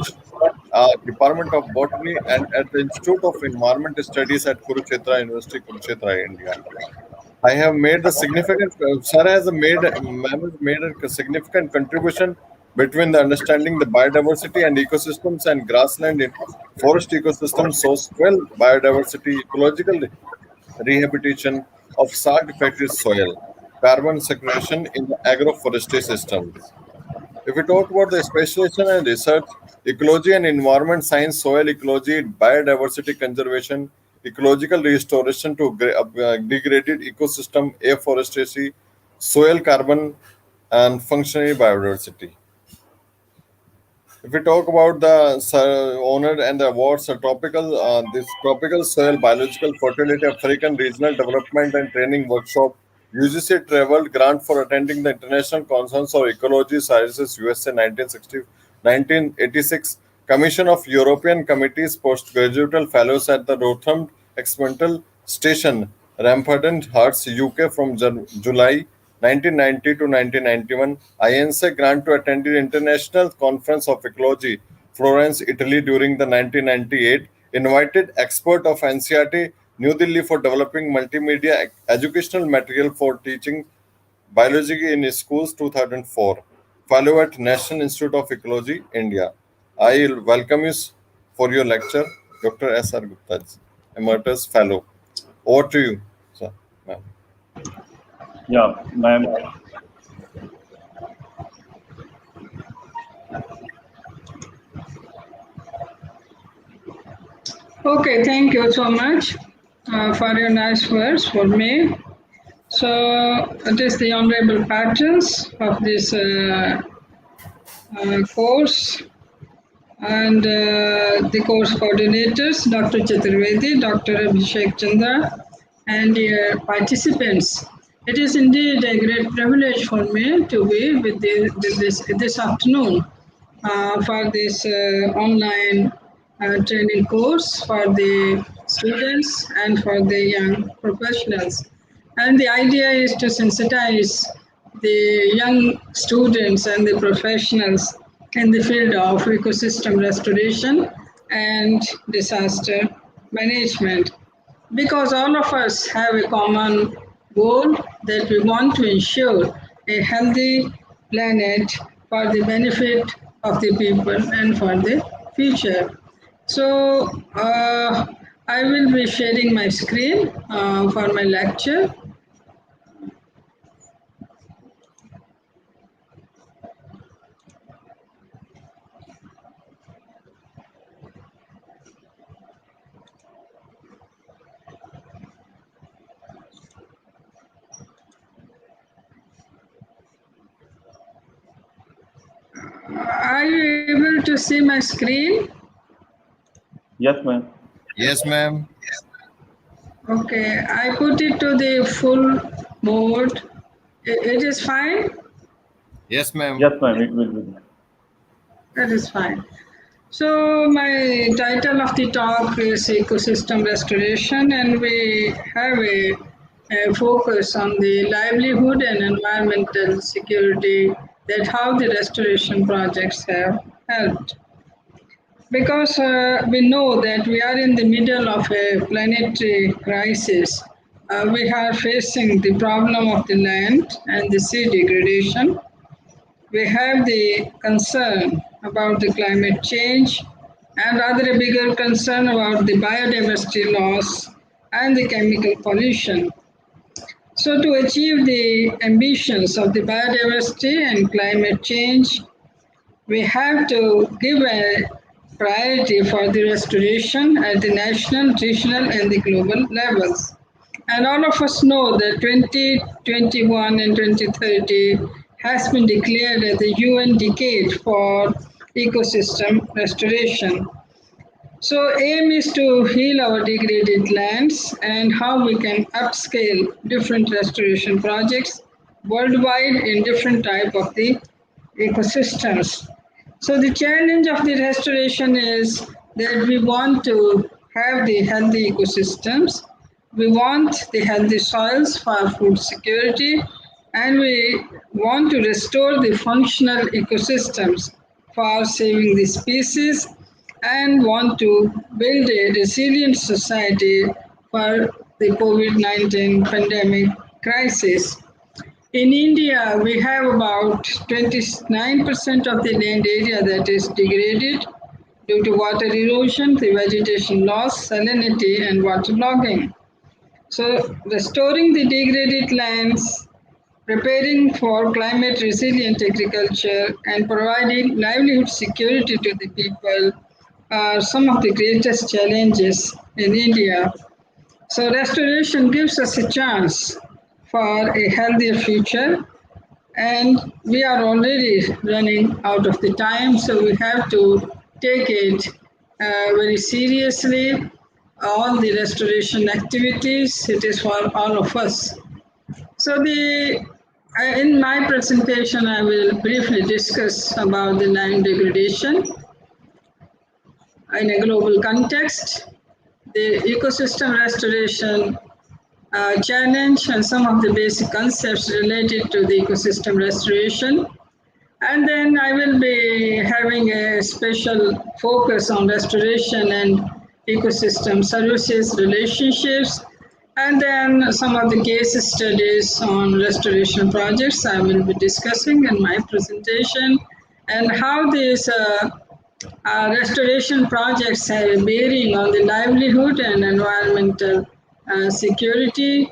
Department of Botany and at the Institute of Environment Studies at Kurukshetra University, Kurukshetra, India. I have made the significant. Sir has made ma'am has made a significant contribution between the understanding the biodiversity and ecosystems and grassland in forest ecosystems, soil biodiversity, ecological rehabilitation of salt factory soil, carbon sequestration in the agroforestry systems. If we talk about the specialization and research, ecology and environment science, soil ecology, biodiversity conservation, ecological restoration to degraded ecosystem, afforestation, soil carbon, and functional biodiversity. If we talk about the honor and the awards, this tropical soil biological fertility African regional development and training workshop, UGC traveled grant for attending the International Conference of Ecology Sciences USA 1986, Commission of European Committees postgraduate fellows at the Rotham Experimental Station, Ramparden Hearts, UK from July 1990 to 1991, INSA grant to attend the International Conference of Ecology, Florence, Italy during the 1998, invited expert of NCRT, New Delhi for developing multimedia educational material for teaching biology in schools 2004, fellow at National Institute of Ecology, India. I welcome you for your lecture, Dr. S.R. Gupta, Emeritus Fellow. Over to you, sir. Ma'am. Yeah, ma'am. Okay, thank you so much for your nice words for me. So it is the honorable patrons of this course and the course coordinators, Dr. Chaturvedi, Dr. Abhishek Chandra, and dear participants. It is indeed a great privilege for me to be with this afternoon for this online training course for the students and for the young professionals. And the idea is to sensitize the young students and the professionals in the field of ecosystem restoration and disaster management. Because all of us have a common goal that we want to ensure a healthy planet for the benefit of the people and for the future. So, I will be sharing my screen for my lecture. Are you able to see my screen? Yes, ma'am. Yes, ma'am. Okay, I put it to the full mode. It is fine? Yes, ma'am. Yes, ma'am. It will be. That is fine. So my title of the talk is ecosystem restoration, and we have a focus on the livelihood and environmental security, that how the restoration projects have helped. Because we know that we are in the middle of a planetary crisis. We are facing the problem of the land and the sea degradation. We have the concern about the climate change and rather a bigger concern about the biodiversity loss and the chemical pollution. So to achieve the ambitions of the biodiversity and climate change, we have to give a priority for the restoration at the national, regional, and the global levels. And all of us know that 2021 and 2030 has been declared as the UN decade for ecosystem restoration. So aim is to heal our degraded lands and how we can upscale different restoration projects worldwide in different type of the ecosystems. So the challenge of the restoration is that we want to have the healthy ecosystems, we want the healthy soils for food security, and we want to restore the functional ecosystems for saving the species and want to build a resilient society for the COVID-19 pandemic crisis. In India, we have about 29% of the land area that is degraded due to water erosion, the vegetation loss, salinity, and waterlogging. So, restoring the degraded lands, preparing for climate resilient agriculture, and providing livelihood security to the people are some of the greatest challenges in India. So, restoration gives us a chance for a healthier future, and we are already running out of the time, so we have to take it very seriously. All the restoration activities, it is for all of us. So in my presentation, I will briefly discuss about the land degradation in a global context, the ecosystem restoration challenge, and some of the basic concepts related to the ecosystem restoration. And then I will be having a special focus on restoration and ecosystem services relationships. And then some of the case studies on restoration projects I will be discussing in my presentation, and how these restoration projects have a bearing on the livelihood and environmental security,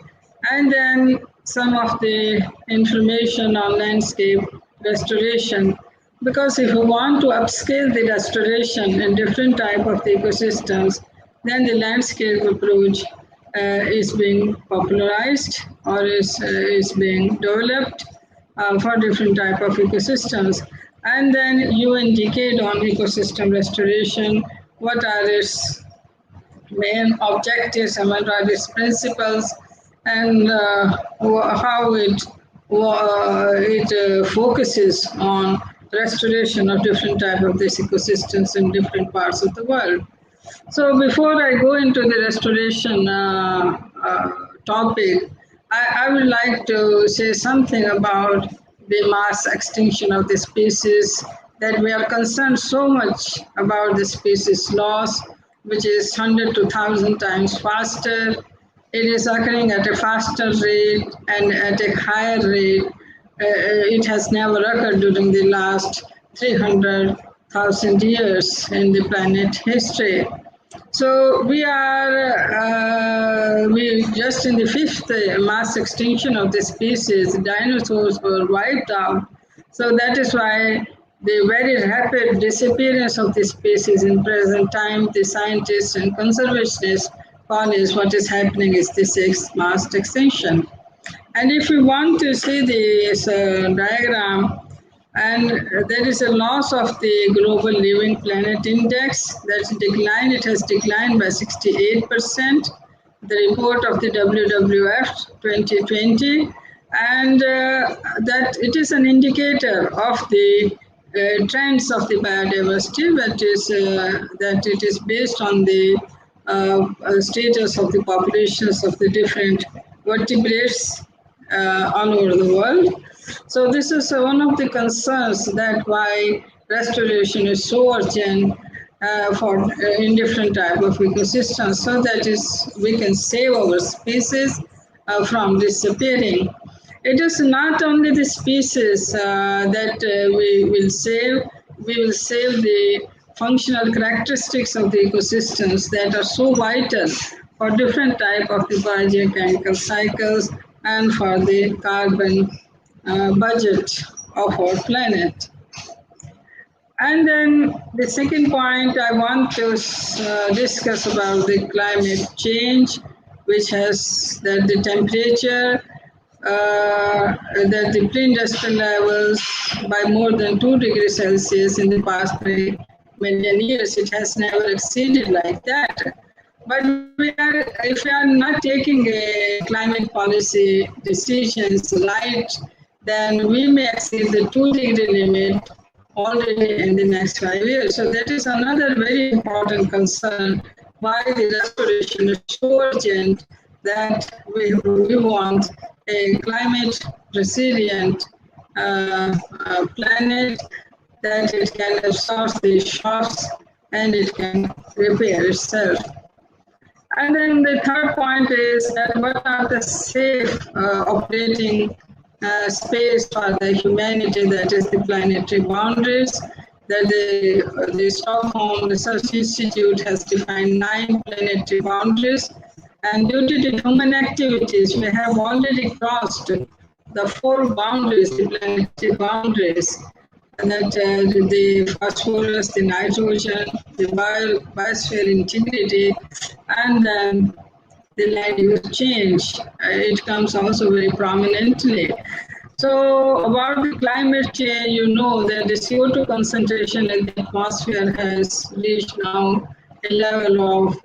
and then some of the information on landscape restoration. Because if we want to upscale the restoration in different type of the ecosystems, then the landscape approach is being popularized or is being developed for different type of ecosystems. And then UN decade on ecosystem restoration, what are its main objectives and what are its principles, and how it focuses on restoration of different type of these ecosystems in different parts of the world. So before I go into the restoration topic, I would like to say something about the mass extinction of the species, that we are concerned so much about the species loss, which is 100 to 1,000 times faster. It is occurring at a faster rate and at a higher rate. It has never occurred during the last 300,000 years in the planet history. So we just in the fifth mass extinction of the species. Dinosaurs were wiped out. So that is why the very rapid disappearance of the species in present time, the scientists and conservationists call is what is happening is the sixth mass extinction. And if we want to see this diagram, and there is a loss of the global living planet index, that's decline. It has declined by 68%, the report of the WWF 2020, and that it is an indicator of the trends of the biodiversity, that it is based on the status of the populations of the different vertebrates all over the world. So this is one of the concerns, that why restoration is so urgent for in different type of ecosystems, so that is we can save our species from disappearing. It is not only the species that we will save. We will save the functional characteristics of the ecosystems that are so vital for different type of the biogeochemical cycles and for the carbon budget of our planet. And then the second point I want to discuss about the climate change, which has that the temperature, that the pre-industrial levels by more than 2 degrees Celsius in the past 3 million years, it has never exceeded like that. But if we are not taking a climate policy decisions right, then we may exceed the 2-degree limit already in the next 5 years. So that is another very important concern why the restoration is so urgent, that we want a climate resilient planet, that it can absorb the shocks and it can repair itself. And then the third point is that what are the safe operating space for the humanity, that is the planetary boundaries, that the Stockholm Research Institute has defined 9 planetary boundaries. And due to the human activities, we have already crossed the 4 boundaries, the planetary boundaries, and that the phosphorus, the nitrogen, the biosphere integrity, and then the land use change. It comes also very prominently. So about the climate change, you know that the CO2 concentration in the atmosphere has reached now a level of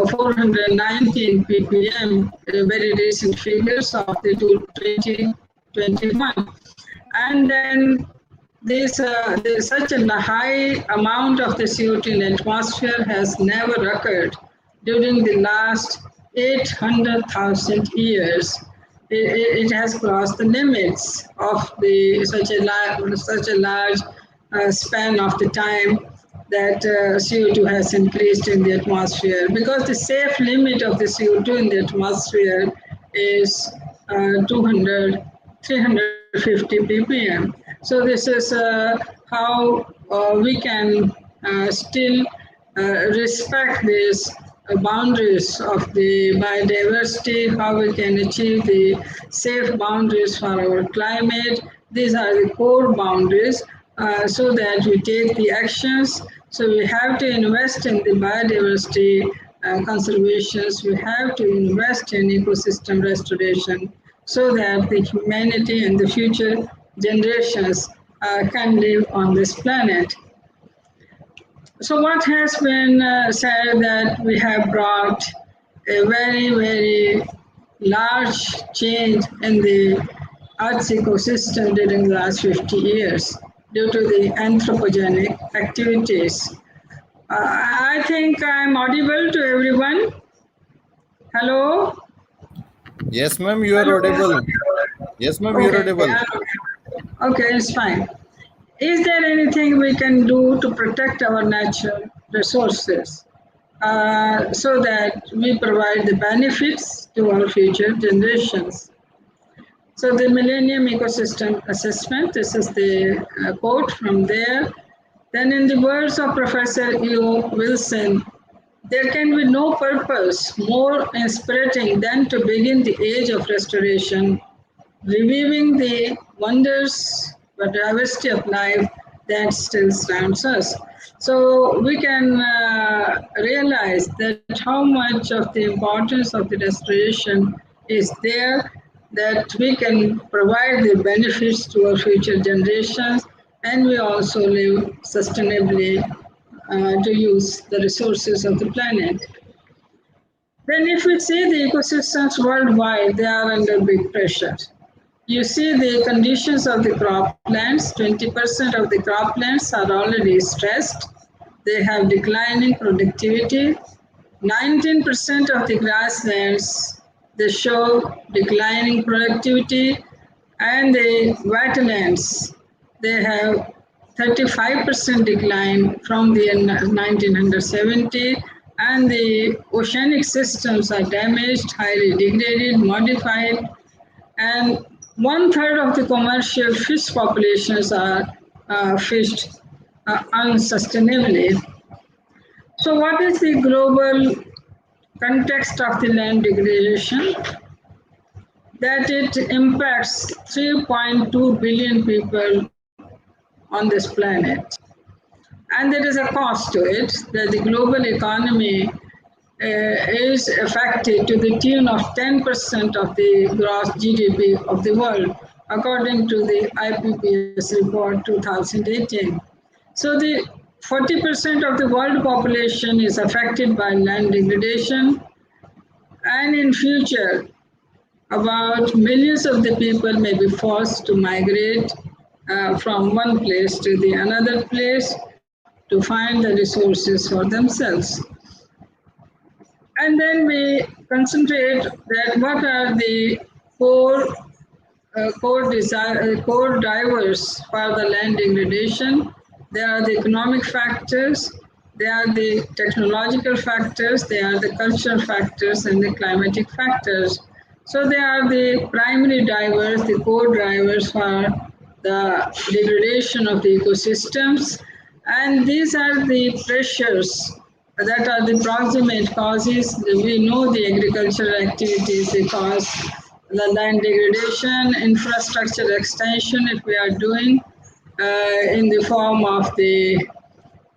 419 ppm, very recent figures of the 2021. And then there's such a high amount of the CO2 in the atmosphere has never occurred during the last 800,000 years. It has crossed the limits of such a large span of the time that CO2 has increased in the atmosphere, because the safe limit of the CO2 in the atmosphere is 350 ppm. So this is how we can still respect these boundaries of the biodiversity, how we can achieve the safe boundaries for our climate. These are the core boundaries, so that we take the actions. So we have to invest in the biodiversity conservations, we have to invest in ecosystem restoration, so that the humanity and the future generations can live on this planet. So what has been said, that we have brought a very, very large change in the Earth's ecosystem during the last 50 years due to the anthropogenic activities. I think I'm audible to everyone. Hello? Yes, ma'am, you are audible. Yes, ma'am, you are audible. Okay, it's fine. Is there anything we can do to protect our natural resources so that we provide the benefits to our future generations? So the Millennium Ecosystem Assessment, this is the quote from there. Then in the words of Professor E.O. Wilson, there can be no purpose more inspiriting than to begin the age of restoration, reviving the wonders, the diversity of life that still surrounds us. So we can realize that how much of the importance of the restoration is there, that we can provide the benefits to our future generations, and we also live sustainably to use the resources of the planet. Then if we see the ecosystems worldwide, they are under big pressure. You see the conditions of the croplands, 20% of the croplands are already stressed. They have declining productivity. 19% of the grasslands, they show declining productivity. And the wetlands, they have 35% decline from the 1970, and the oceanic systems are damaged, highly degraded, modified, and 1/3 of the commercial fish populations are fished unsustainably. So what is the global context of the land degradation? That it impacts 3.2 billion people on this planet. And there is a cost to it, that the global economy is affected to the tune of 10% of the gross GDP of the world, according to the IPPS report 2018. So the 40% of the world population is affected by land degradation, and in future, about millions of the people may be forced to migrate from one place to the another place to find the resources for themselves. And then we concentrate that what are the core drivers for the land degradation. There are the economic factors, they are the technological factors, they are the cultural factors, and the climatic factors. So they are the primary drivers, the core drivers for the degradation of the ecosystems, and these are the pressures that are the proximate causes. We know the agricultural activities they cause the land degradation, infrastructure extension if we are doing in the form of the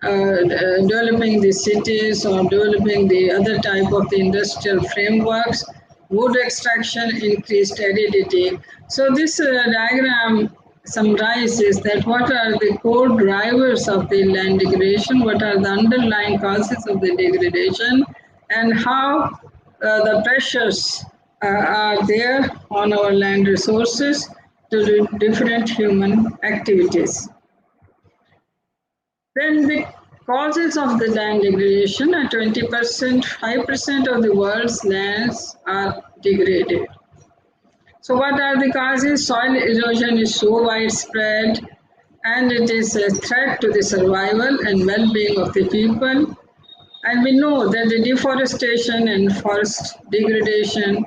developing the cities or developing the other type of the industrial frameworks, wood extraction, increased aridity. So this diagram summarizes that what are the core drivers of the land degradation, what are the underlying causes of the degradation, and how the pressures are there on our land resources to do different human activities. Then the causes of the land degradation are 20%, 5% of the world's lands are degraded. So what are the causes? Soil erosion is so widespread and it is a threat to the survival and well-being of the people. And we know that the deforestation and forest degradation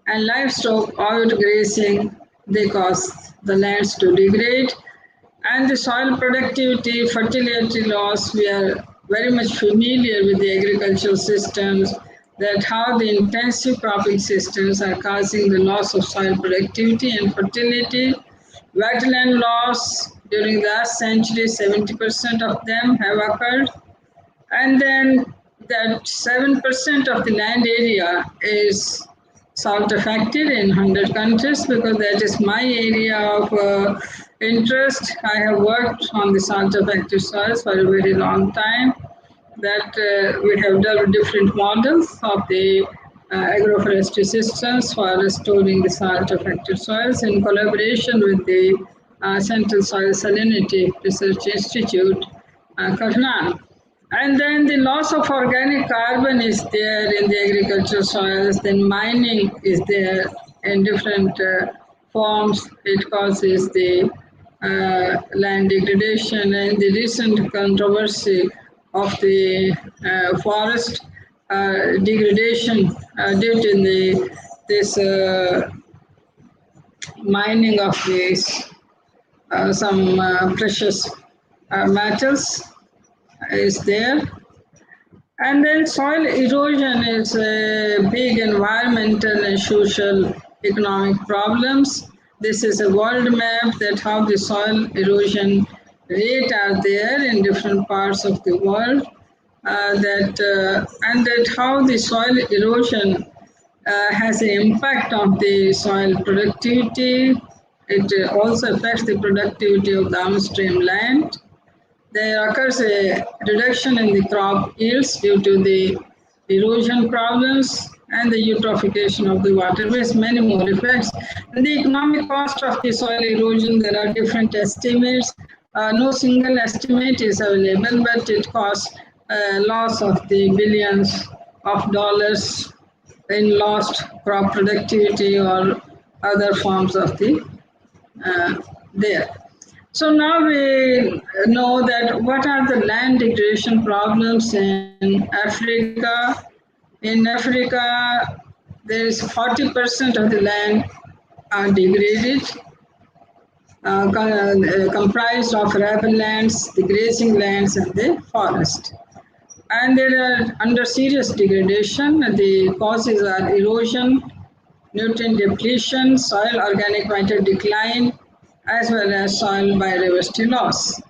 and livestock overgrazing, they cause the lands to degrade. And the soil productivity, fertility loss, we are very much familiar with the agricultural systems, that how the intensive cropping systems are causing the loss of soil productivity and fertility. Wetland loss, during the last century, 70% of them have occurred. And then that 7% of the land area is salt affected in 100 countries, because that is my area of interest. I have worked on the salt affected soils for a very long time. That we have developed different models of the agroforestry systems for restoring the salt affected soils in collaboration with the Central Soil Salinity Research Institute, Karnan. And then the loss of organic carbon is there in the agricultural soils, then mining is there in different forms. It causes the land degradation, and the recent controversy of the forest degradation due to this mining of these some precious metals is there. And then soil erosion is a big environmental and social economic problems. This is a world map that how the soil erosion rate are there in different parts of the world. And that how the soil erosion has an impact on the soil productivity. It also affects the productivity of downstream land. There occurs a reduction in the crop yields due to the erosion problems and the eutrophication of the waterways, many more effects. And the economic cost of the soil erosion, there are different estimates. No single estimate is available, but it costs loss of the billions of dollars in lost crop productivity or other forms of the there. So now we know that what are the land degradation problems in Africa. In Africa, there is 40% of the land are degraded, comprised of arable lands, the grazing lands, and the forest. And they are under serious degradation. The causes are erosion, nutrient depletion, soil organic matter decline, as well as soil biodiversity loss.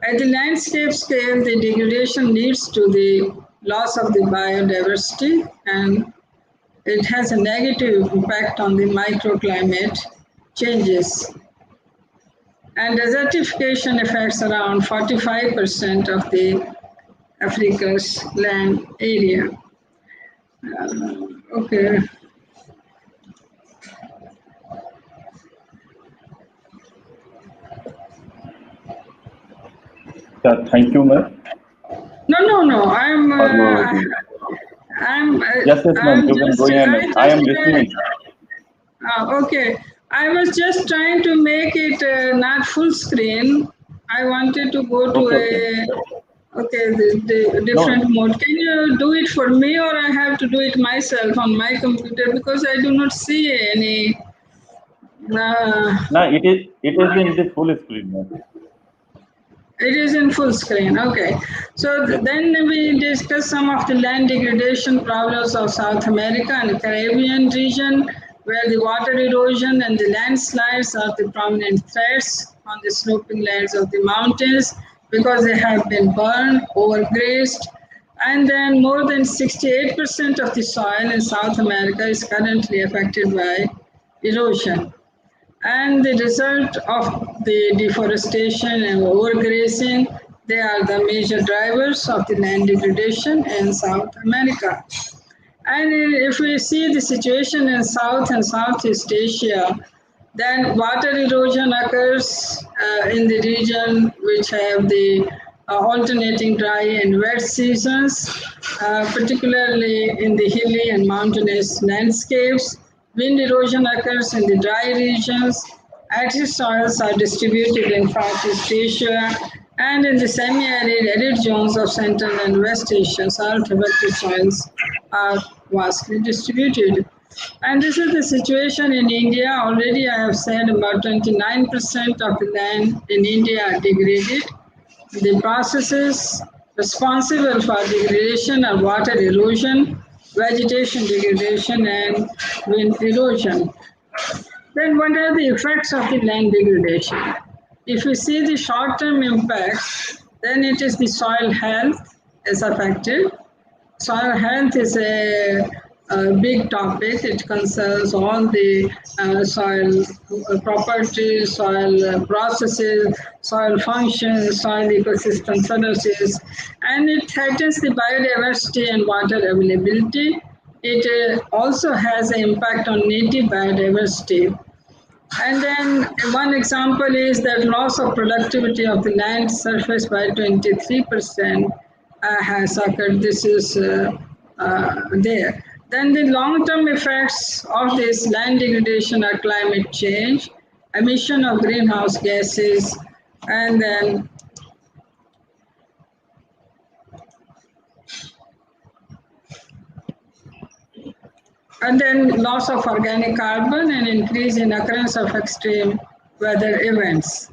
At the landscape scale, the degradation leads to the loss of the biodiversity, and it has a negative impact on the microclimate changes. and desertification affects around 45% of the Africa's land area. Okay. Yeah, thank you, ma'am. No. I'm. For your I'm. yes, yes, ma'am. I'm You can just. go ahead. I am listening. Okay. I was just trying to make it not full screen. I wanted to go to Okay, okay. the No, different mode. Can you do it for me, or I have to do it myself on my computer because I do not see any. Uh, no, it is in the full screen, ma'am. It is in full screen. Okay. So Yes. then we discuss some of the land degradation problems of South America and Caribbean region, where the water erosion and the landslides are the prominent threats on the sloping lands of the mountains because they have been burned, overgrazed, and then more than 68% of the soil in South America is currently affected by erosion, and the result of the deforestation and overgrazing, they are the major drivers of the land degradation in South America. And if we see the situation in South and Southeast Asia, then water erosion occurs in the region which have the alternating dry and wet seasons, particularly in the hilly and mountainous landscapes. Wind erosion occurs in the dry regions. Acid soils are distributed in Southeast Asia, and in the semi-arid arid zones of Central and West Asia, salt-affected soils are vastly distributed. And this is the situation in India. Already I have said about 29% of the land in India are degraded. The processes responsible for degradation are water erosion, vegetation degradation, and wind erosion. Then what are the effects of the land degradation? If we see the short-term impacts, then it is the soil health is affected. Soil health is a big topic. It concerns all the soil properties, soil processes, soil functions, soil ecosystem services, and it threatens the biodiversity and water availability. It also has an impact on native biodiversity. And then one example is that loss of productivity of the land surface by 23% has occurred. This is there. Then the long-term effects of this land degradation are climate change, emission of greenhouse gases, and then loss of organic carbon and increase in occurrence of extreme weather events.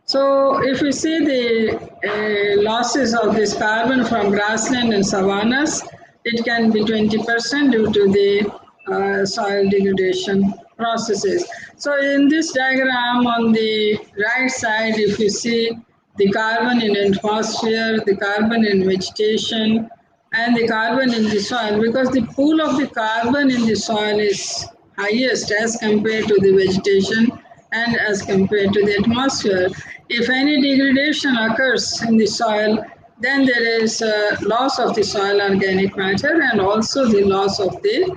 So if we see the losses of this carbon from grassland and savannas, it can be 20% due to the soil degradation processes. So in this diagram on the right side, if you see the carbon in atmosphere, the carbon in vegetation, and the carbon in the soil, because the pool of the carbon in the soil is highest as compared to the vegetation and as compared to the atmosphere. If any degradation occurs in the soil, then there is a loss of the soil organic matter and also the loss of the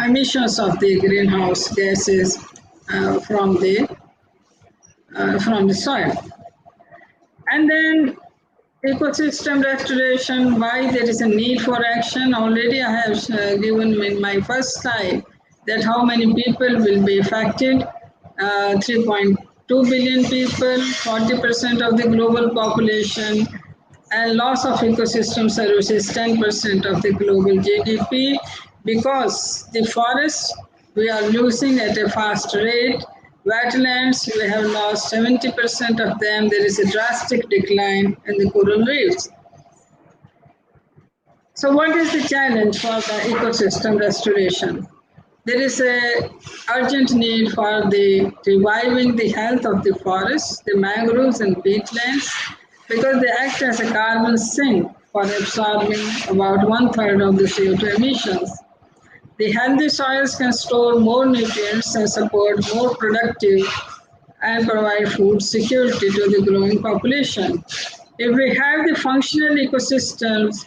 emissions of the greenhouse gases from the soil. And then ecosystem restoration, why there is a need for action. Already I have given in my first slide that how many people will be affected. 3.2 billion people, 40% of the global population, and loss of ecosystem services, 10% of the global GDP, because the forests we are losing at a fast rate. Wetlands, we have lost 70% of them. There is a drastic decline in the coral reefs. So what is the challenge for the ecosystem restoration? There is a urgent need for the reviving the health of the forests, the mangroves and peatlands, because they act as a carbon sink for absorbing about 1/3 of the CO2 emissions. The healthy soils can store more nutrients and support more productive and provide food security to the growing population. If we have the functional ecosystems,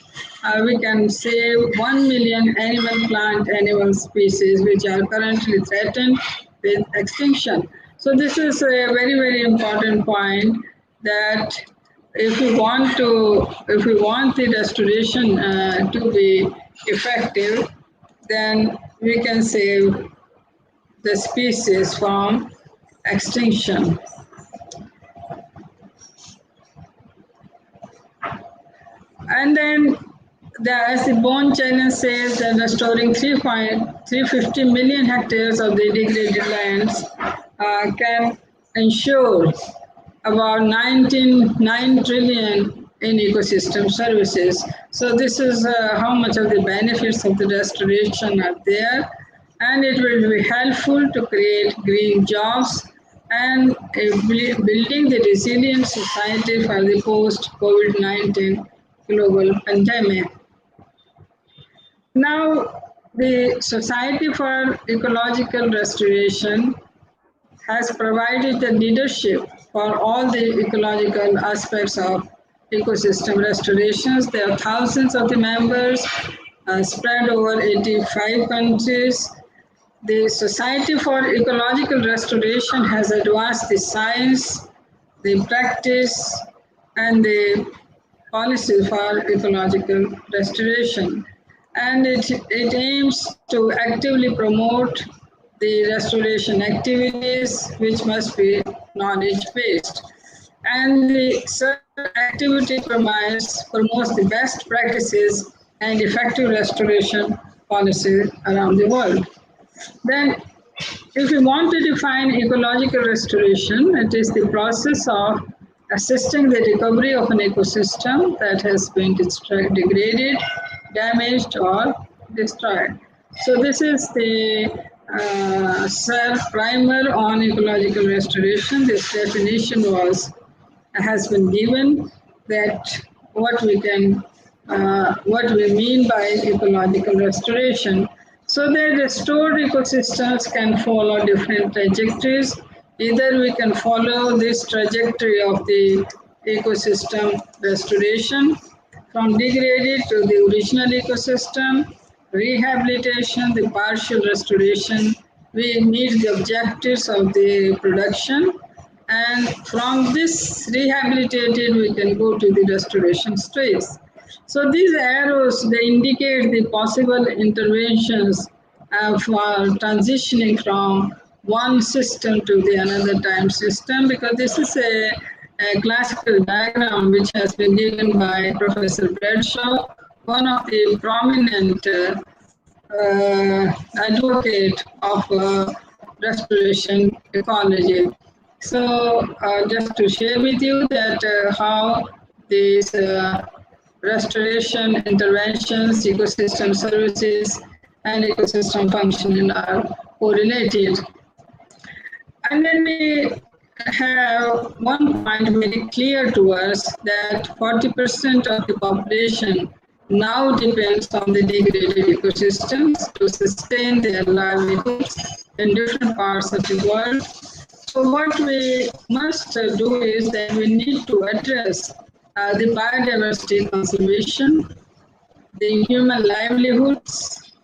we can save 1 million animal, plant, animal species which are currently threatened with extinction. So this is a very, very important point that if we want the restoration to be effective, then we can save the species from extinction. And then, as the Bone Challenge says, that restoring 350 million hectares of the degraded lands can ensure about 9 trillion in ecosystem services. So this is how much of the benefits of the restoration are there, and it will be helpful to create green jobs and building the resilient society for the post-COVID-19 global pandemic. Now, the Society for Ecological Restoration has provided the leadership for all the ecological aspects of ecosystem restorations. There are thousands of the members spread over 85 countries. The Society for Ecological Restoration has advanced the science, the practice, and the policy for ecological restoration. And it aims to actively promote the restoration activities, which must be knowledge-based. And such activity promotes the best practices and effective restoration policy around the world. Then, if we want to define ecological restoration, it is the process of assisting the recovery of an ecosystem that has been degraded, damaged, or destroyed. So this is the primer on ecological restoration. This definition has been given, that what we mean by ecological restoration. So the restored ecosystems can follow different trajectories. Either we can follow this trajectory of the ecosystem restoration from degraded to the original ecosystem, rehabilitation, the partial restoration. We meet the objectives of the production, and from this rehabilitated we can go to the restoration stage. So these arrows, they indicate the possible interventions for transitioning from one system to the another time system, because this is a classical diagram which has been given by Professor Bradshaw, one of the prominent advocate of restoration ecology. So just to share with you that how these restoration interventions, ecosystem services, and ecosystem functioning are correlated. And then we have one point very clear to us, that 40% of the population now depends on the degraded ecosystems to sustain their livelihoods in different parts of the world. So what we must do is that we need to address the biodiversity conservation, the human livelihoods,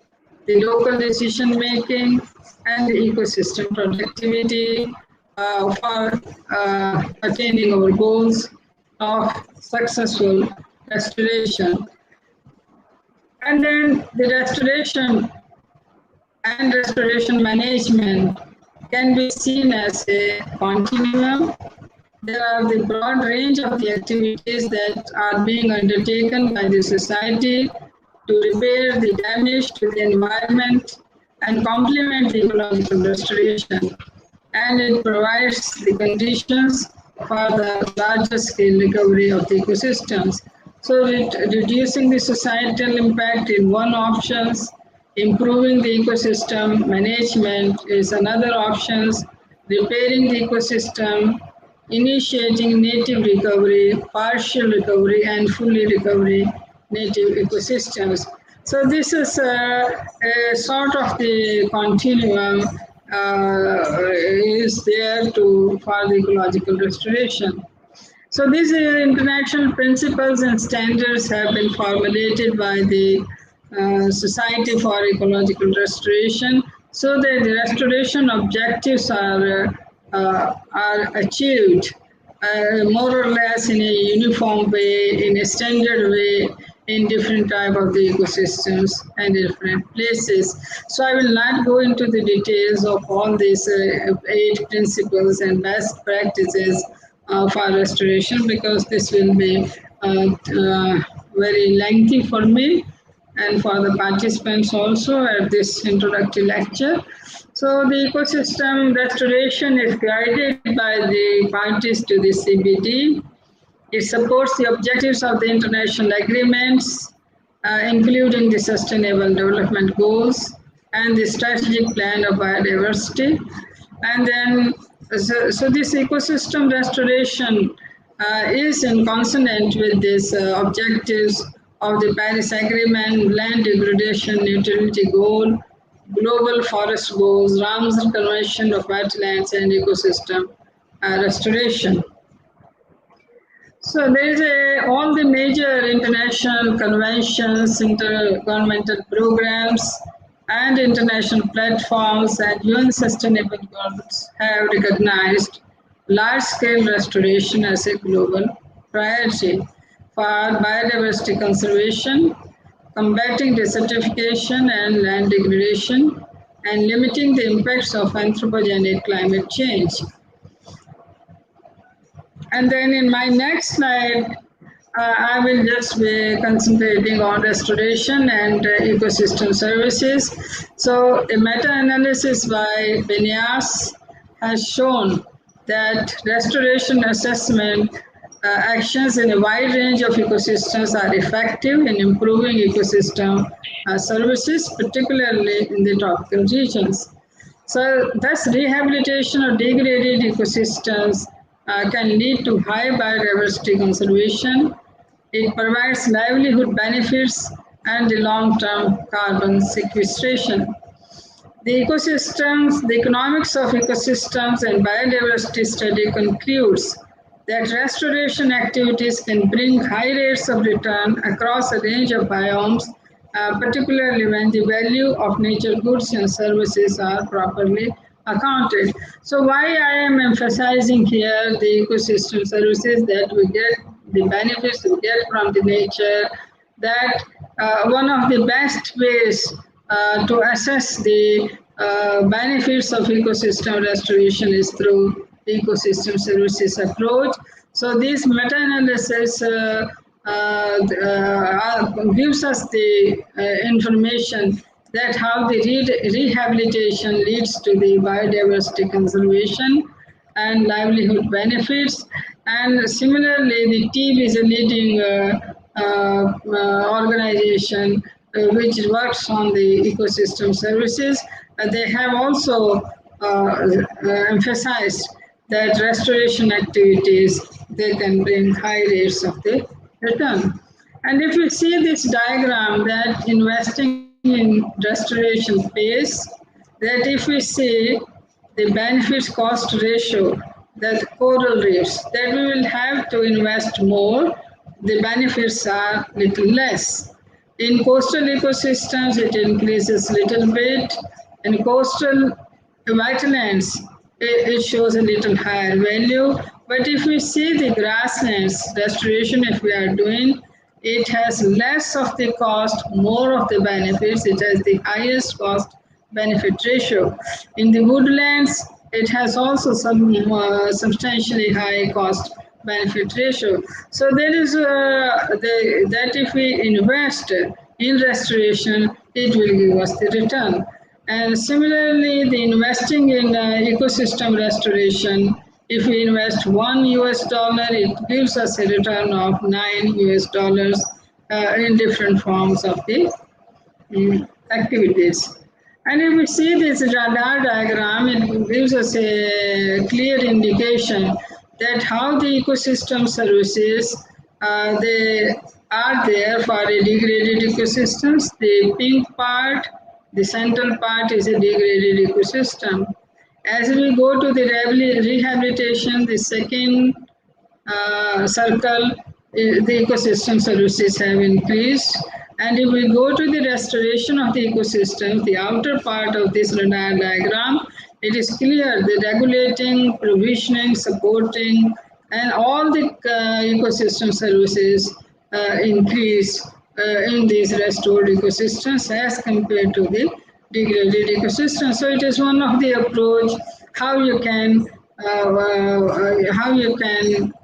the local decision making, and the ecosystem productivity for attaining our goals of successful restoration. And then the restoration and restoration management can be seen as a continuum. There are the broad range of the activities that are being undertaken by the society to repair the damage to the environment and complement the ecological restoration. And it provides the conditions for the larger scale recovery of the ecosystems. So reducing the societal impact is one option. Improving the ecosystem management is another option. Repairing the ecosystem, initiating native recovery, partial recovery, and fully recovery native ecosystems. So this is a sort of the continuum is there to for the ecological restoration. So these international principles and standards have been formulated by the Society for Ecological Restoration, so that the restoration objectives are achieved more or less in a uniform way, in a standard way, in different type of the ecosystems and different places. So I will not go into the details of all these 8 principles and best practices for restoration, because this will be very lengthy for me and for the participants also at this introductory lecture. So the ecosystem restoration is guided by the parties to the CBD. It supports the objectives of the international agreements, including the Sustainable Development Goals and the Strategic Plan of Biodiversity. And then, so this ecosystem restoration is in consonant with these objectives of the Paris Agreement, land degradation neutrality goal, global forest goals, Ramsar Convention of Wetlands and Ecosystem Restoration. So there is all the major international conventions, intergovernmental programs, and international platforms and UN Sustainable Goals have recognized large-scale restoration as a global priority for biodiversity conservation, combating desertification and land degradation, and limiting the impacts of anthropogenic climate change. And then in my next slide, I will just be concentrating on restoration and ecosystem services. So a meta-analysis by Benias has shown that restoration assessment actions in a wide range of ecosystems are effective in improving ecosystem services, particularly in the tropical regions. So thus rehabilitation of degraded ecosystems can lead to high biodiversity conservation. It provides livelihood benefits and the long-term carbon sequestration. The economics of ecosystems and biodiversity study concludes that restoration activities can bring high rates of return across a range of biomes, particularly when the value of nature goods and services are properly accounted. So why I am emphasizing here the ecosystem services, that we get the benefits we get from the nature, that one of the best ways to assess the benefits of ecosystem restoration is through ecosystem services approach. So this meta-analysis gives us the information that how the rehabilitation leads to the biodiversity conservation and livelihood benefits. And similarly, the TEEB is a leading organization which works on the ecosystem services. They have also emphasized that restoration activities, they can bring high rates of the return. And if you see this diagram, that investing in restoration pays, that if we see the benefits cost ratio, that coral reefs, that we will have to invest more, the benefits are little less. In coastal ecosystems, it increases little bit. In coastal wetlands, it shows a little higher value. But if we see the grasslands restoration, if we are doing, it has less of the cost, more of the benefits. It has the highest cost benefit ratio. In the woodlands, it has also some substantially high cost benefit ratio. So there is that if we invest in restoration, it will give us the return. And similarly, the investing in ecosystem restoration, if we invest $1, it gives us a return of $9 in different forms of the activities. And if we see this radar diagram, it gives us a clear indication that how the ecosystem services, they are there for a degraded ecosystems. The pink part, the central part is a degraded ecosystem. As we go to the rehabilitation, the second circle, the ecosystem services have increased. And if we go to the restoration of the ecosystem, the outer part of this radar diagram, it is clear the regulating, provisioning, supporting, and all the ecosystem services increase in these restored ecosystems as compared to the degraded ecosystem. So it is one of the approach how you can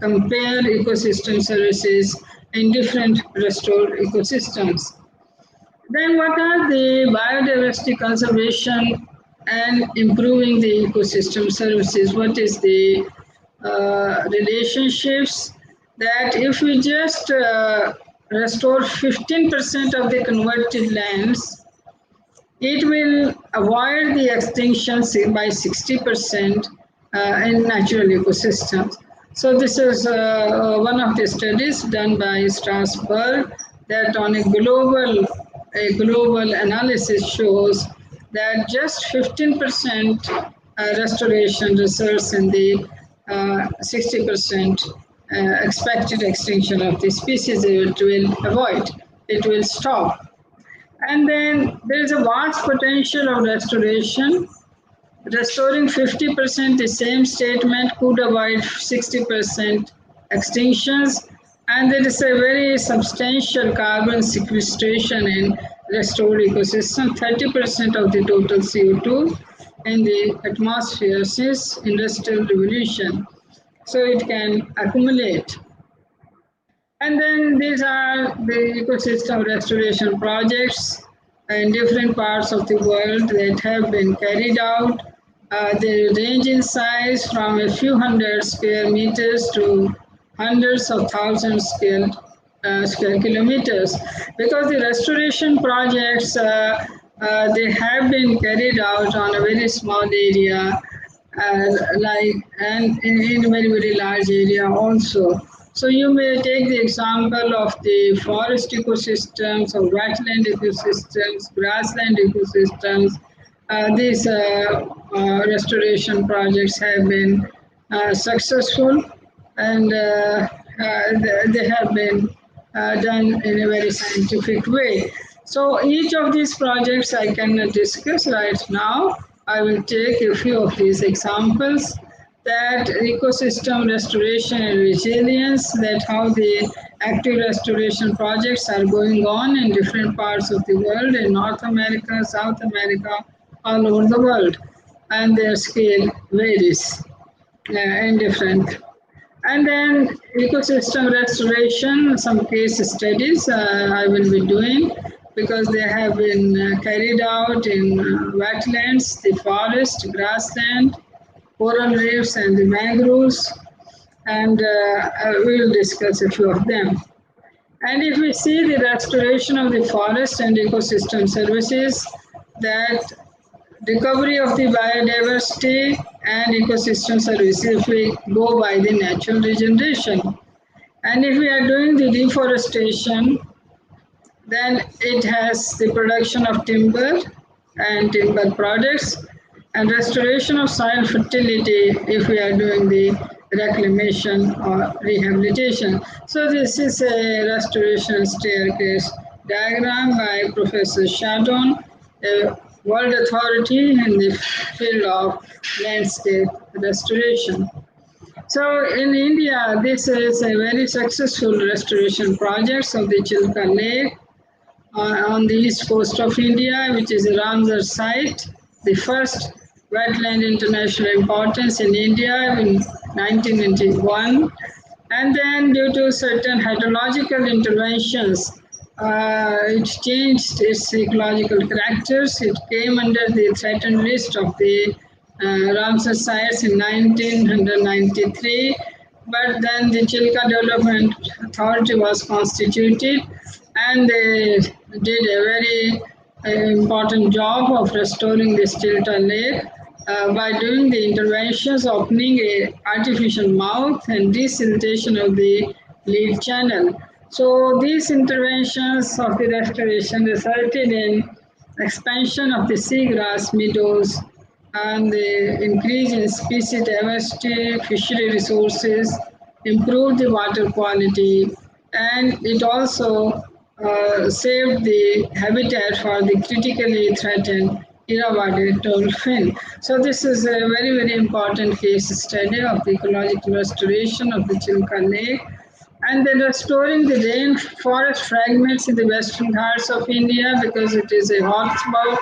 compare ecosystem services in different restored ecosystems. Then what are the biodiversity conservation and improving the ecosystem services? What is the relationships that if we just restore 15% of the converted lands, it will avoid the extinction by 60% in natural ecosystems. So this is one of the studies done by Strasbourg that on a global analysis shows that just 15% restoration results in the 60% expected extinction of the species. It will avoid, it will stop. And then there is a vast potential of restoration. Restoring 50%, the same statement could avoid 60% extinctions. And there is a very substantial carbon sequestration in restored ecosystem, 30% of the total CO2 in the atmosphere since industrial revolution. So it can accumulate. And then these are the ecosystem restoration projects in different parts of the world that have been carried out. They range in size from a few hundred square meters to hundreds of thousands square kilometers. Because the restoration projects, they have been carried out on a very small area, and in a very, very large area also. So you may take the example of the forest ecosystems or wetland ecosystems, grassland ecosystems. These restoration projects have been successful, and they have been done in a very scientific way. So each of these projects I cannot discuss right now. I will take a few of these examples, that ecosystem restoration and resilience, that how the active restoration projects are going on in different parts of the world, in North America, South America, all over the world, and their scale varies and different. And then ecosystem restoration, some case studies I will be doing, because they have been carried out in wetlands, the forest, grassland, coral reefs, and the mangroves, and we will discuss a few of them. And if we see the restoration of the forest and ecosystem services, that recovery of the biodiversity and ecosystem services, if we go by the natural regeneration. And if we are doing the deforestation, then it has the production of timber and timber products, and restoration of soil fertility if we are doing the reclamation or rehabilitation. So this is a restoration staircase diagram by Professor Shadon, a world authority in the field of landscape restoration. So in India, this is a very successful restoration project of the Chilka Lake on the east coast of India, which is a Ramsar site, the first wetland international importance in India in 1991. And then due to certain hydrological interventions, it changed its ecological characters. It came under the threatened list of the Ramsar sites in 1993. But then the Chilka Development Authority was constituted, and they did a very important job of restoring the Chilka Lake by doing the interventions, opening a artificial mouth and desiltation of the lead channel. So these interventions of the restoration resulted in expansion of the seagrass meadows and the increase in species diversity, fishery resources, improved the water quality, and it also saved the habitat for the critically threatened Irrawaddy dolphin. So this is a very, very important case study of the ecological restoration of the Chilka Lake, and then restoring the rainforest fragments in the western Ghats of India, because it is a hotspot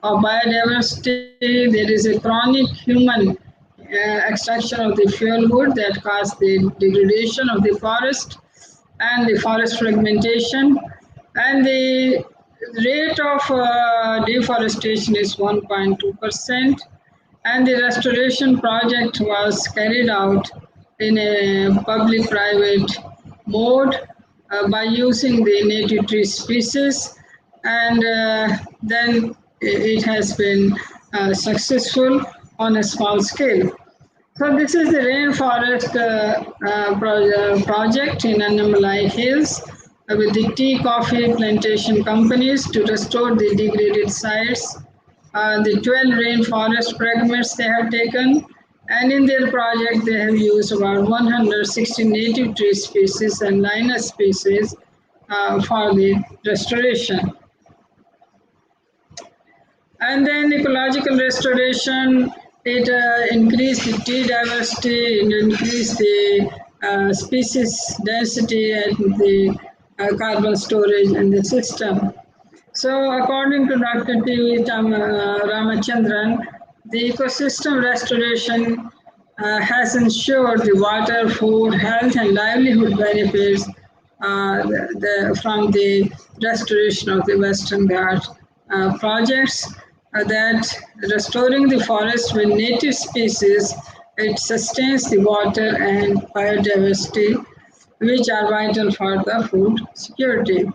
of biodiversity. There is a chronic human extraction of the fuel wood that causes the degradation of the forest and the forest fragmentation, and the rate of deforestation is 1.2%, and the restoration project was carried out in a public-private mode by using the native tree species, and then it has been successful on a small scale. So this is the rainforest project in Annamalai Hills with the tea coffee plantation companies to restore the degraded sites. The 12 rainforest fragments they have taken, and in their project they have used about 160 native tree species and liner species for the restoration. And then ecological restoration, it increased the tree diversity, it increased the species density and the carbon storage in the system. So according to Dr. T.V. Ramachandran, the ecosystem restoration has ensured the water, food, health and livelihood benefits from the restoration of the Western Ghats projects, that restoring the forest with native species, it sustains the water and biodiversity, which are vital for the food security.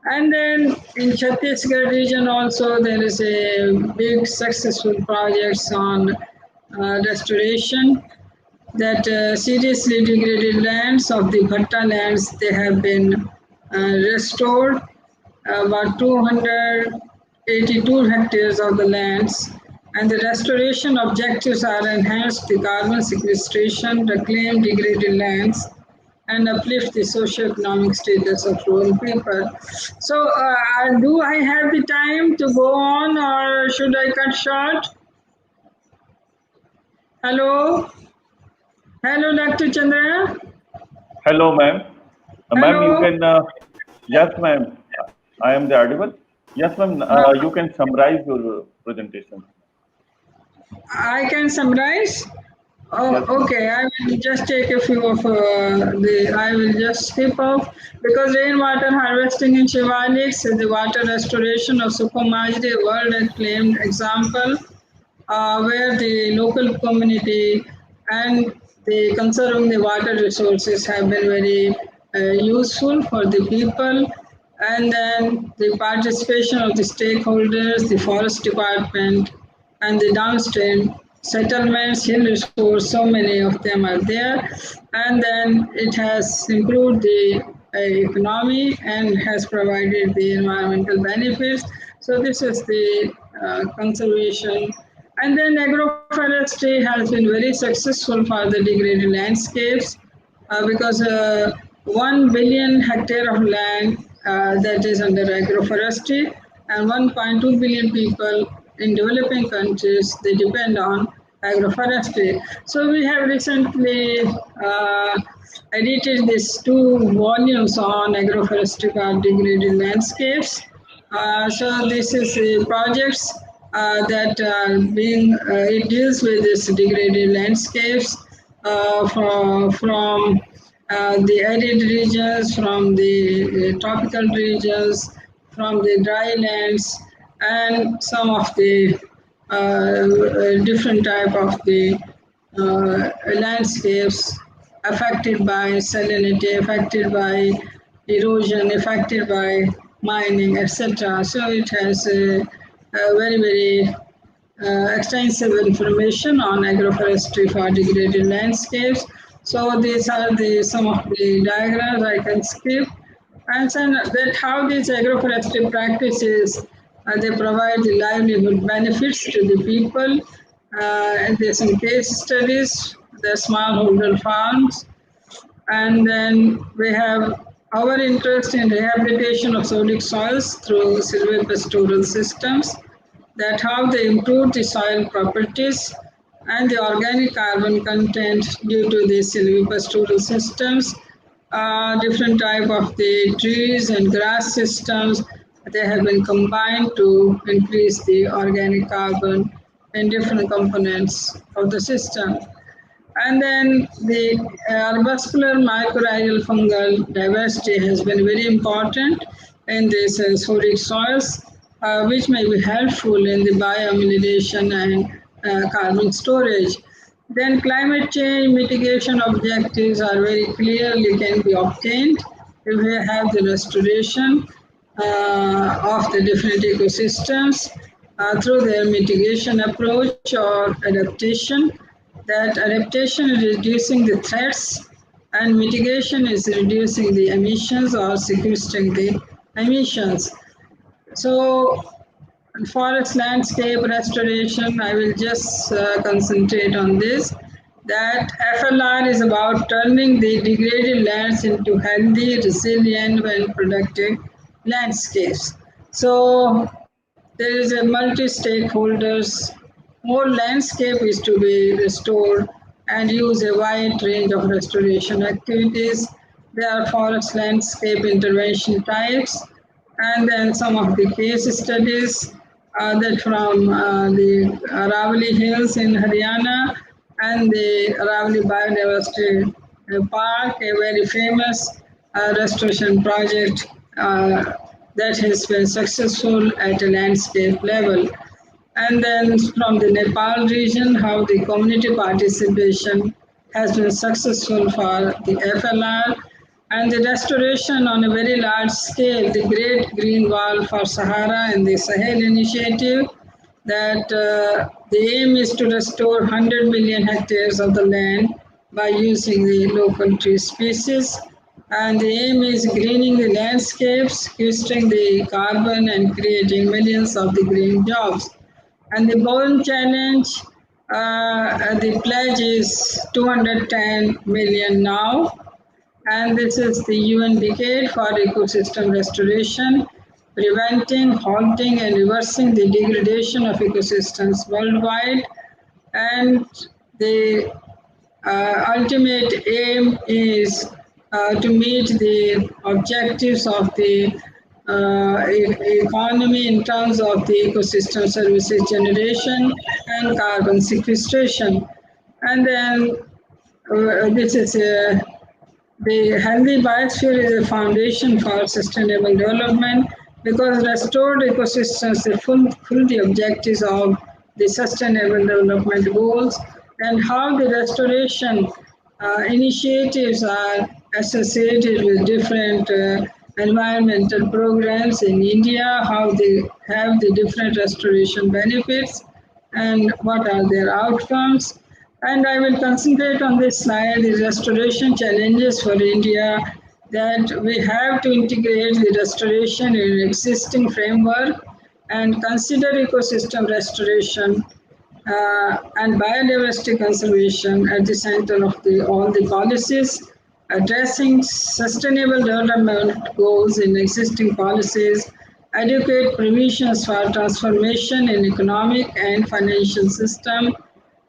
And then in Chhattisgarh region also there is a big successful projects on restoration, that seriously degraded lands of the Bhatta lands, they have been restored, about 282 hectares of the lands, and the restoration objectives are enhance the carbon sequestration, reclaim degraded lands, and uplift the socio-economic status of rural people. So do I have the time to go on, or should I cut short? Hello? Hello, Dr. Chandra? Hello, ma'am. Ma'am, you Hello? can, yes, ma'am. I am the audible. Yes, ma'am. You can summarize your presentation. I can summarize? Oh, Yes, ma'am. okay. I will just take a few of I will just skip off, because rainwater harvesting in Shivaliks is the water restoration of Sukhumajri, a world acclaimed example, where the local community and the conserving the water resources have been very useful for the people. And then the participation of the stakeholders, the forest department, and the downstream settlements, hill resource, so many of them are there. And then it has improved the economy and has provided the environmental benefits. So this is the conservation. And then agroforestry has been very successful for the degraded landscapes, because 1 billion hectare of land that is under agroforestry, and 1.2 billion people in developing countries, they depend on agroforestry. So we have recently edited these 2 volumes on agroforestry called degraded landscapes. So this is projects that being it deals with this degraded landscapes from the arid regions, from the tropical regions, from the dry lands, and some of the different type of the landscapes affected by salinity, affected by erosion, affected by mining, etc. So it has a very, very extensive information on agroforestry for degraded landscapes. So these are some of the diagrams I can skip. And then that how these agroforestry practices they provide the livelihood benefits to the people. And there's some case studies, the smallholder farms, and then we have our interest in rehabilitation of sodic soils through silvipastoral systems, that how they improve the soil properties and the organic carbon content due to the silvipastoral systems. Different type of the trees and grass systems, they have been combined to increase the organic carbon in different components of the system. And then the arbuscular mycorrhizal fungal diversity has been very important in these sodic soils, which may be helpful in the bioaccumulation and carbon storage. Then climate change mitigation objectives are very clearly can be obtained if we have the restoration of the different ecosystems through their mitigation approach or adaptation. That adaptation is reducing the threats and mitigation is reducing the emissions or sequestering the emissions. So forest landscape restoration, I will just concentrate on this. That FLR is about turning the degraded lands into healthy, resilient, and productive landscapes. So there is a multi-stakeholders. More landscape is to be restored and use a wide range of restoration activities. There are forest landscape intervention types, and then some of the case studies that from the Aravali Hills in Haryana and the Aravali Biodiversity Park, a very famous restoration project that has been successful at a landscape level. And then from the Nepal region, how the community participation has been successful for the FLR, and the restoration on a very large scale, the Great Green Wall for Sahara and the Sahel initiative, that the aim is to restore 100 million hectares of the land by using the local tree species. And the aim is greening the landscapes, sequestering the carbon and creating millions of the green jobs. And the Bone Challenge, the pledge is 210 million now. And this is the UN Decade for Ecosystem Restoration, preventing, halting, and reversing the degradation of ecosystems worldwide. And the ultimate aim is to meet the objectives of the economy in terms of the ecosystem services generation and carbon sequestration. And then this is the healthy biosphere is a foundation for sustainable development because restored ecosystems fulfill the objectives of the sustainable development goals, and how the restoration initiatives are associated with different environmental programs in India, how they have the different restoration benefits and what are their outcomes. And I will concentrate on this slide the restoration challenges for India, that we have to integrate the restoration in an existing framework and consider ecosystem restoration and biodiversity conservation at the center of all the policies, addressing sustainable development goals in existing policies, adequate provisions for transformation in economic and financial system,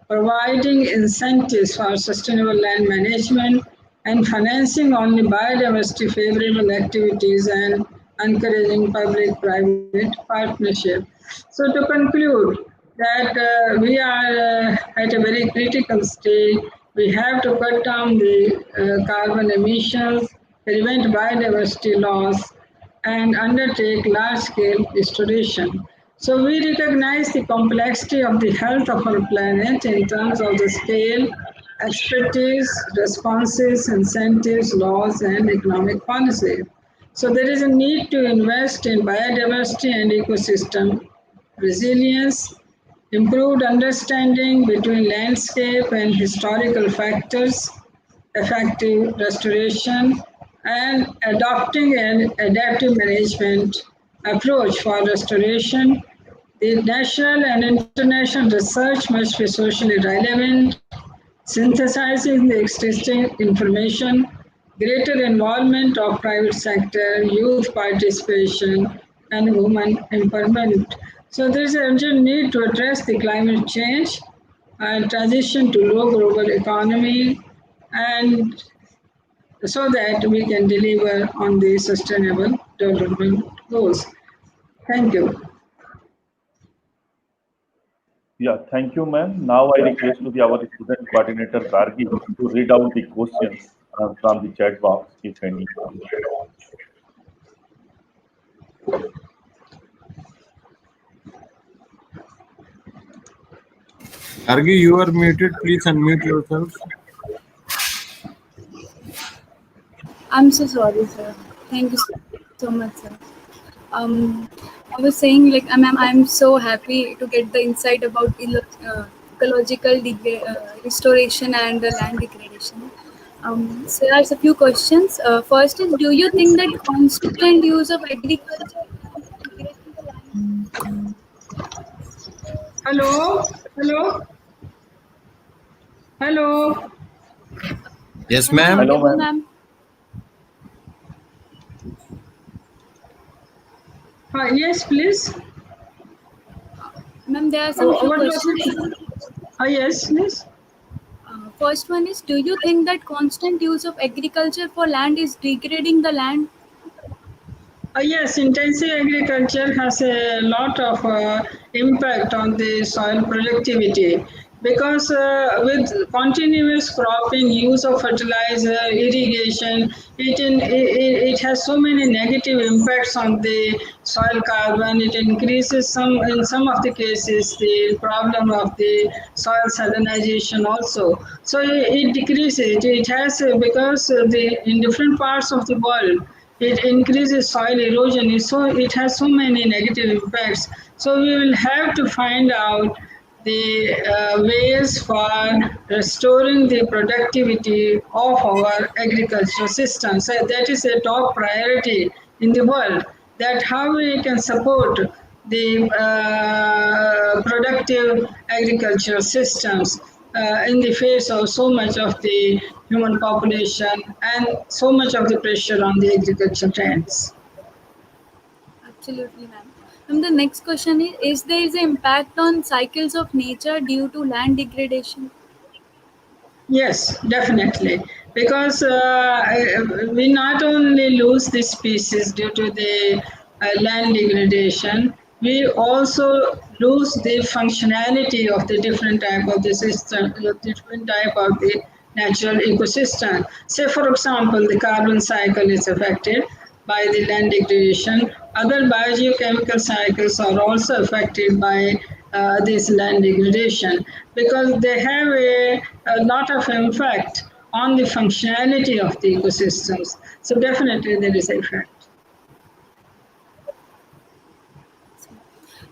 providing incentives for sustainable land management, and financing only biodiversity favorable activities and encouraging public-private partnership. So to conclude, that we are at a very critical stage. We have to cut down the carbon emissions, prevent biodiversity loss, and undertake large-scale restoration. So we recognize the complexity of the health of our planet in terms of the scale, expertise, responses, incentives, laws, and economic policy. So there is a need to invest in biodiversity and ecosystem resilience, improved understanding between landscape and historical factors, effective restoration, and adopting an adaptive management approach for restoration. The national and international research must be socially relevant, synthesizing the existing information, greater involvement of private sector, youth participation, and women empowerment. So there is an urgent need to address the climate change and transition to low global economy, and so that we can deliver on the sustainable development goals. Thank you. Yeah, thank you, ma'am. Now I request to our student coordinator Gargi to read out the questions from the chat box, if any. Argi, you are muted. Please unmute yourself. I'm so sorry, sir. Thank you so much, sir. Um, I was saying, like, I'm so happy to get the insight about ecological restoration and land degradation. So there's a few questions. First is, do you think that constant use of agriculture is degrading the land? Hello? Hello? Hello? Yes, Am I ma'am. Hello, audible, ma'am. ma'am? Yes, please. Ma'am, there are some few What was questions. it? Yes, please. First one is, do you think that constant use of agriculture for land is degrading the land? Yes, intensive agriculture has a lot of impact on the soil productivity because with continuous cropping, use of fertilizer, irrigation, it has so many negative impacts on the soil carbon. It increases in some of the cases the problem of the soil salinization also. So it decreases. It has because in different parts of the world it increases soil erosion, so it has so many negative impacts. So we will have to find out the ways for restoring the productivity of our agricultural system. So that is a top priority in the world, that how we can support the productive agricultural systems in the face of so much of the human population and so much of the pressure on the agriculture trends. Absolutely, ma'am. And the next question is there is an impact on cycles of nature due to land degradation? Yes, definitely. Because we not only lose the species due to the land degradation, we also lose the functionality of the different type of the system, different type of the natural ecosystem. Say, for example, the carbon cycle is affected by the land degradation. Other biogeochemical cycles are also affected by this land degradation because they have a lot of impact on the functionality of the ecosystems. So definitely there is effect.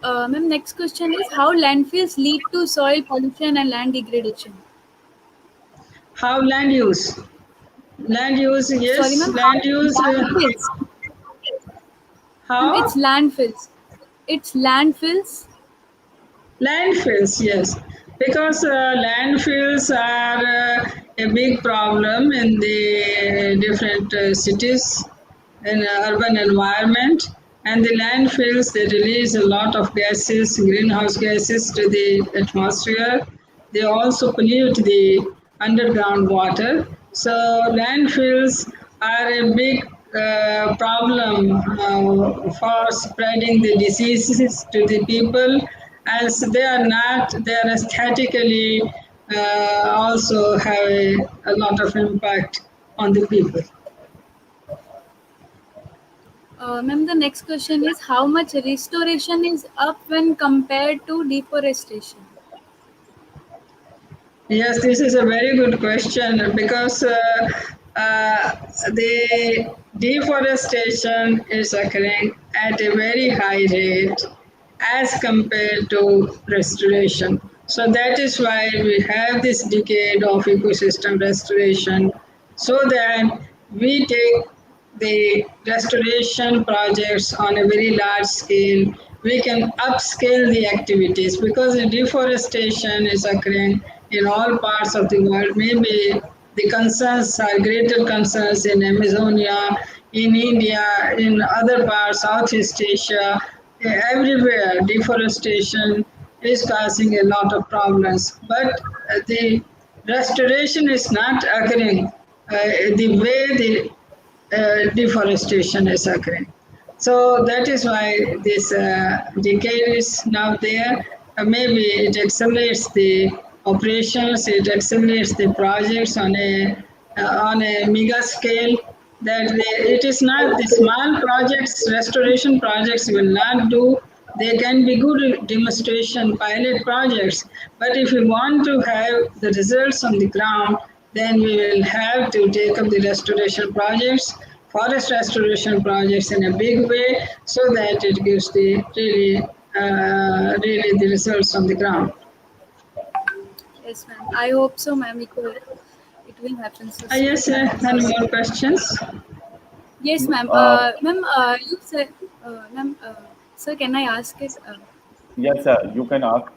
Ma'am, next question is how landfills lead to soil pollution and land degradation? How land use? Land use, Sorry, yes, ma'am, how land use. landfills? Ma'am, it's How? landfills. It's landfills. Landfills, yes, because landfills are a big problem in the different cities in urban environment, and the landfills they release a lot of gases, greenhouse gases to the atmosphere. They also pollute the underground water. So landfills are a big problem for spreading the diseases to the people, as they are aesthetically also have a lot of impact on the people. Ma'am, the next question is how much restoration is up when compared to deforestation? Yes, this is a very good question because uh, the deforestation is occurring at a very high rate as compared to restoration. So that is why we have this decade of ecosystem restoration so that we take the restoration projects on a very large scale. We can upscale the activities because the deforestation is occurring in all parts of the world. Maybe the concerns are greater concerns in Amazonia, in India, in other parts, Southeast Asia, everywhere deforestation is causing a lot of problems. But the restoration is not occurring the way the deforestation is occurring. So that is why this decade is now there. Maybe it accelerates the operations, it accelerates the projects on a mega scale. That it is not the small projects, restoration projects will not do. They can be good demonstration pilot projects, but if we want to have the results on the ground, then we will have to take up the restoration projects, forest restoration projects in a big way, so that it gives the really the results on the ground. Yes, ma'am. I hope so, ma'am. It will happen so soon. Yes, any more questions? Yes, ma'am. Uh, Ma'am, you said, ma'am, sir, can I ask it? yes, you can ask.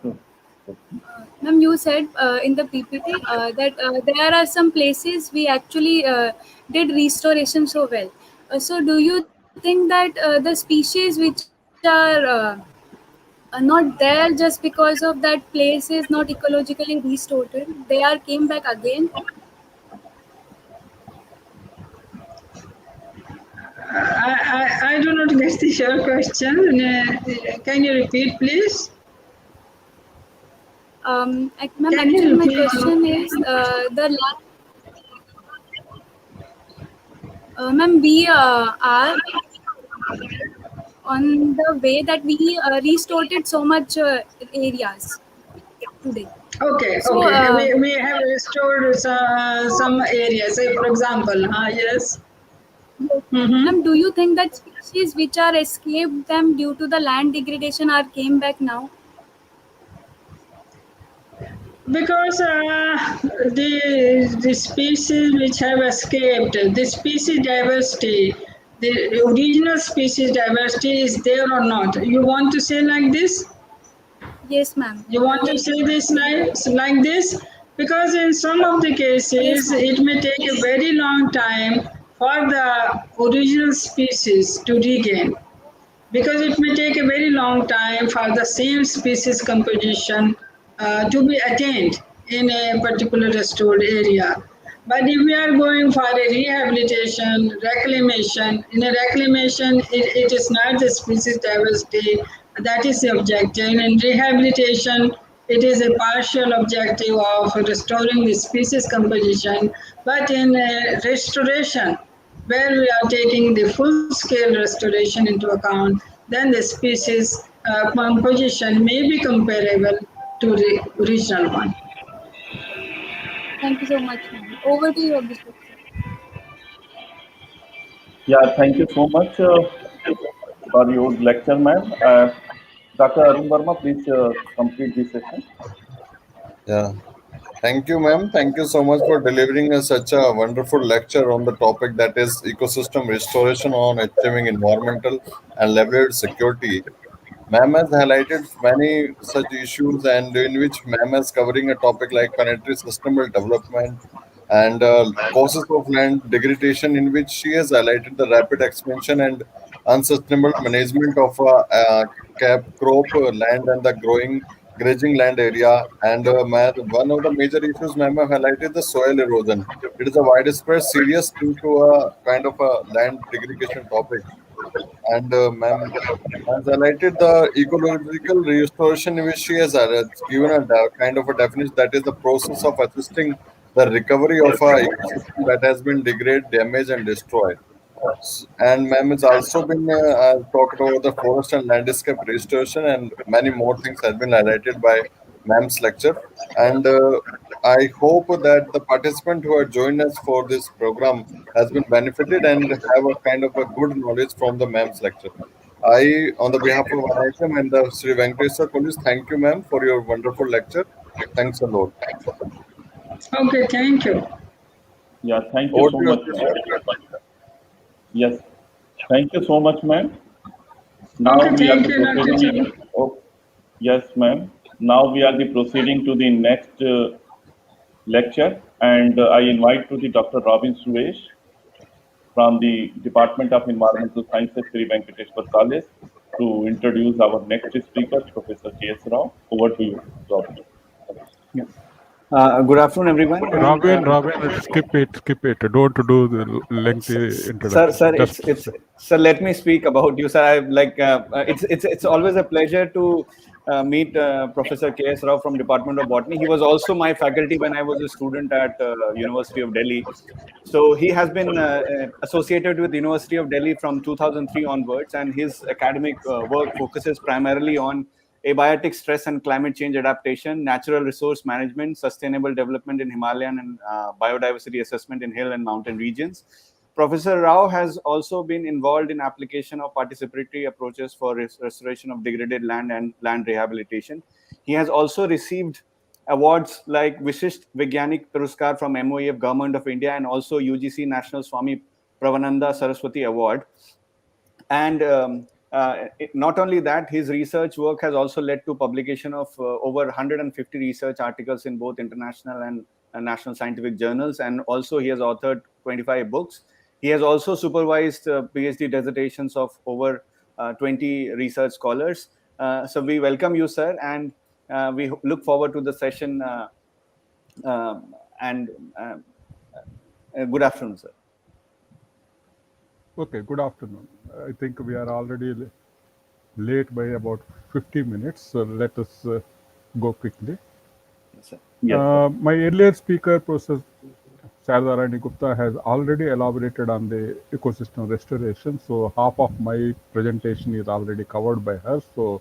Ma'am, you said in the PPT that there are some places we actually did restoration so well. So, do you think that the species which are not there just because of that place is not ecologically restored, they are came back again? I do not get the your question. Can you repeat, please? Ma'am, Can actually, you my repeat? question is ma'am, we are on the way that we restored so much areas today. Okay, So, okay. We have restored some areas. Say, for example, yes. yes, Mm-hmm. ma'am, do you think that species which are escaped them due to the land degradation are came back now? Because the species which have escaped, the species diversity, the original species diversity is there or not? You want to say like this? Yes, ma'am. You want to say this like this? Because in some of the Yes, cases, ma'am. it may take a very long time for the original species to regain, because it may take a very long time for the same species composition to be attained in a particular restored area. But if we are going for a rehabilitation, reclamation, in a reclamation, it is not the species diversity that is the objective. In rehabilitation, it is a partial objective of restoring the species composition. But in restoration, where we are taking the full scale restoration into account, then the species composition may be comparable to the original one. Thank you so much, ma'am. Over to you, Abhishek, sir. Yeah, thank you so much for your lecture, ma'am. Dr. Arun Verma, please complete this session. Yeah. Thank you, ma'am. Thank you so much for delivering us such a wonderful lecture on the topic that is ecosystem restoration on achieving environmental and livelihood security. Ma'am has highlighted many such issues, and in which ma'am is covering a topic like planetary sustainable development and causes of land degradation, in which she has highlighted the rapid expansion and unsustainable management of cap crop land and the growing grazing land area. And one of the major issues ma'am have highlighted the soil erosion. It is a widespread, serious thing to a kind of a land degradation topic. And ma'am has highlighted the ecological restoration, in which she has given a kind of a definition, that is the process of assisting the recovery of a ecosystem that has been degraded, damaged, and destroyed. And ma'am has also been talked over the forest and landscape restoration, and many more things has been highlighted by ma'am's lecture. And I hope that the participant who have joined us for this program has been benefited and have a kind of a good knowledge from the ma'am's lecture. I, on the behalf of IIM and the Sri Venkateswara College, thank you, ma'am, for your wonderful lecture. Thanks a lot. Okay, thank you. Yeah, thank you Over so to you, much, Ashish, ma'am. sir. Yes, thank you so much, ma'am. Now Okay, we are thank the you, Dr. proceeding. Chan. Oh, yes, ma'am. Now we are the proceeding to the next lecture, and I invite to the Dr. Robin Suresh from the Department of Environmental Sciences, Sri Venkateswara College, to introduce our next speaker, Professor K.S. Rao. Over to you, Robin. Yeah. Good afternoon, everyone. And Robin, skip it. Don't do the lengthy sir, introduction. sir, Just it's sir. Let me speak about you, sir. I like it's always a pleasure to meet Professor K.S. Rao from Department of Botany. He was also my faculty when I was a student at University of Delhi. So he has been associated with University of Delhi from 2003 onwards, and his academic work focuses primarily on abiotic stress and climate change adaptation, natural resource management, sustainable development in Himalayan and biodiversity assessment in hill and mountain regions. Professor Rao has also been involved in application of participatory approaches for restoration of degraded land and land rehabilitation. He has also received awards like Vishisht Vigyanik Puruskar from MOEF Government of India and also UGC National Swami Pravananda Saraswati Award. And not only that, his research work has also led to publication of over 150 research articles in both international and national scientific journals. And also he has authored 25 books. He has also supervised PhD dissertations of over 20 research scholars. So we welcome you, sir, and we look forward to the session. And good afternoon, sir. okay. Good afternoon. I think we are already late by about 50 minutes. So let us go quickly. Yes, sir. Yes, sir. My earlier speaker, Professor Sardar Gupta, has already elaborated on the ecosystem restoration. So half of my presentation is already covered by her. So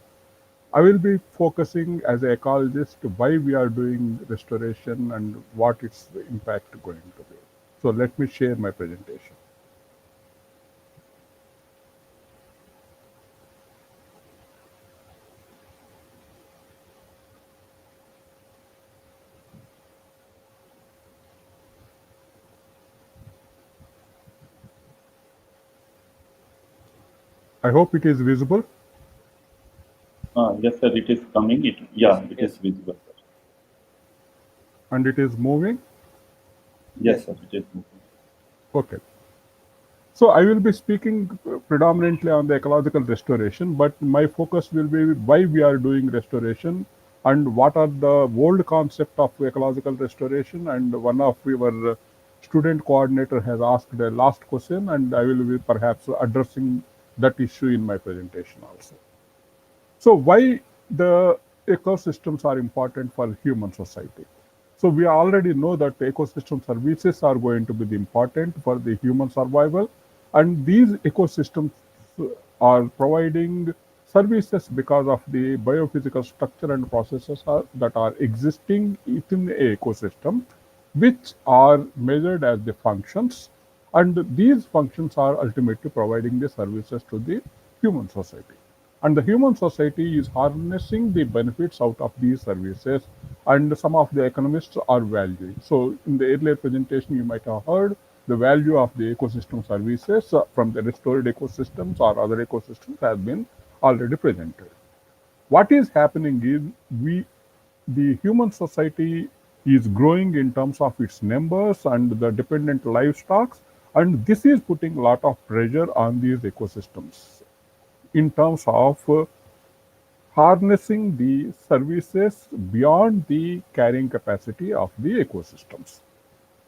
I will be focusing as an ecologist why we are doing restoration and what its impact going to be. So let me share my presentation. I hope it is visible. Yes, sir. It is coming. It is visible, sir. And it is moving. Yes, sir. It is moving. Okay. So I will be speaking predominantly on the ecological restoration, but my focus will be why we are doing restoration and what are the old concept of ecological restoration. And one of our student coordinator has asked the last question, and I will be perhaps addressing that issue in my presentation also. So why the ecosystems are important for human society? So we already know that ecosystem services are going to be important for the human survival, and these ecosystems are providing services because of the biophysical structure and processes that are existing within a ecosystem, which are measured as the functions, and these functions are ultimately providing the services to the human society. And the human society is harnessing the benefits out of these services, and some of the economists are valuing. So in the earlier presentation you might have heard the value of the ecosystem services from the restored ecosystems or other ecosystems has been already presented. What is happening is the human society is growing in terms of its numbers and the dependent livestock, and this is putting a lot of pressure on these ecosystems in terms of harnessing the services beyond the carrying capacity of the ecosystems.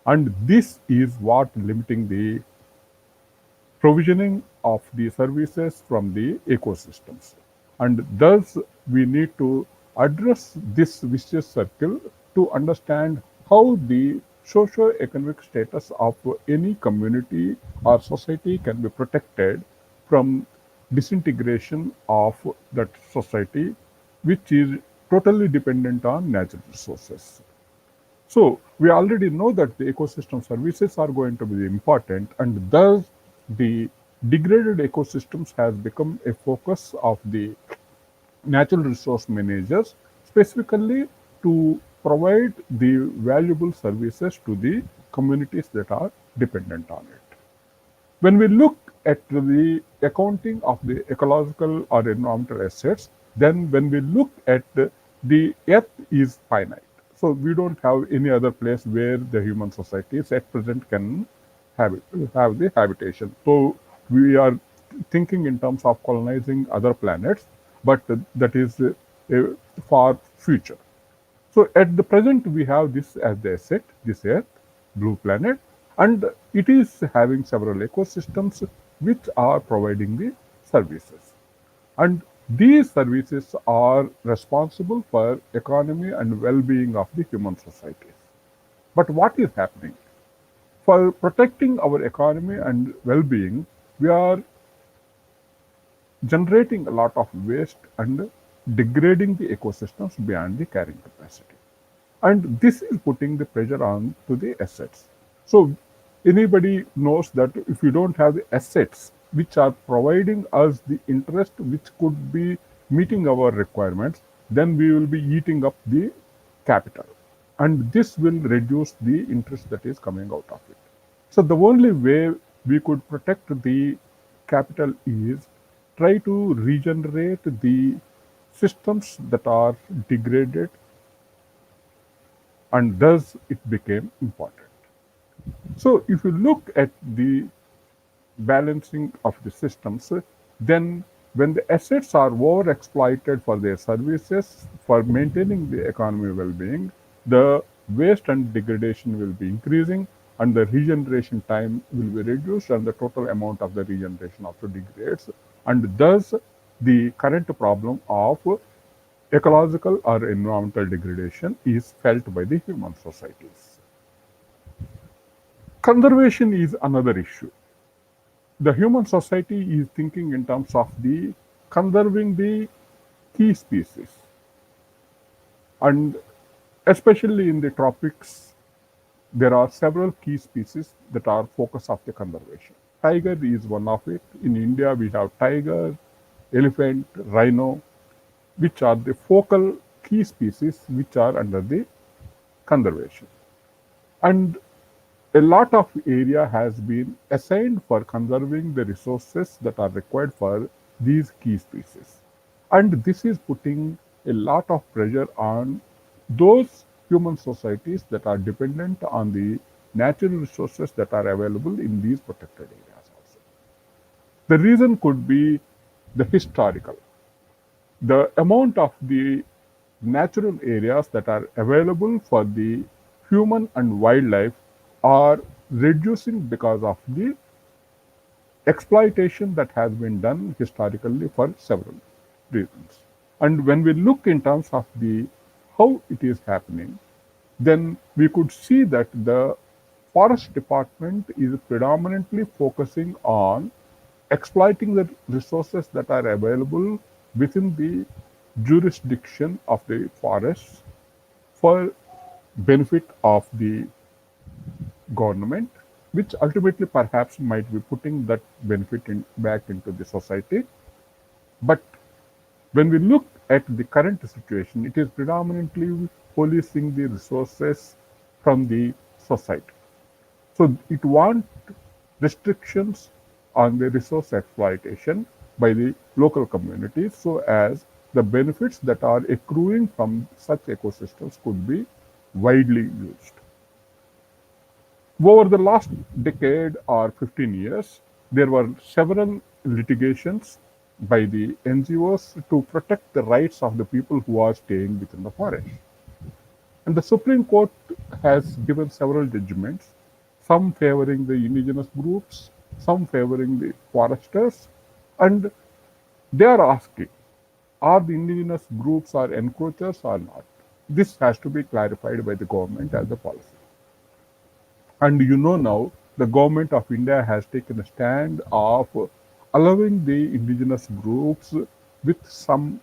And this is what limiting the provisioning of the services from the ecosystems. And thus, we need to address this vicious circle to understand how the socio-economic status of any community or society can be protected from disintegration of that society, which is totally dependent on natural resources. So we already know that the ecosystem services are going to be important, and thus the degraded ecosystems has become a focus of the natural resource managers, specifically to provide the valuable services to the communities that are dependent on it. When we look at the accounting of the ecological or environmental assets, then when we look at the earth is finite. So we don't have any other place where the human societies at present can have the habitation. So we are thinking in terms of colonizing other planets, but that is far future. So at the present, we have this as the asset, this Earth, blue planet, and it is having several ecosystems which are providing the services. And these services are responsible for economy and well-being of the human societies. But what is happening? For protecting our economy and well-being, we are generating a lot of waste and degrading the ecosystems beyond the carrying capacity. And this is putting the pressure on to the assets. So anybody knows that if you don't have the assets which are providing us the interest which could be meeting our requirements, then we will be eating up the capital. And this will reduce the interest that is coming out of it. So the only way we could protect the capital is try to regenerate the systems that are degraded, and thus it became important. So if you look at the balancing of the systems, then when the assets are overexploited for their services, for maintaining the economy well-being, the waste and degradation will be increasing, and the regeneration time will be reduced, and the total amount of the regeneration also degrades, and thus the current problem of ecological or environmental degradation is felt by the human societies. Conservation is another issue. The human society is thinking in terms of the conserving the key species, and especially in the tropics, there are several key species that are focus of the conservation. Tiger is one of it. In India, we have tiger, elephant, rhino, which are the focal key species which are under the conservation. And a lot of area has been assigned for conserving the resources that are required for these key species. And this is putting a lot of pressure on those human societies that are dependent on the natural resources that are available in these protected areas also. The reason could be the historical. The amount of the natural areas that are available for the human and wildlife are reducing because of the exploitation that has been done historically for several reasons. And when we look in terms of the how it is happening, then we could see that the forest department is predominantly focusing on exploiting the resources that are available within the jurisdiction of the forests for benefit of the government, which ultimately perhaps might be putting that benefit back into the society. But when we look at the current situation, it is predominantly policing the resources from the society. So it wants restrictions on the resource exploitation by the local communities so as the benefits that are accruing from such ecosystems could be widely used. Over the last decade or 15 years, there were several litigations by the NGOs to protect the rights of the people who are staying within the forest. And the Supreme Court has given several judgments, some favoring the indigenous groups, some favoring the foresters, and they are asking, are the indigenous groups are encroachers or not? This has to be clarified by the government as a policy. And you know now, the government of India has taken a stand of allowing the indigenous groups with some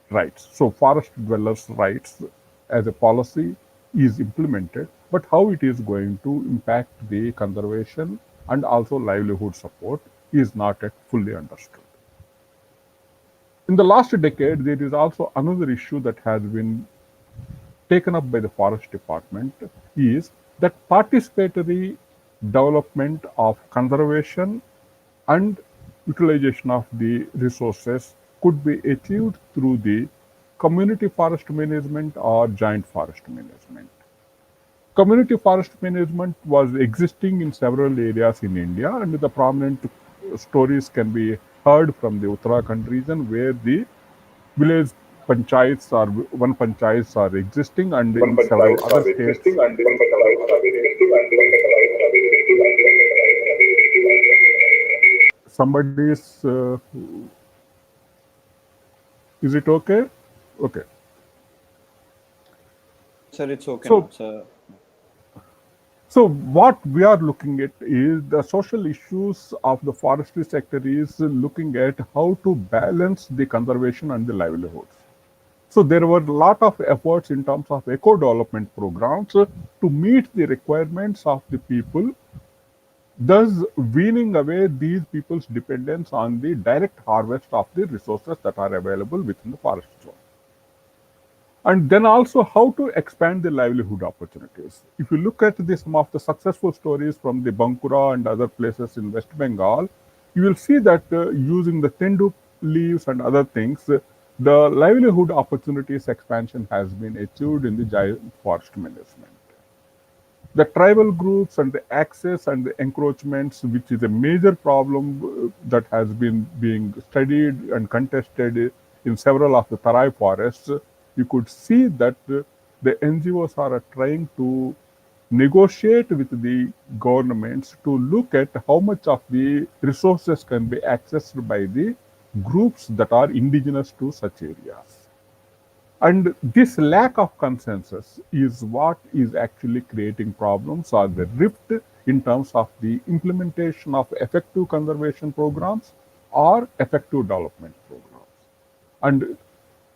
rights. So forest dwellers' rights as a policy is implemented, but how it is going to impact the conservation and also livelihood support is not yet fully understood. In the last decade, there is also another issue that has been taken up by the forest department is that participatory development of conservation and utilization of the resources could be achieved through the community forest management or joint forest management. Community forest management was existing in several areas in India, and the prominent stories can be heard from the Uttarakhand region, where the village panchayats or one panchayats are existing, and in several other states. Somebody is it okay? Okay. Sir, it's okay So, now, sir. So what we are looking at is the social issues of the forestry sector is looking at how to balance the conservation and the livelihoods. So there were a lot of efforts in terms of eco-development programs to meet the requirements of the people, thus weaning away these people's dependence on the direct harvest of the resources that are available within the forest zone. And then also how to expand the livelihood opportunities. If you look at some of the successful stories from the Bankura and other places in West Bengal, you will see that using the tendu leaves and other things, the livelihood opportunities expansion has been achieved in the giant forest management. The tribal groups and the access and the encroachments, which is a major problem that has been being studied and contested in several of the Tarai forests, you could see that the NGOs are trying to negotiate with the governments to look at how much of the resources can be accessed by the groups that are indigenous to such areas. And this lack of consensus is what is actually creating problems or the rift in terms of the implementation of effective conservation programs or effective development programs. And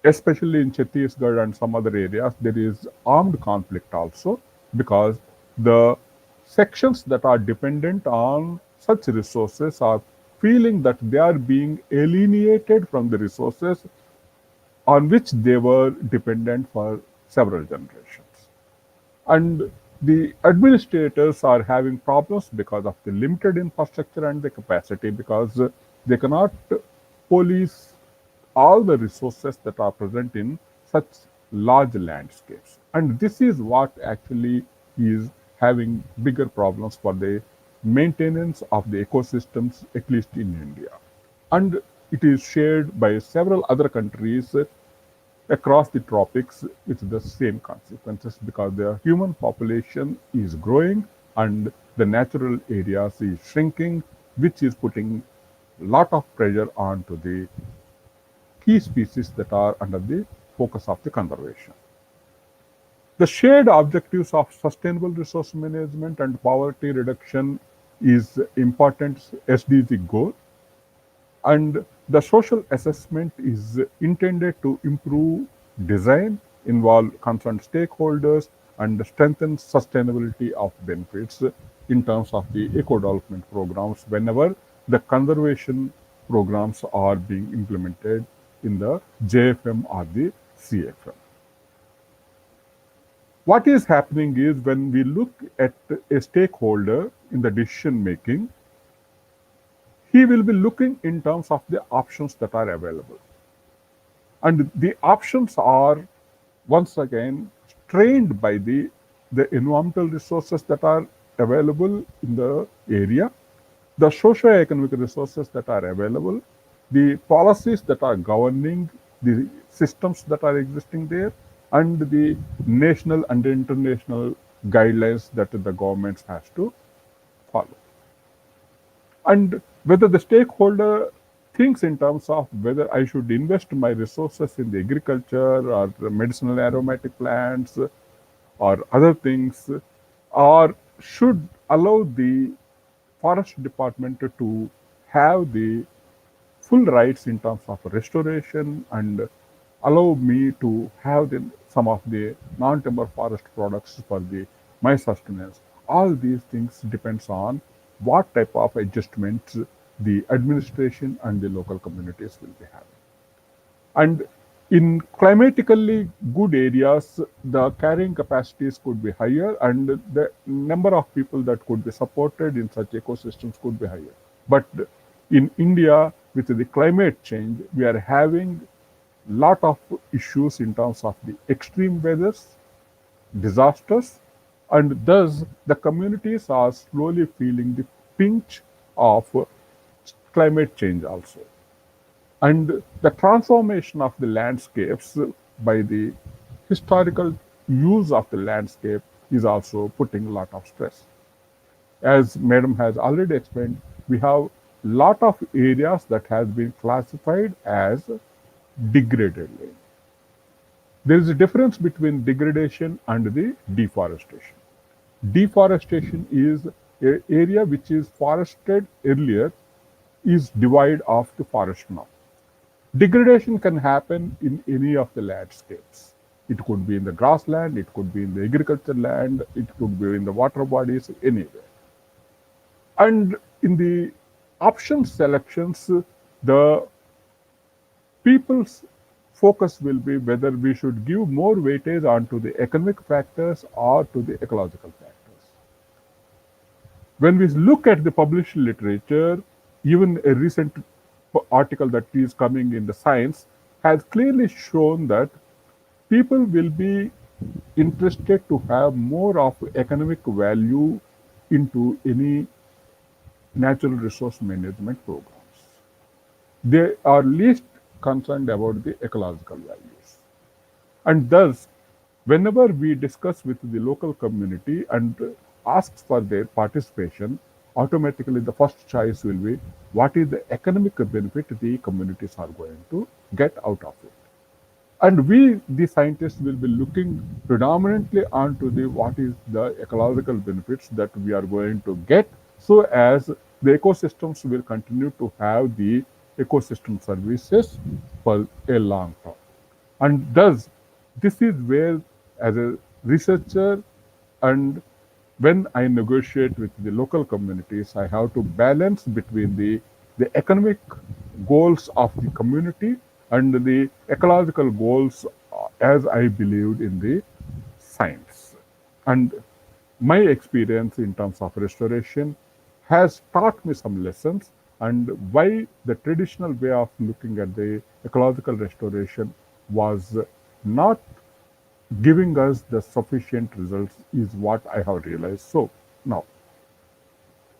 especially in Chhattisgarh and some other areas, there is armed conflict also, because the sections that are dependent on such resources are feeling that they are being alienated from the resources on which they were dependent for several generations. And the administrators are having problems because of the limited infrastructure and the capacity, because they cannot police all the resources that are present in such large landscapes. And this is what actually is having bigger problems for the maintenance of the ecosystems, at least in India. And it is shared by several other countries across the tropics with the same consequences, because the human population is growing and the natural areas is shrinking, which is putting a lot of pressure onto the key species that are under the focus of the conservation. The shared objectives of sustainable resource management and poverty reduction is important SDG goal, and the social assessment is intended to improve design, involve concerned stakeholders, and strengthen sustainability of benefits in terms of the eco-development programs whenever the conservation programs are being implemented in the JFM or the CFM. What is happening is, when we look at a stakeholder in the decision making, he will be looking in terms of the options that are available. And the options are, once again, strained by the environmental resources that are available in the area, the socio-economic resources that are available, the policies that are governing the systems that are existing there, and the national and international guidelines that the governments has to follow. And whether the stakeholder thinks in terms of whether I should invest my resources in the agriculture or the medicinal aromatic plants or other things, or should allow the forest department to have the full rights in terms of restoration and allow me to have some of the non-timber forest products for my sustenance. All these things depends on what type of adjustments the administration and the local communities will be having. And In climatically good areas, the carrying capacities could be higher and the number of people that could be supported in such ecosystems could be higher. But in India, with the climate change, we are having lot of issues in terms of the extreme weathers, disasters, and thus the communities are slowly feeling the pinch of climate change also. And the transformation of the landscapes by the historical use of the landscape is also putting a lot of stress. As Madam has already explained, we have lot of areas that has been classified as degraded land. There is a difference between degradation and the deforestation. Deforestation is an area which is forested earlier is divide of the forest now. Degradation can happen in any of the landscapes. It could be in the grassland, it could be in the agriculture land, it could be in the water bodies, anywhere. And in the option selections, the people's focus will be whether we should give more weightage onto the economic factors or to the ecological factors. When we look at the published literature, even a recent article that is coming in the Science has clearly shown that people will be interested to have more of economic value into any natural resource management programs. They are least concerned about the ecological values. And thus, whenever we discuss with the local community and asks for their participation, automatically the first choice will be what is the economic benefit the communities are going to get out of it. And we, the scientists, will be looking predominantly onto the what is the ecological benefits that we are going to get, so as the ecosystems will continue to have the ecosystem services for a long term. And thus, this is where, as a researcher, and when I negotiate with the local communities, I have to balance between the economic goals of the community and the ecological goals as I believed in the science. And my experience in terms of restoration has taught me some lessons, and why the traditional way of looking at the ecological restoration was not giving us the sufficient results is what I have realized. So now,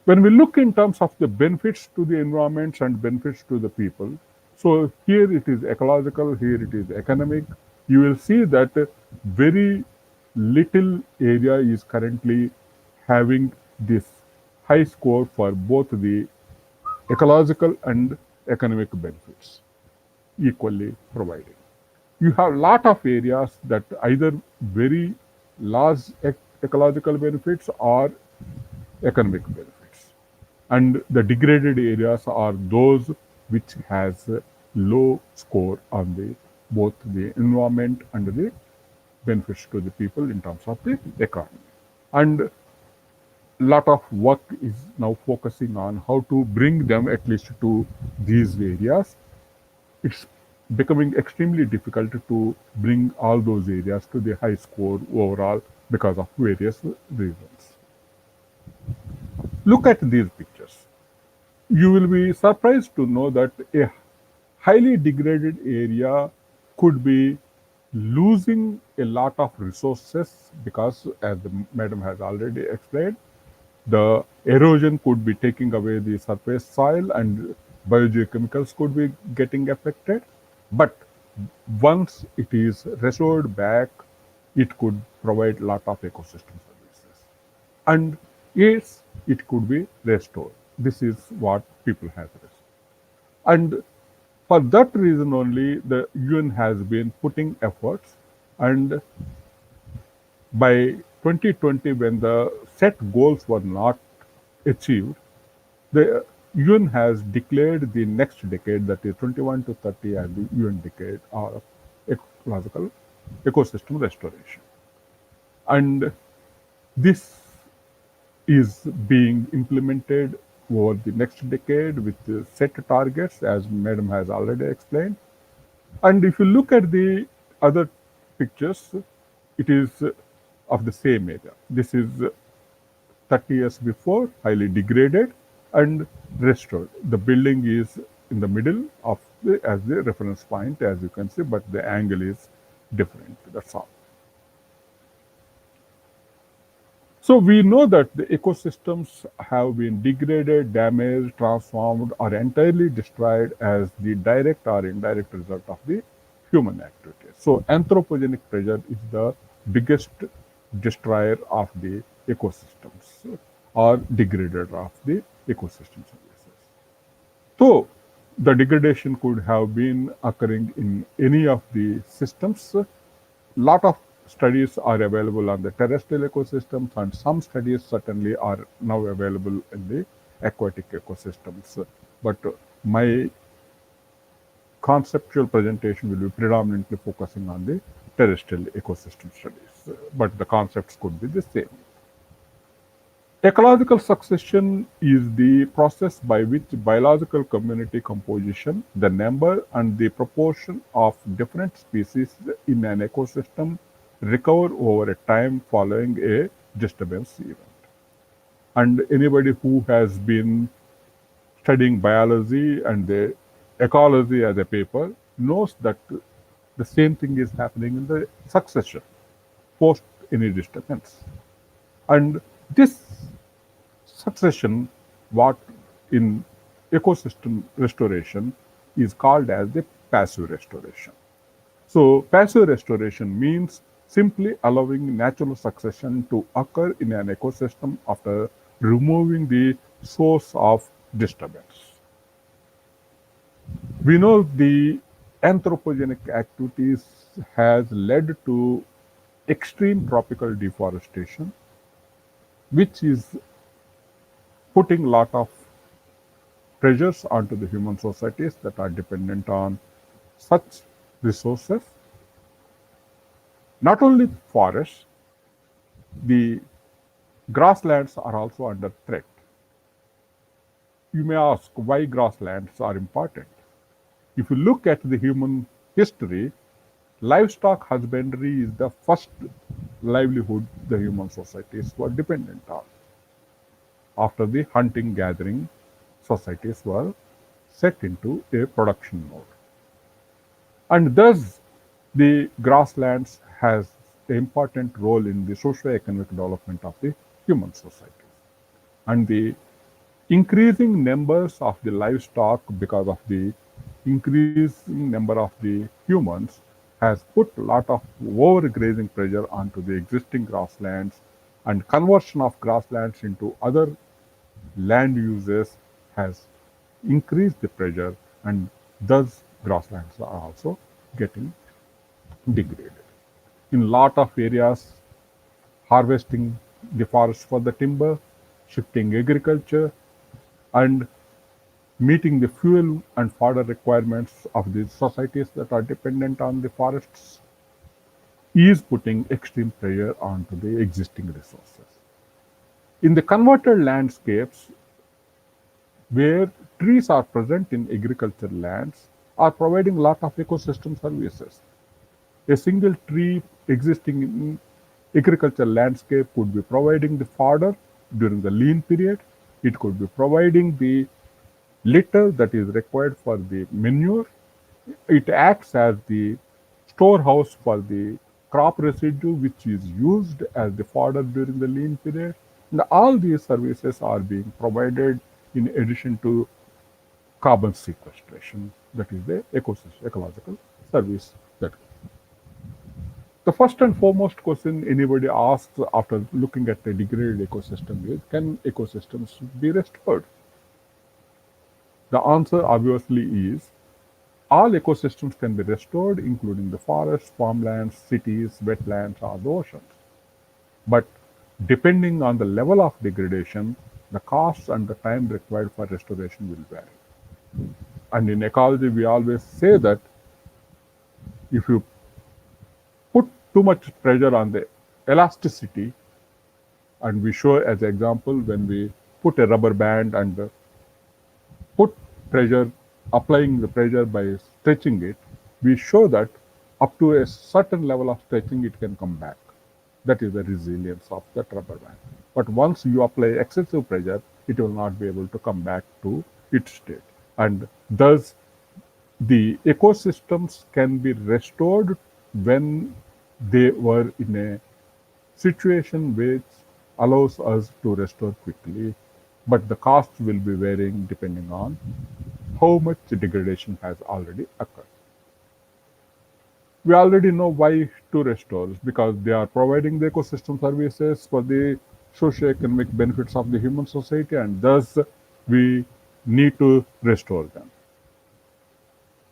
when we look in terms of the benefits to the environments and benefits to the people, so here it is ecological, here it is economic, you will see that very little area is currently having this high score for both the ecological and economic benefits equally provided. You have a lot of areas that either very large ecological benefits or economic benefits. And the degraded areas are those which has a low score on the both the environment and the benefits to the people in terms of the economy. And lot of work is now focusing on how to bring them at least to these areas. It's becoming extremely difficult to bring all those areas to the high score overall because of various reasons. Look at these pictures. You will be surprised to know that a highly degraded area could be losing a lot of resources because, as the madam has already explained, the erosion could be taking away the surface soil and biogeochemicals could be getting affected. But once it is restored back, it could provide a lot of ecosystem services. And yes, it could be restored. This is what people have restored. And for that reason only, the UN has been putting efforts, and by 2020, when the set goals were not achieved, the UN has declared the next decade, that is 21 to 30, as the UN decade of ecological ecosystem restoration. And this is being implemented over the next decade with set targets, as madam has already explained. And if you look at the other pictures, it is of the same area. This is 30 years before, highly degraded and restored. The building is in the middle of as the reference point, as you can see, but the angle is different. That's all. So we know that the ecosystems have been degraded, damaged, transformed, or entirely destroyed as the direct or indirect result of the human activities. So anthropogenic pressure is the biggest destroyer of the ecosystems or degrader of the ecosystem services. So the degradation could have been occurring in any of the systems. Lot of studies are available on the terrestrial ecosystems, and some studies certainly are now available in the aquatic ecosystems. But my conceptual presentation will be predominantly focusing on the terrestrial ecosystem studies, but the concepts could be the same. Ecological succession is the process by which biological community composition, the number and the proportion of different species in an ecosystem recover over a time following a disturbance event. And anybody who has been studying biology and the ecology as a paper knows that the same thing is happening in the succession post any disturbance. And this succession, what in ecosystem restoration is called as the passive restoration. So passive restoration means simply allowing natural succession to occur in an ecosystem after removing the source of disturbance. We know the anthropogenic activities has led to extreme tropical deforestation, which is putting a lot of pressures onto the human societies that are dependent on such resources. Not only forests, the grasslands are also under threat. You may ask why grasslands are important. If you look at the human history, livestock husbandry is the first livelihood the human societies were dependent on. After the hunting gathering, societies were set into a production mode. And thus, the grasslands has an important role in the socio-economic development of the human societies. And the increasing numbers of the livestock because of the increasing number of the humans has put a lot of overgrazing pressure onto the existing grasslands, and conversion of grasslands into other land uses has increased the pressure, and thus grasslands are also getting degraded. In lot of areas, harvesting the forest for the timber, shifting agriculture, and meeting the fuel and fodder requirements of the societies that are dependent on the forests is putting extreme pressure onto the existing resources. In the converted landscapes, where trees are present in agricultural lands, are providing a lot of ecosystem services. A single tree existing in agricultural landscape could be providing the fodder during the lean period. It could be providing the litter that is required for the manure. It acts as the storehouse for the crop residue, which is used as the fodder during the lean period. And all these services are being provided in addition to carbon sequestration, that is the ecological service. That the first and foremost question anybody asks after looking at the degraded ecosystem is, can ecosystems be restored? The answer obviously is, all ecosystems can be restored, including the forests, farmlands, cities, wetlands, or the oceans. But depending on the level of degradation, the costs and the time required for restoration will vary. And in ecology, we always say that if you put too much pressure on the elasticity, and we show as an example when we put a rubber band and put pressure, applying the pressure by stretching it, we show that up to a certain level of stretching, it can come back. That is the resilience of that rubber band. But once you apply excessive pressure, it will not be able to come back to its state. And thus, the ecosystems can be restored when they were in a situation which allows us to restore quickly, but the cost will be varying depending on how much degradation has already occurred. We already know why to restore, because they are providing the ecosystem services for the socio-economic benefits of the human society, and thus we need to restore them.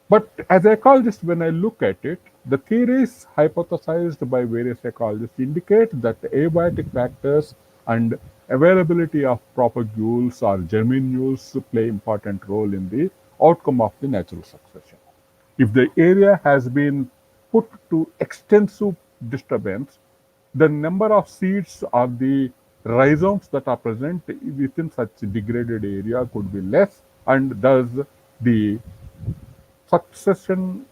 But as a ecologist, when I look at it, the theories hypothesized by various ecologists indicate that the abiotic factors and availability of propagules or germinules play important role in the outcome of the natural succession. If the area has been put to extensive disturbance, the number of seeds or the rhizomes that are present within such degraded area could be less, and thus the succession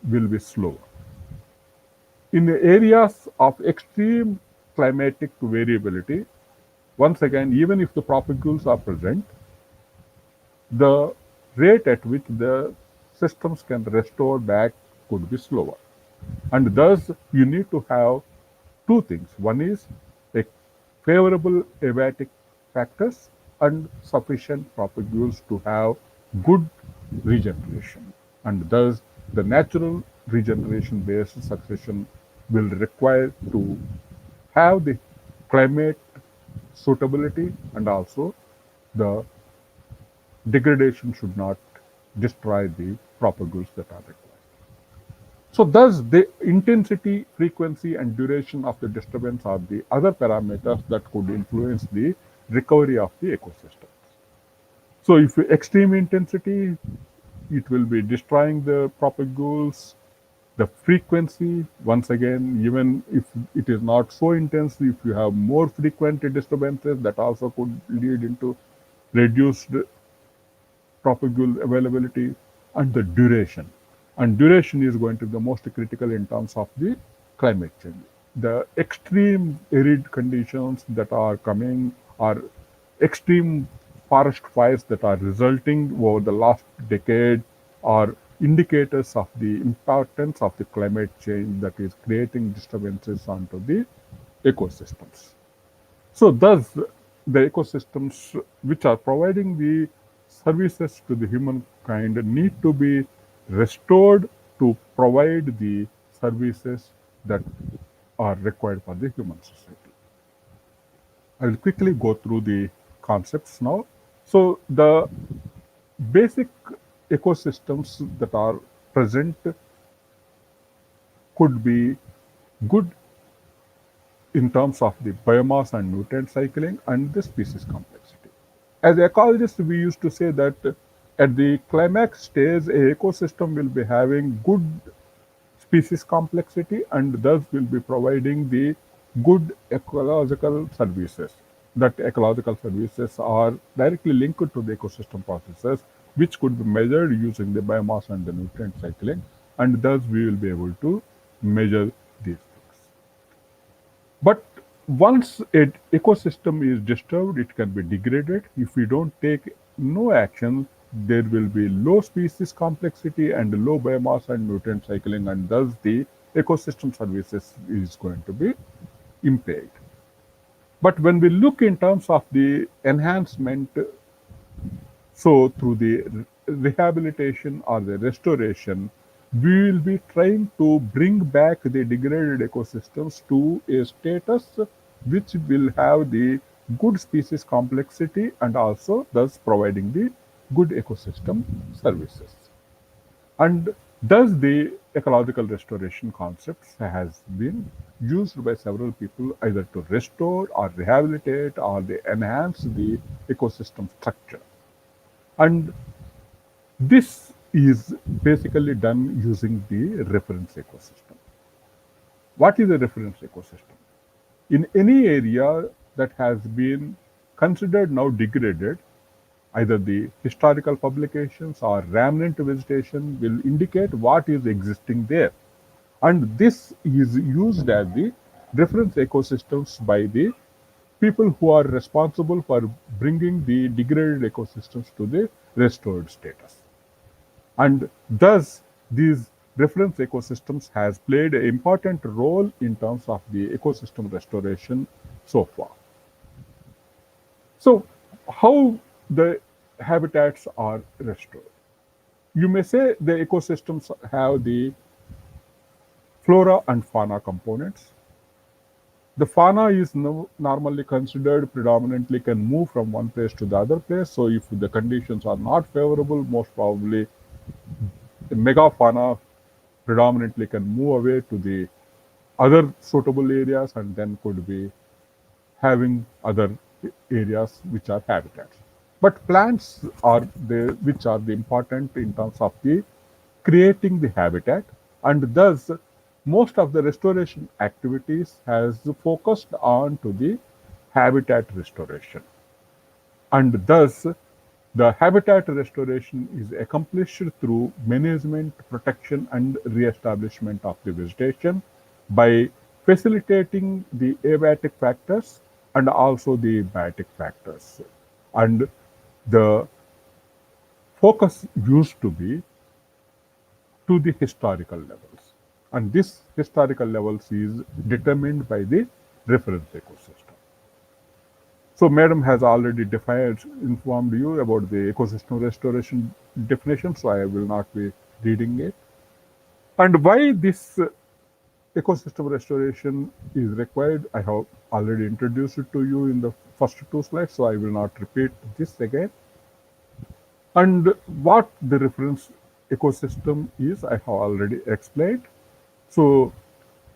will be slower. In areas of extreme climatic variability, once again, even if the propagules are present, the rate at which the systems can restore back could be slower. And thus, you need to have two things. One is a favorable abiotic factors and sufficient propagules to have good regeneration. And thus, the natural regeneration-based succession will require to have the climate suitability, and also the degradation should not destroy the propagules that are required. So thus the intensity, frequency and duration of the disturbance are the other parameters that could influence the recovery of the ecosystem. So if extreme intensity, it will be destroying the propagules. The frequency, once again, even if it is not so intense, if you have more frequent disturbances, that also could lead into reduced propagule availability. And the duration. And duration is going to be the most critical in terms of the climate change. The extreme arid conditions that are coming, or extreme forest fires that are resulting over the last decade, are indicators of the importance of the climate change that is creating disturbances onto the ecosystems. So thus, the ecosystems which are providing the services to the humankind need to be restored to provide the services that are required for the human society. I will quickly go through the concepts now. So the basic ecosystems that are present could be good in terms of the biomass and nutrient cycling and the species complexity. As ecologists, we used to say that at the climax stage, a ecosystem will be having good species complexity and thus will be providing the good ecological services. That ecological services are directly linked to the ecosystem processes, which could be measured using the biomass and the nutrient cycling, and thus we will be able to measure these things. But once an ecosystem is disturbed, it can be degraded. If we don't take no action, there will be low species complexity and low biomass and nutrient cycling, and thus the ecosystem services is going to be impaired. But when we look in terms of the enhancement, so through the rehabilitation or the restoration, we will be trying to bring back the degraded ecosystems to a status which will have the good species complexity and also thus providing the good ecosystem services. And thus the ecological restoration concepts has been used by several people either to restore or rehabilitate or they enhance the ecosystem structure. And this is basically done using the reference ecosystem. What is a reference ecosystem? In any area that has been considered now degraded, either the historical publications or remnant vegetation will indicate what is existing there. And this is used as the reference ecosystems by the people who are responsible for bringing the degraded ecosystems to the restored status. And thus, these reference ecosystems has played an important role in terms of the ecosystem restoration so far. So, how the habitats are restored? You may say the ecosystems have the flora and fauna components. The fauna is normally considered predominantly can move from one place to the other place. So, if the conditions are not favorable, most probably the megafauna predominantly can move away to the other suitable areas and then could be having other areas which are habitats. But plants are the which are the important in terms of the creating the habitat, and thus most of the restoration activities has focused on to the habitat restoration. And thus the habitat restoration is accomplished through management, protection, and re-establishment of the vegetation by facilitating the abatic factors and also the biotic factors. And the focus used to be to the historical levels. And this historical levels is determined by the reference ecosystem. So, Madam has already informed you about the ecosystem restoration definition, so I will not be reading it. And why this ecosystem restoration is required, I have already introduced it to you in the first two slides, so I will not repeat this again. And what the reference ecosystem is, I have already explained. So,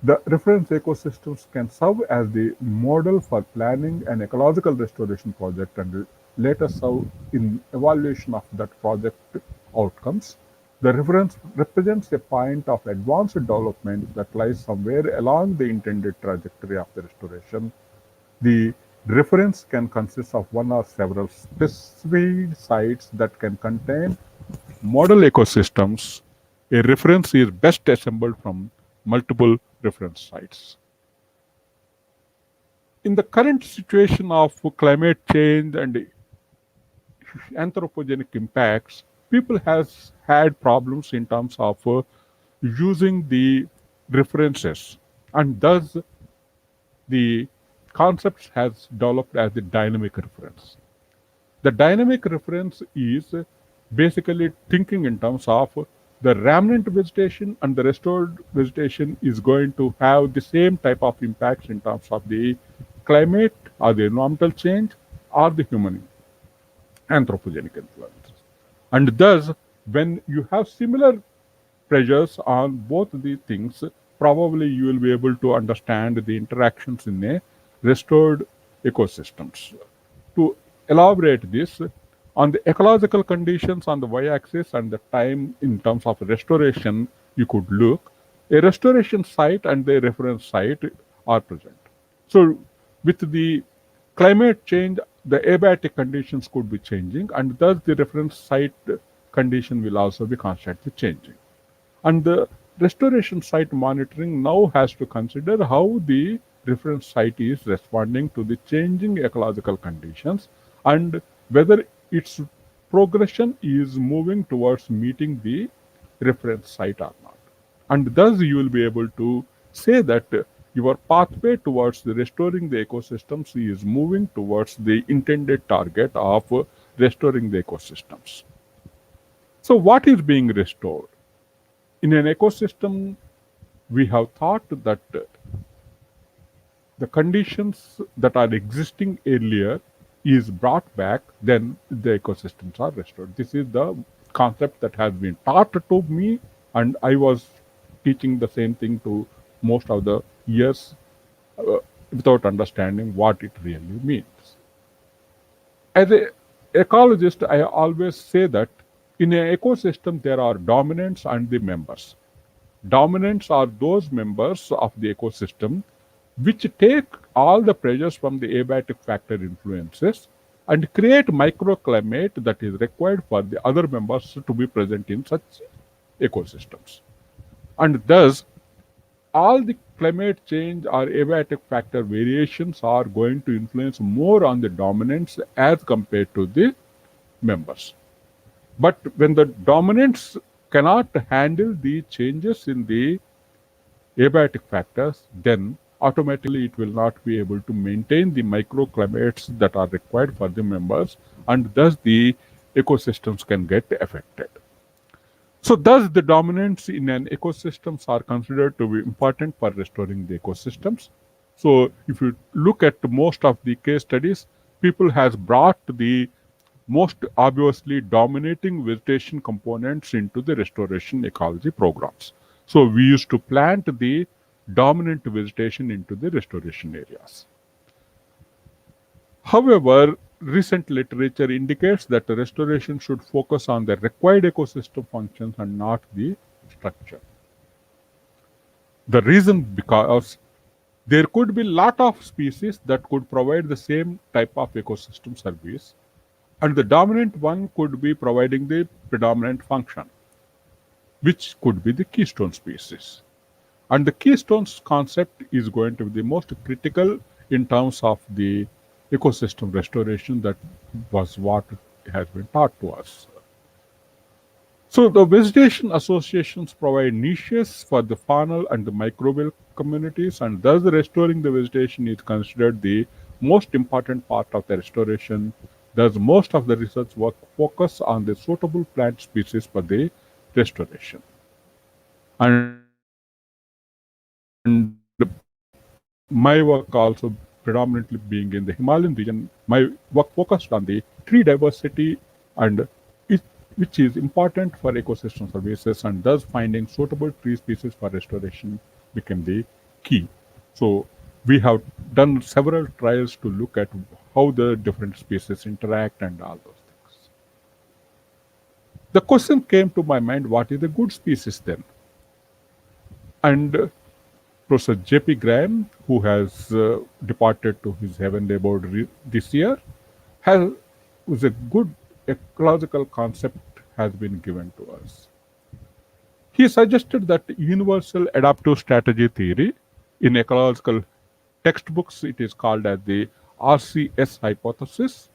the reference ecosystems can serve as the model for planning an ecological restoration project and later serve in evaluation of that project outcomes. The reference represents a point of advanced development that lies somewhere along the intended trajectory of the restoration. The reference can consist of one or several specified sites that can contain model ecosystems. A reference is best assembled from multiple reference sites. In the current situation of climate change and anthropogenic impacts, people has had problems in terms of using the references, and thus the concepts has developed as the dynamic reference. The dynamic reference is basically thinking in terms of the remnant vegetation and the restored vegetation is going to have the same type of impacts in terms of the climate or the environmental change or the human anthropogenic influences. And thus, when you have similar pressures on both these things, probably you will be able to understand the interactions in a restored ecosystems. To elaborate this, on the ecological conditions on the y-axis and the time in terms of restoration, you could look. A restoration site and the reference site are present. So, with the climate change, the abatic conditions could be changing, and thus the reference site condition will also be constantly changing. And the restoration site monitoring now has to consider how the reference site is responding to the changing ecological conditions and whether its progression is moving towards meeting the reference site or not. And thus you will be able to say that your pathway towards the restoring the ecosystems is moving towards the intended target of restoring the ecosystems. So what is being restored? In an ecosystem, we have thought that the conditions that are existing earlier is brought back, then the ecosystems are restored. This is the concept that has been taught to me, and I was teaching the same thing to most of the years without understanding what it really means. As an ecologist, I always say that in an ecosystem there are dominants and the members. Dominants are those members of the ecosystem which take all the pressures from the abatic factor influences and create microclimate that is required for the other members to be present in such ecosystems. And thus, all the climate change or abiotic factor variations are going to influence more on the dominants as compared to the members. But when the dominants cannot handle the changes in the abiotic factors, then automatically it will not be able to maintain the microclimates that are required for the members, and thus the ecosystems can get affected. So thus the dominants in an ecosystems are considered to be important for restoring the ecosystems. So if you look at most of the case studies, people has brought the most obviously dominating vegetation components into the restoration ecology programs. So we used to plant the dominant vegetation into the restoration areas. However, recent literature indicates that the restoration should focus on the required ecosystem functions and not the structure. The reason because there could be lot of species that could provide the same type of ecosystem service, and the dominant one could be providing the predominant function, which could be the keystone species. And the keystones concept is going to be the most critical in terms of the ecosystem restoration. That was what has been taught to us. So the vegetation associations provide niches for the faunal and the microbial communities, and thus restoring the vegetation is considered the most important part of the restoration. Thus most of the research work focus on the suitable plant species for the restoration. And my work also predominantly being in the Himalayan region, my work focused on the tree diversity, and which is important for ecosystem services, and thus finding suitable tree species for restoration became the key. So we have done several trials to look at how the different species interact and all those things. The question came to my mind, what is a good species then? And Professor J.P. Graham, who has departed to his heavenly abode this year, was a good ecological concept has been given to us. He suggested that universal adaptive strategy theory, in ecological textbooks it is called as the RCS hypothesis,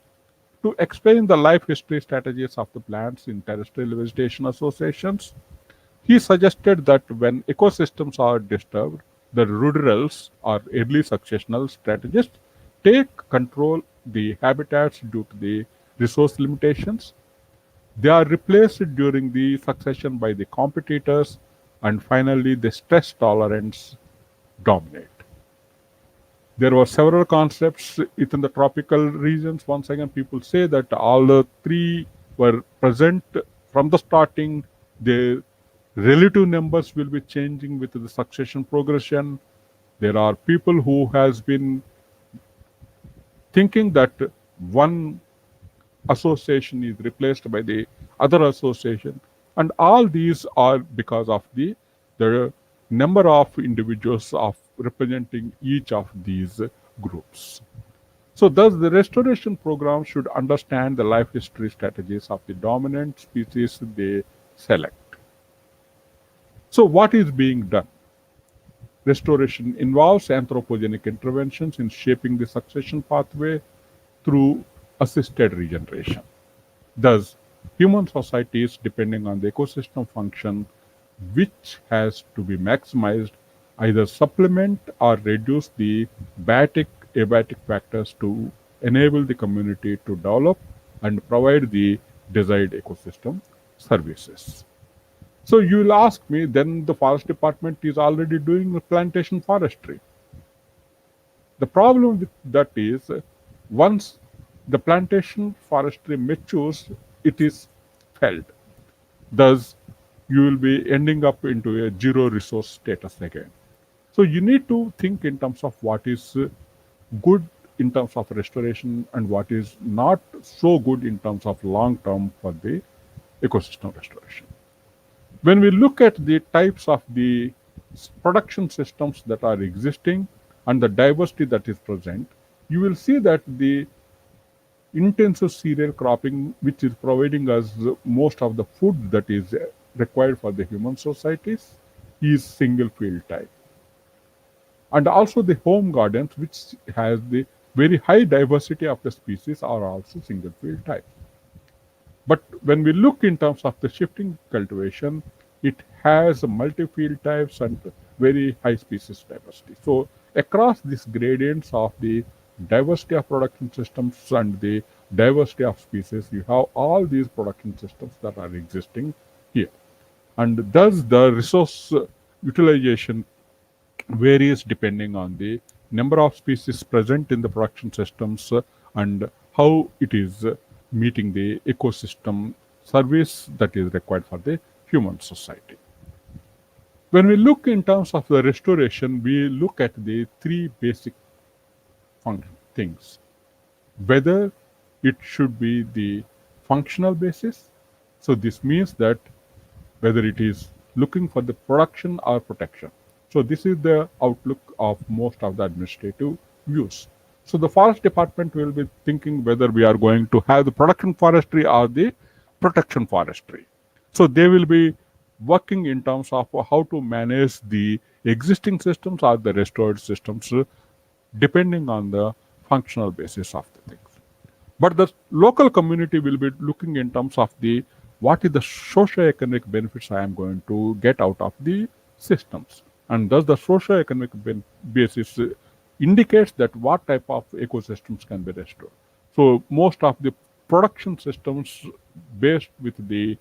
to explain the life history strategies of the plants in terrestrial vegetation associations. He suggested that when ecosystems are disturbed, the rudderals or early successional strategists take control the habitats due to the resource limitations. They are replaced during the succession by the competitors, and finally the stress tolerance dominate. There were several concepts within the tropical regions. Once again, people say that all the three were present from the starting. The relative numbers will be changing with the succession progression. There are people who has been thinking that one association is replaced by the other association, and all these are because of the number of individuals of representing each of these groups. So thus the restoration program should understand the life history strategies of the dominant species they select. So what is being done? Restoration involves anthropogenic interventions in shaping the succession pathway through assisted regeneration. Thus, human societies, depending on the ecosystem function, which has to be maximized, either supplement or reduce the abiotic factors to enable the community to develop and provide the desired ecosystem services. So you will ask me, then the forest department is already doing plantation forestry. The problem with that is, once the plantation forestry matures, it is felled. Thus, you will be ending up into a zero resource status again. So you need to think in terms of what is good in terms of restoration and what is not so good in terms of long term for the ecosystem restoration. When we look at the types of the production systems that are existing and the diversity that is present, you will see that the intensive cereal cropping, which is providing us most of the food that is required for the human societies, is single field type. And also the home gardens, which has the very high diversity of the species, are also single field type. But when we look in terms of the shifting cultivation, it has multi-field types and very high species diversity. So across these gradients of the diversity of production systems and the diversity of species, you have all these production systems that are existing here. And thus the resource utilization varies depending on the number of species present in the production systems and how it is meeting the ecosystem service that is required for the human society. When we look in terms of the restoration, we look at the three basic things. Whether it should be the functional basis, so this means that whether it is looking for the production or protection. So this is the outlook of most of the administrative views. So the forest department will be thinking whether we are going to have the production forestry or the protection forestry. So they will be working in terms of how to manage the existing systems or the restored systems depending on the functional basis of the things. But the local community will be looking in terms of the what is the socio-economic benefits I am going to get out of the systems. And thus the socio-economic basis indicates that what type of ecosystems can be restored. So most of the production systems based with the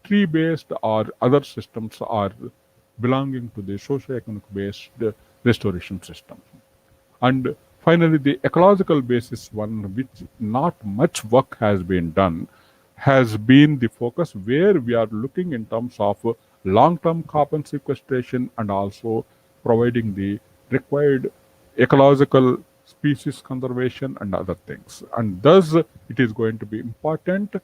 tree-based or other systems are belonging to the socio-economic based restoration systems. And finally, the ecological basis one, which not much work has been done, has been the focus where we are looking in terms of long-term carbon sequestration and also providing the required ecological species conservation and other things. And thus, it is going to be important.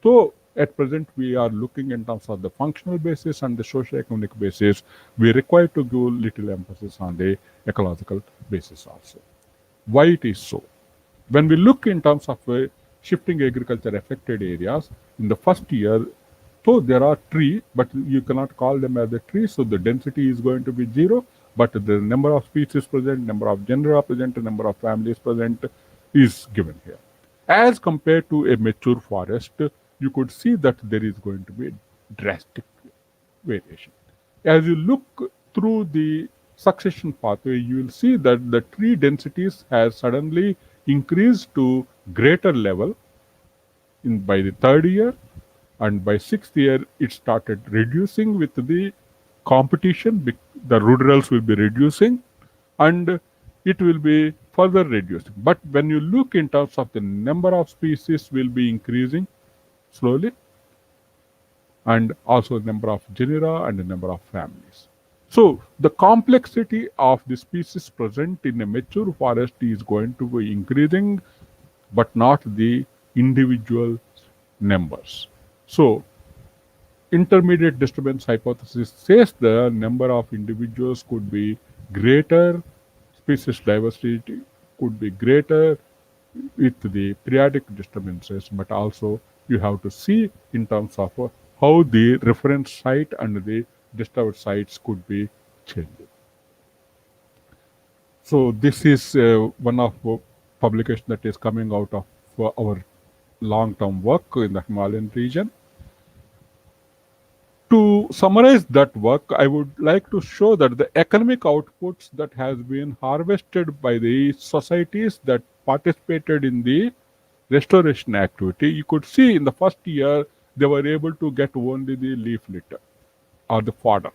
So, at present, we are looking in terms of the functional basis and the socio-economic basis. We require to give little emphasis on the ecological basis also. Why it is so? When we look in terms of shifting agriculture affected areas, in the first year, so there are trees, but you cannot call them as a tree, so the density is going to be 0, but the number of species present, number of genera present, number of families present is given here. As compared to a mature forest, you could see that there is going to be drastic variation. As you look through the succession pathway, you will see that the tree densities has suddenly increased to greater level by the third year, and by sixth year it started reducing with the competition. The rudderals will be reducing and it will be further reducing. But when you look in terms of the number of species will be increasing slowly, and also the number of genera and the number of families. So the complexity of the species present in a mature forest is going to be increasing, but not the individual numbers. So intermediate disturbance hypothesis says the number of individuals could be greater, species diversity could be greater with the periodic disturbances, but also you have to see in terms of how the reference site and the disturbed sites could be changed. So this is one of publication that is coming out of our long-term work in the Himalayan region. To summarize that work, I would like to show that the economic outputs that has been harvested by the societies that participated in the restoration activity, you could see in the first year they were able to get only the leaf litter or the fodder.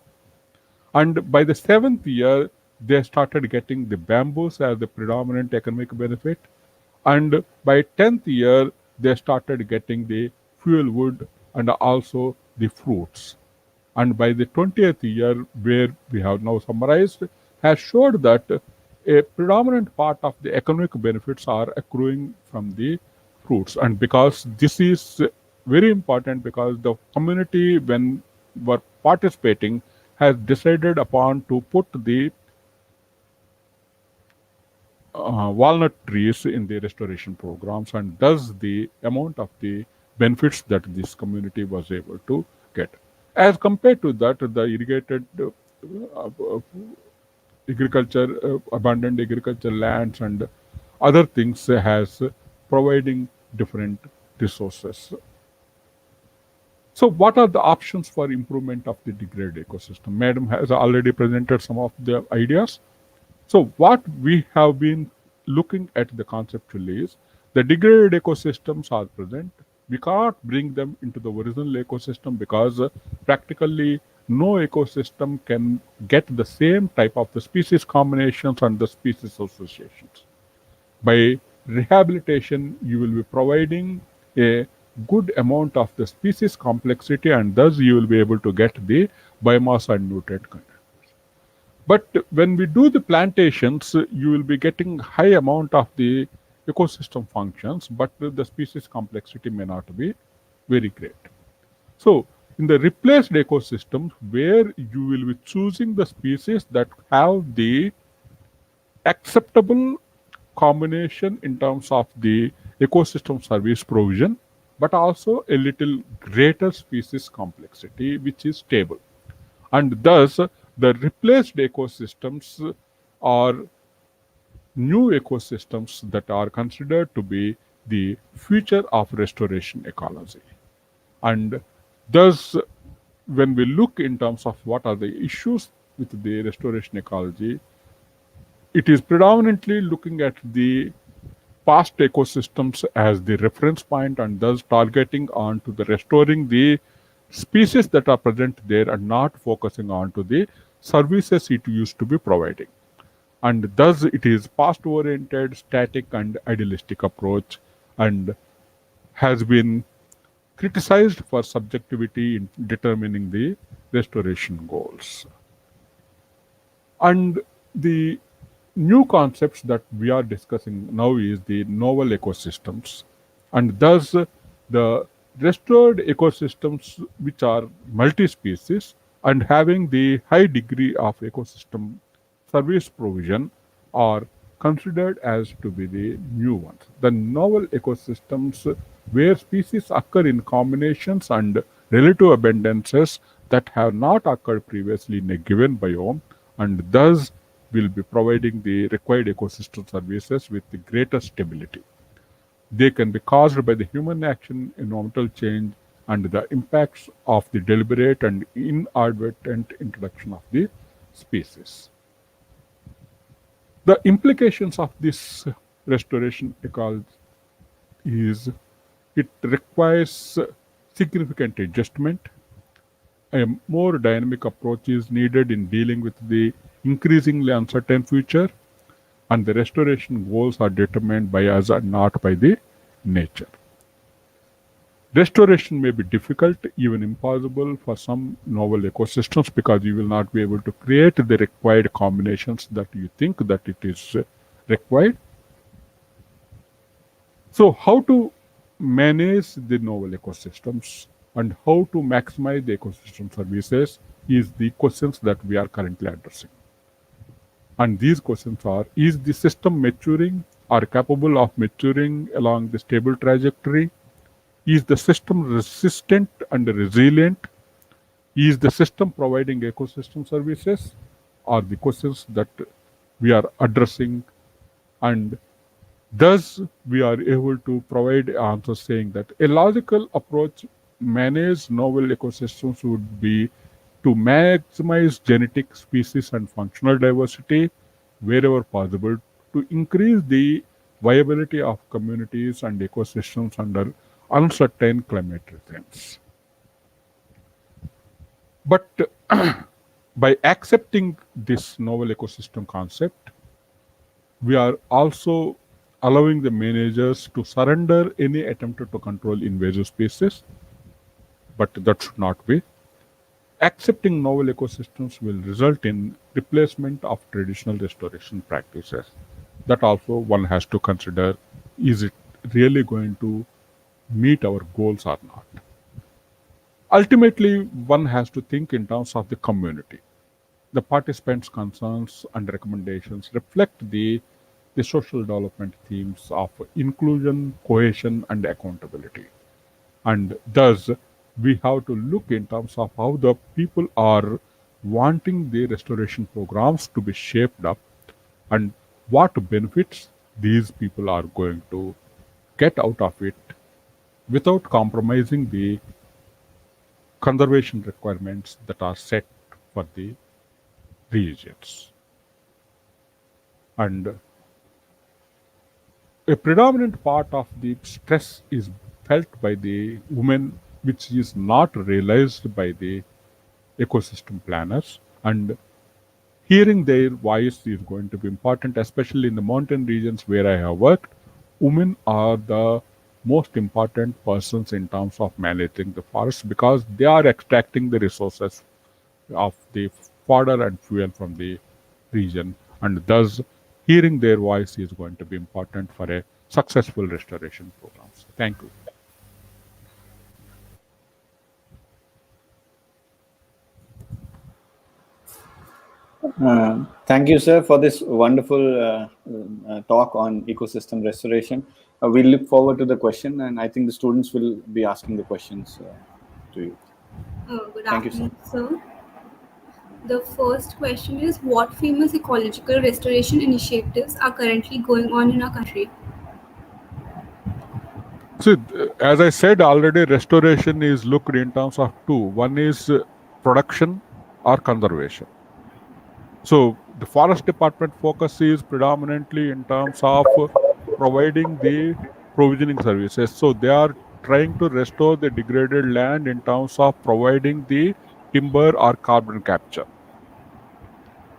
And by the 7th year, they started getting the bamboos as the predominant economic benefit. And by 10th year, they started getting the fuel wood and also the fruits. And by the 20th year, where we have now summarized, has showed that a predominant part of the economic benefits are accruing from the fruits. And because this is very important, because the community, when were participating, has decided upon to put the walnut trees in the restoration programs, and thus the amount of the benefits that this community was able to get. As compared to that, the irrigated agriculture, abundant agriculture lands and other things has providing different resources. So what are the options for improvement of the degraded ecosystem? Madam has already presented some of the ideas. So what we have been looking at the conceptually is the degraded ecosystems are present. We can't bring them into the original ecosystem because practically no ecosystem can get the same type of the species combinations and the species associations. By rehabilitation, you will be providing a good amount of the species complexity, and thus you will be able to get the biomass and nutrient content. But when we do the plantations, you will be getting high amount of the ecosystem functions, but the species complexity may not be very great. So in the replaced ecosystems, where you will be choosing the species that have the acceptable combination in terms of the ecosystem service provision, but also a little greater species complexity, which is stable. And thus, the replaced ecosystems are new ecosystems that are considered to be the future of restoration ecology. And thus, when we look in terms of what are the issues with the restoration ecology, it is predominantly looking at the past ecosystems as the reference point and thus targeting on to the restoring the species that are present there and not focusing on to the services it used to be providing. And thus it is past oriented, static and idealistic approach, and has been criticized for subjectivity in determining the restoration goals. And the new concepts that we are discussing now is the novel ecosystems, and thus the restored ecosystems which are multi-species and having the high degree of ecosystem service provision are considered as to be the new ones. The novel ecosystems where species occur in combinations and relative abundances that have not occurred previously in a given biome, and thus will be providing the required ecosystem services with the greatest stability. They can be caused by the human action, environmental change, and the impacts of the deliberate and inadvertent introduction of the species. The implications of this restoration ecology is it requires significant adjustment. A more dynamic approach is needed in dealing with the increasingly uncertain future, and the restoration goals are determined by us and not by the nature. Restoration may be difficult, even impossible for some novel ecosystems because you will not be able to create the required combinations that you think that it is required. So how to manage the novel ecosystems and how to maximize the ecosystem services is the questions that we are currently addressing. And these questions are, is the system maturing or capable of maturing along the stable trajectory? Is the system resistant and resilient? Is the system providing ecosystem services? Are the questions that we are addressing, and thus we are able to provide answers saying that a logical approach manage novel ecosystems would be to maximize genetic, species and functional diversity wherever possible, to increase the viability of communities and ecosystems under uncertain climate trends. But by accepting this novel ecosystem concept, we are also allowing the managers to surrender any attempt to control invasive species, but that should not be. Accepting novel ecosystems will result in replacement of traditional restoration practices. That also one has to consider, is it really going to meet our goals or not? Ultimately, one has to think in terms of the community. The participants' concerns and recommendations reflect the the social development themes of inclusion, cohesion, and accountability. And thus, we have to look in terms of how the people are wanting the restoration programs to be shaped up and what benefits these people are going to get out of it without compromising the conservation requirements that are set for the regions. And a predominant part of the stress is felt by the women, which is not realized by the ecosystem planners. And hearing their voice is going to be important, especially in the mountain regions where I have worked. Women are the most important persons in terms of managing the forest because they are extracting the resources of the fodder and fuel from the region, and thus hearing their voice is going to be important for a successful restoration programs. Thank you. Thank you, sir, for this wonderful talk on ecosystem restoration. We look forward to the question, and I think the students will be asking the questions to you. Good Thank you, sir. afternoon, sir. The first question is, what famous ecological restoration initiatives are currently going on in our country? So, as I said already, restoration is looked in terms of two. One is production or conservation. So, the forest department focus is predominantly in terms of providing the provisioning services. So, they are trying to restore the degraded land in terms of providing the timber or carbon capture.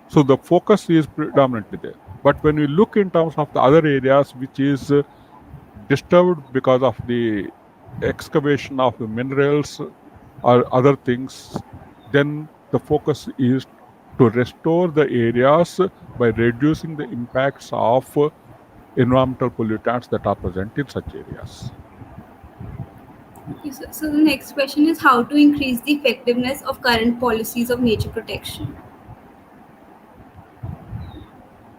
So, the focus is predominantly there. But when we look in terms of the other areas which is disturbed because of the excavation of the minerals or other things, then the focus is to restore the areas by reducing the impacts of environmental pollutants that are present in such areas. Okay, so the next question is, how to increase the effectiveness of current policies of nature protection?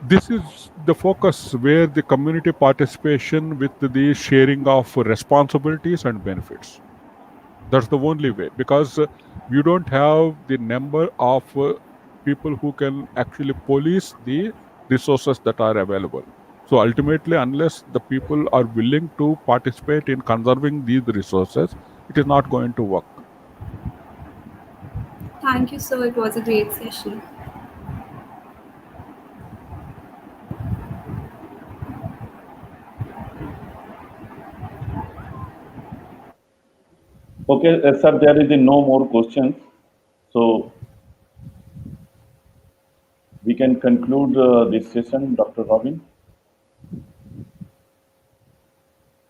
This is the focus where the community participation with the sharing of responsibilities and benefits. That's the only way, because you don't have the number of people who can actually police the resources that are available. So ultimately, unless the people are willing to participate in conserving these resources, it is not going to work. Thank you, sir. It was a great session. Okay, sir, there is no more questions. So we can conclude this session, Dr. Robin.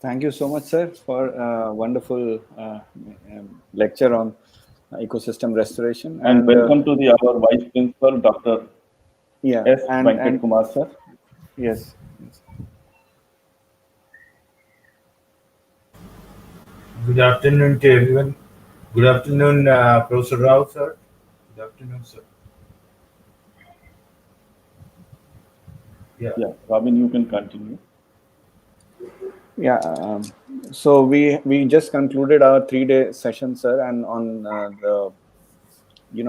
Thank you so much, sir, for a wonderful lecture on ecosystem restoration. And welcome to our Vice Principal, Dr. Yeah, S. and Venkateswara, sir. Yes. Good afternoon to everyone. Good afternoon, Professor Rao, sir. Good afternoon, sir. Yeah, Robin, you can continue. Yeah, so we just concluded our 3-day session, sir, and on the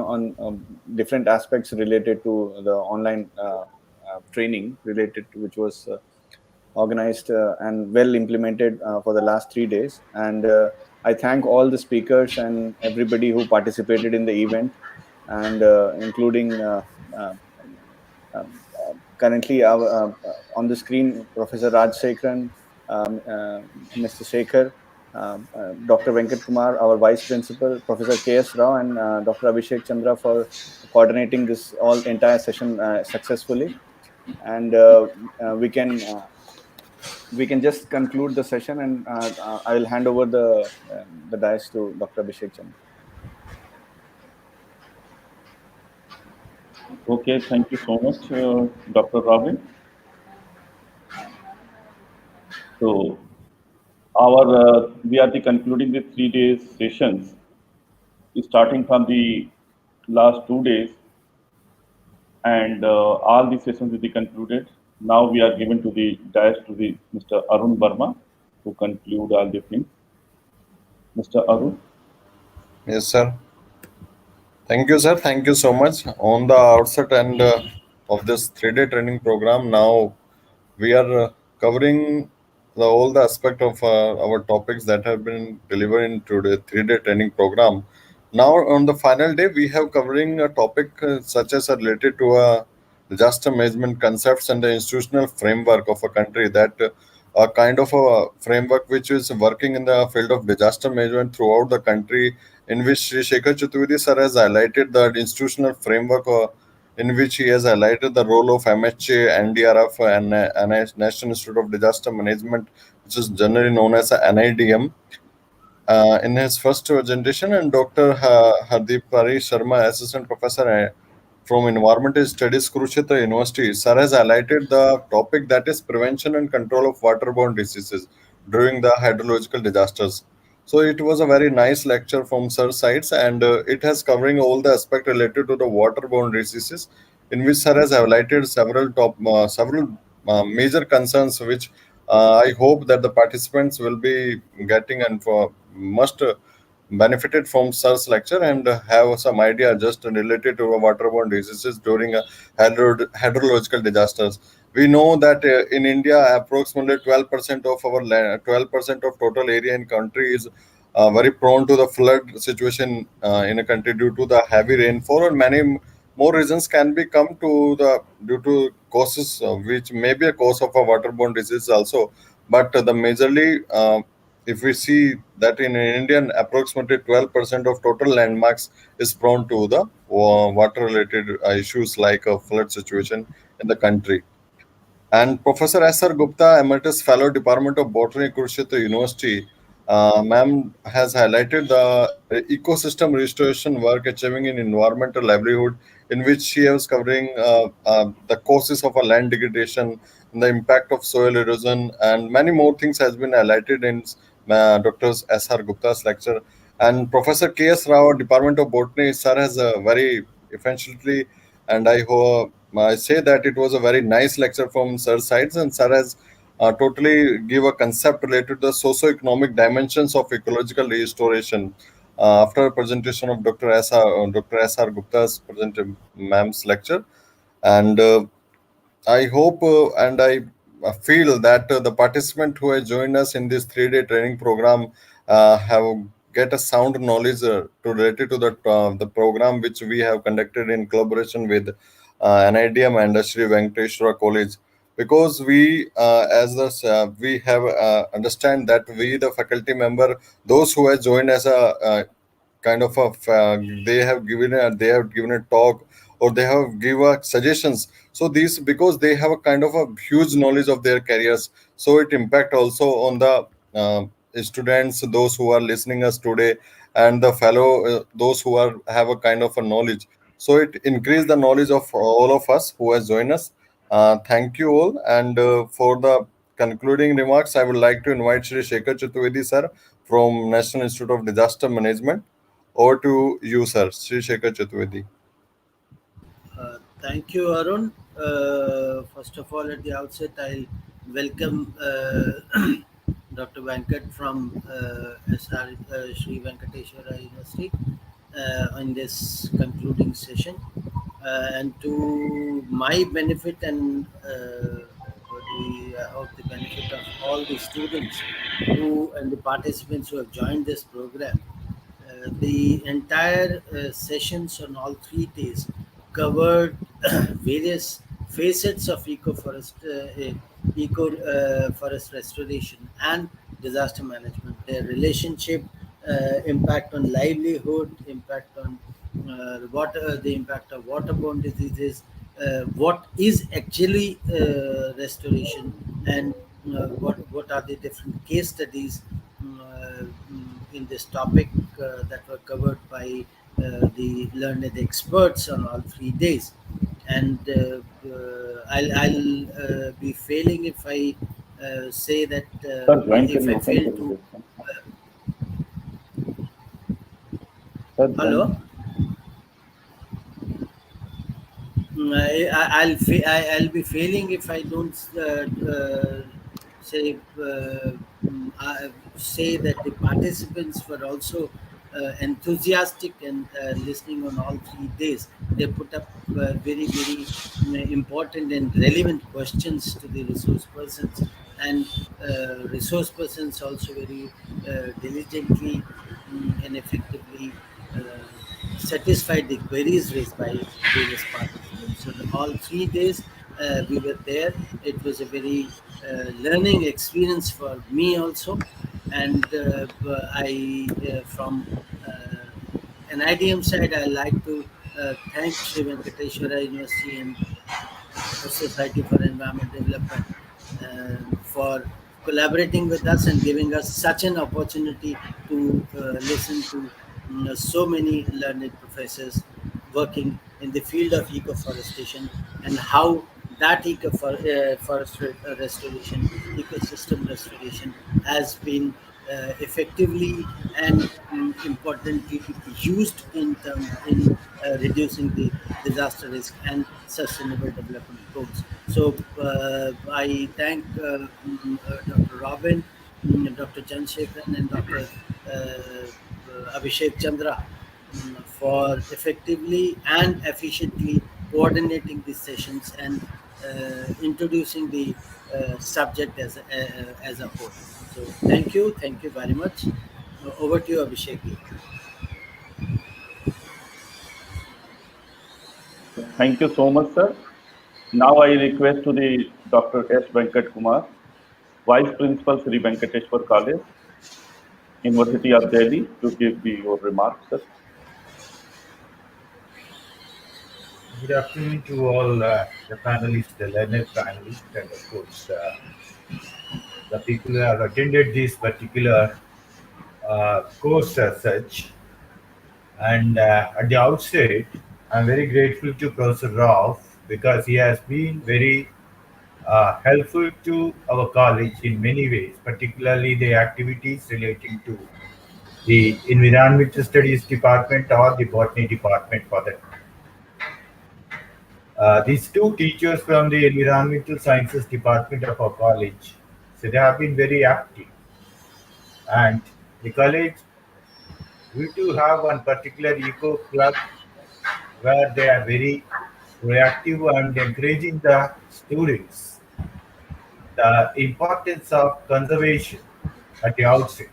on different aspects related to the online training related to which was organized and well implemented for the last 3 days. And I thank all the speakers and everybody who participated in the event, and including currently on the screen, Professor Raj Sekran, Mr. Shekhar, Dr. Venkat Kumar, our Vice Principal, Professor K.S. Rao, and Dr. Abhishek Chandra for coordinating this entire session successfully. And we can just conclude the session, and I will hand over the dice to Dr. Abhishek Chandra. Okay, thank you so much, Dr. Robin. So we are concluding the 3 days sessions, starting from the last 2 days, and all the sessions will be concluded Now we are given to the dais to the Mr. Arun Burma to conclude all the things. Mr. Arun. Yes, sir. Thank you, sir. Thank you so much. On the outset and of this 3-day training program, now we are covering all the aspect of our topics that have been delivered in today 3-day training program. Now, on the final day, we have covering a topic such as related to disaster management concepts and the institutional framework of a country that a kind of a framework which is working in the field of disaster management throughout the country, in which Sri Shekhar Chaturvedi sir has highlighted the institutional framework in which he has highlighted the role of MHA, NDRF, and National Institute of Disaster Management, which is generally known as NIDM, in his first presentation, and Dr. Hardeep Pari Sharma, Assistant Professor from Environmental Studies, Kurukshetra University, sir has highlighted the topic that is prevention and control of waterborne diseases during the hydrological disasters. So it was a very nice lecture from sir's sides, and it has covering all the aspect related to the waterborne diseases, in which sir has highlighted several major concerns, which I hope that the participants will be getting and must benefited from sir's lecture and have some idea just related to waterborne diseases during hydrological disasters. We know that in India, approximately 12% of our land, 12% of total area in country is very prone to the flood situation in a country due to the heavy rainfall, and many more reasons can be come to the due to causes which may be a cause of a waterborne disease also. But the majorly, if we see that in India, approximately 12% of total landmarks is prone to the water-related issues like a flood situation in the country. And Professor S.R. Gupta, Emeritus Fellow, Department of Botany, Kurukshetra University, ma'am has highlighted the ecosystem restoration work achieving in environmental livelihood, in which she was covering the causes of a land degradation, the impact of soil erosion, and many more things has been highlighted in Dr. S.R. Gupta's lecture. And Professor K.S. Rao, Department of Botany, sir has a very efficiently, and I hope I say that it was a very nice lecture from sir's sides, and sir has totally give a concept related to the socio-economic dimensions of ecological restoration. After a presentation of Dr. S.R. Gupta's ma'am's lecture, and I hope and I feel that the participant who has joined us in this 3-day training program have get a sound knowledge to related to the program which we have conducted in collaboration with NIDM and Sri Venkateswara College, because we we have understand that we the faculty member, those who have joined as a kind of a they have given a talk, or they have given suggestions. So these, because they have a kind of a huge knowledge of their careers, so it impact also on the students, those who are listening us today, and the fellow those who are have a kind of a knowledge. So it increase the knowledge of all of us who has joined us. Thank you all. And for the concluding remarks, I would like to invite Shri Shekhar Chaturvedi sir from National Institute of Disaster Management. Over to you, sir. Shri Shekhar Chaturvedi. Thank you, Arun. First of all, at the outset, I welcome Dr. Venkat from Sri Venkateswara University in this concluding session. And to my benefit and for I hope the benefit of all the students who and the participants who have joined this program, the entire sessions on all 3 days covered various facets of eco forest restoration and disaster management, their relationship, impact on livelihood, impact on water, the impact of waterborne diseases, what is actually restoration, and what are the different case studies in this topic that were covered by the learned experts on all 3 days. And I'll be failing if I say that Sir, join if I kariye, open fail to. kariye. Sir, join. Hello? I'll be failing if I don't say say that the participants were also enthusiastic and listening on all 3 days. They put up very important and relevant questions to the resource persons, and resource persons also very diligently and effectively satisfied the queries raised by various participants. So all 3 days we were there. It was a very learning experience for me also, and from NIDM side, I like to thank Sri Venkateswara University and Society for Environment Development for collaborating with us and giving us such an opportunity to listen to so many learned professors working in the field of ecoforestation, and how that forest restoration, ecosystem restoration has been effectively and importantly used in reducing the disaster risk and sustainable development goals. So I thank Dr. Robin, Dr. Chandrasekharan, and Dr. Abhishek Chandra for effectively and efficiently coordinating these sessions and introducing the subject as a whole. So thank you very much. Over to you, Abhishek. Thank you so much, sir. Now I request to the Dr. S. Venkat Kumar, Vice Principal, Sri Venkateswara College, University of Delhi, to give your remarks, sir. Good afternoon to all the panelists, the learned panelists, and of course the people who have attended this particular course as such. And at the outset, I'm very grateful to Professor Rao because he has been very helpful to our college in many ways, particularly the activities relating to the Environmental Studies Department or the Botany Department for that. These two teachers from the Environmental Sciences Department of our college, so they have been very active. And the college, we too have one particular eco club where they are very proactive and encouraging the students the importance of conservation at the outset.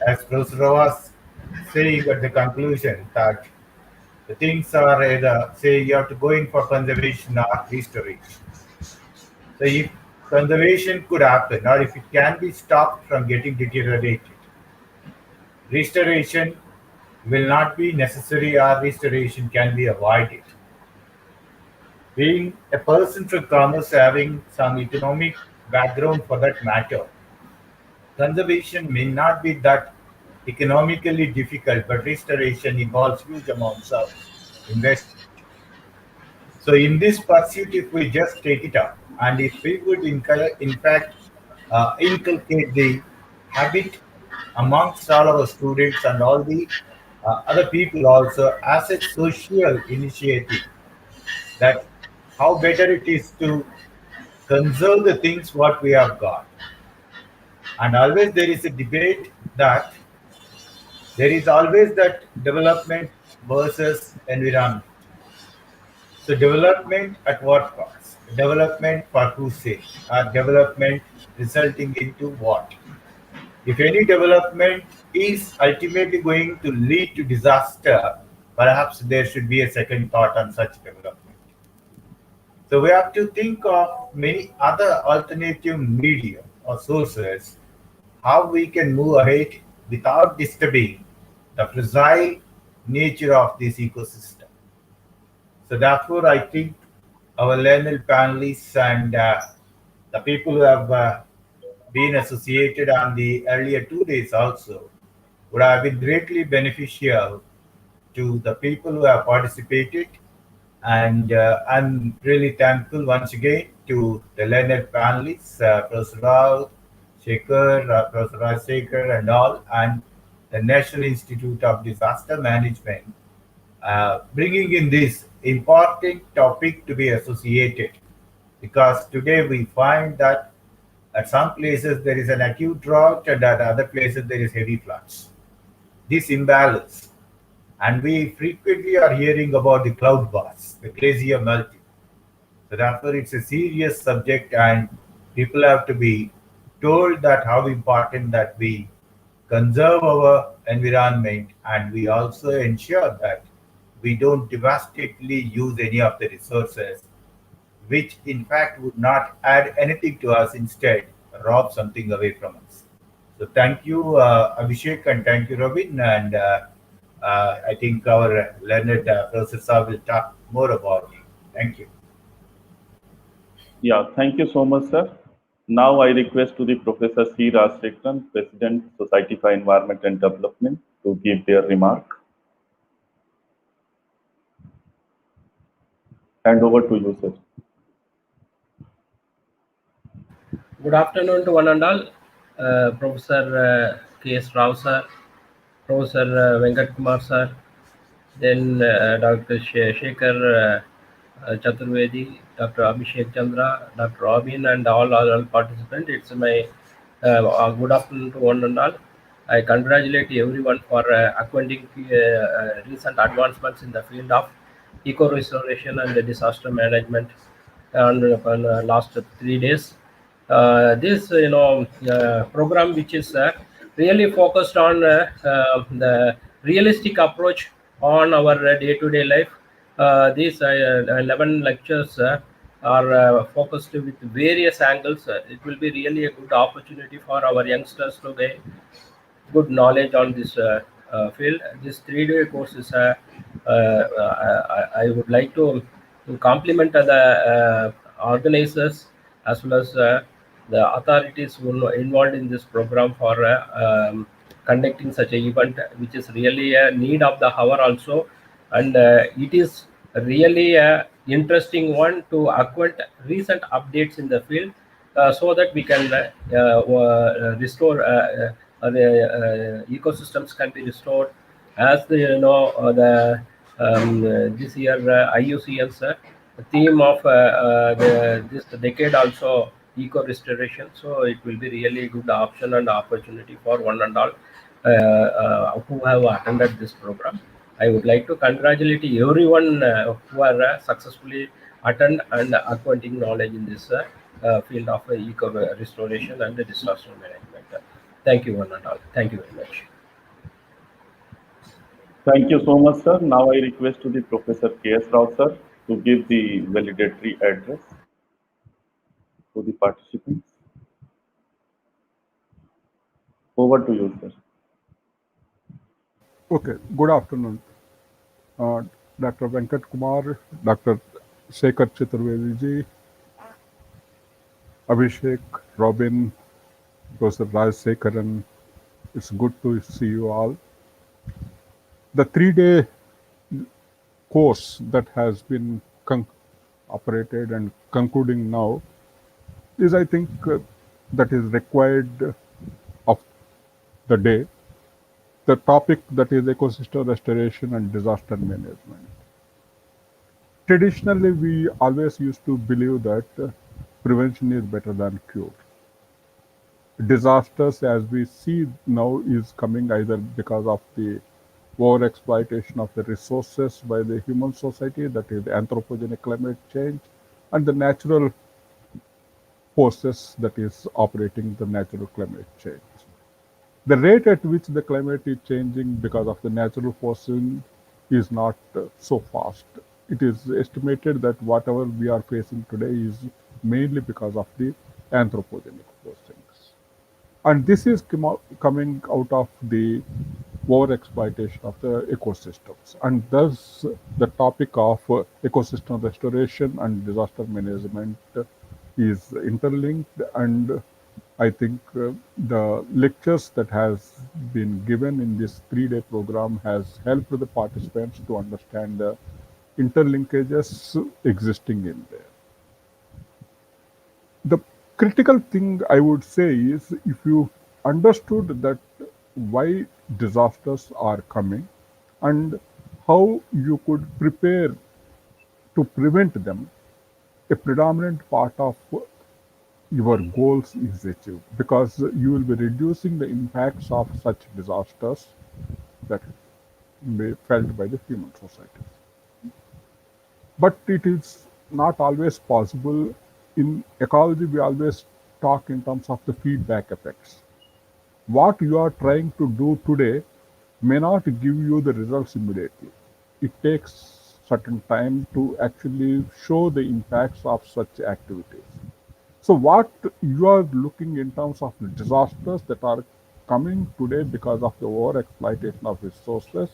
As Professor was saying at the conclusion that the things are either say you have to go in for conservation or restoration. So if conservation could happen or if it can be stopped from getting deteriorated, restoration will not be necessary or restoration can be avoided. Being a person from commerce having some economic background for that matter, conservation may not be that economically difficult, but restoration involves huge amounts of investment. So in this pursuit, if we just take it up, and if we would in fact inculcate the habit amongst all our students and all the other people also as a social initiative, that how better it is to conserve the things what we have got. And always there is a debate that there is always that development versus environment. So development at what cost? Development for whose sake? Or development resulting into what? If any development is ultimately going to lead to disaster, perhaps there should be a second thought on such development. So we have to think of many other alternative media or sources, how we can move ahead without disturbing the fragile nature of this ecosystem. So therefore, I think our learned panelists and the people who have been associated on the earlier 2 days also would have been greatly beneficial to the people who have participated. And I'm really thankful once again to the learned panelists, Professor Rao, Shekhar, Professor Rajsekhar, and all, and the National Institute of Disaster Management, bringing in this important topic to be associated, because today we find that at some places there is an acute drought and at other places there is heavy floods. This imbalance, and we frequently are hearing about the cloud bursts, the glacier melting. So therefore, it's a serious subject, and people have to be told that how important that we conserve our environment, and we also ensure that we don't devastatingly use any of the resources, which in fact would not add anything to us, instead rob something away from us. So thank you, Abhishek, and thank you, Robin. And I think our learned Professor will talk more about it. Thank you. Yeah, thank you so much, sir. Now I request to the Professor C. Rajsekharan, President, Society for Environment and Development, to give their remark. Hand over to you, sir. Good afternoon to one and all. Professor K.S. Rao sir, Professor Venkat Kumar sir, then Dr. Shekhar Chaturvedi, Dr. Abhishek Chandra, Dr. Robin, and all other participants. It's my good afternoon to one and all. I congratulate everyone for acquainting recent advancements in the field of eco restoration and disaster management on last 3 days. This program, which is really focused on the realistic approach on our day-to-day life. These 11 lectures are focused with various angles. It will be really a good opportunity for our youngsters to get good knowledge on this field. This 3-day course is I would like to compliment the organizers as well as the authorities who are involved in this program for conducting such an event, which is really a need of the hour also, and it is really a interesting one to acquaint recent updates in the field, so that we can restore the ecosystems can be restored, as the the this year IUCN's theme of this decade also eco restoration. So it will be really good option and opportunity for one and all who have attended this program. I would like to congratulate everyone who are successfully attend and acquiring knowledge in this field of eco restoration and disaster management. Thank you one and all. Thank you very much. Thank you so much, sir. Now I request to the Professor K.S. Rao, sir, to give the valedictory address to the participants. Over to you, sir. Okay, good afternoon. Dr. Venkat Kumar, Dr. Shekhar Chaturvedi ji, Abhishek, Robin, Professor Rajsekharan. It's good to see you all. The 3-day course that has been operated and concluding now is, I think, that is required of the day. The topic that is ecosystem restoration and disaster management. Traditionally, we always used to believe that prevention is better than cure. Disasters, as we see now, is coming either because of the overexploitation of the resources by the human society, that is anthropogenic climate change, and the natural forces that is operating the natural climate change. The rate at which the climate is changing because of the natural forcing is not so fast. It is estimated that whatever we are facing today is mainly because of the anthropogenic forcings. And this is coming out of the overexploitation of the ecosystems. And thus, the topic of ecosystem restoration and disaster management is interlinked, and I think the lectures that has been given in this 3-day program has helped the participants to understand the interlinkages existing in there. The critical thing I would say is, if you understood that why disasters are coming and how you could prepare to prevent them, a predominant part of your goals is achieved because you will be reducing the impacts of such disasters that may be felt by the human society. But it is not always possible. In ecology, we always talk in terms of the feedback effects. What you are trying to do today may not give you the results immediately. It takes certain time to actually show the impacts of such activities. So what you are looking in terms of the disasters that are coming today because of the over exploitation of resources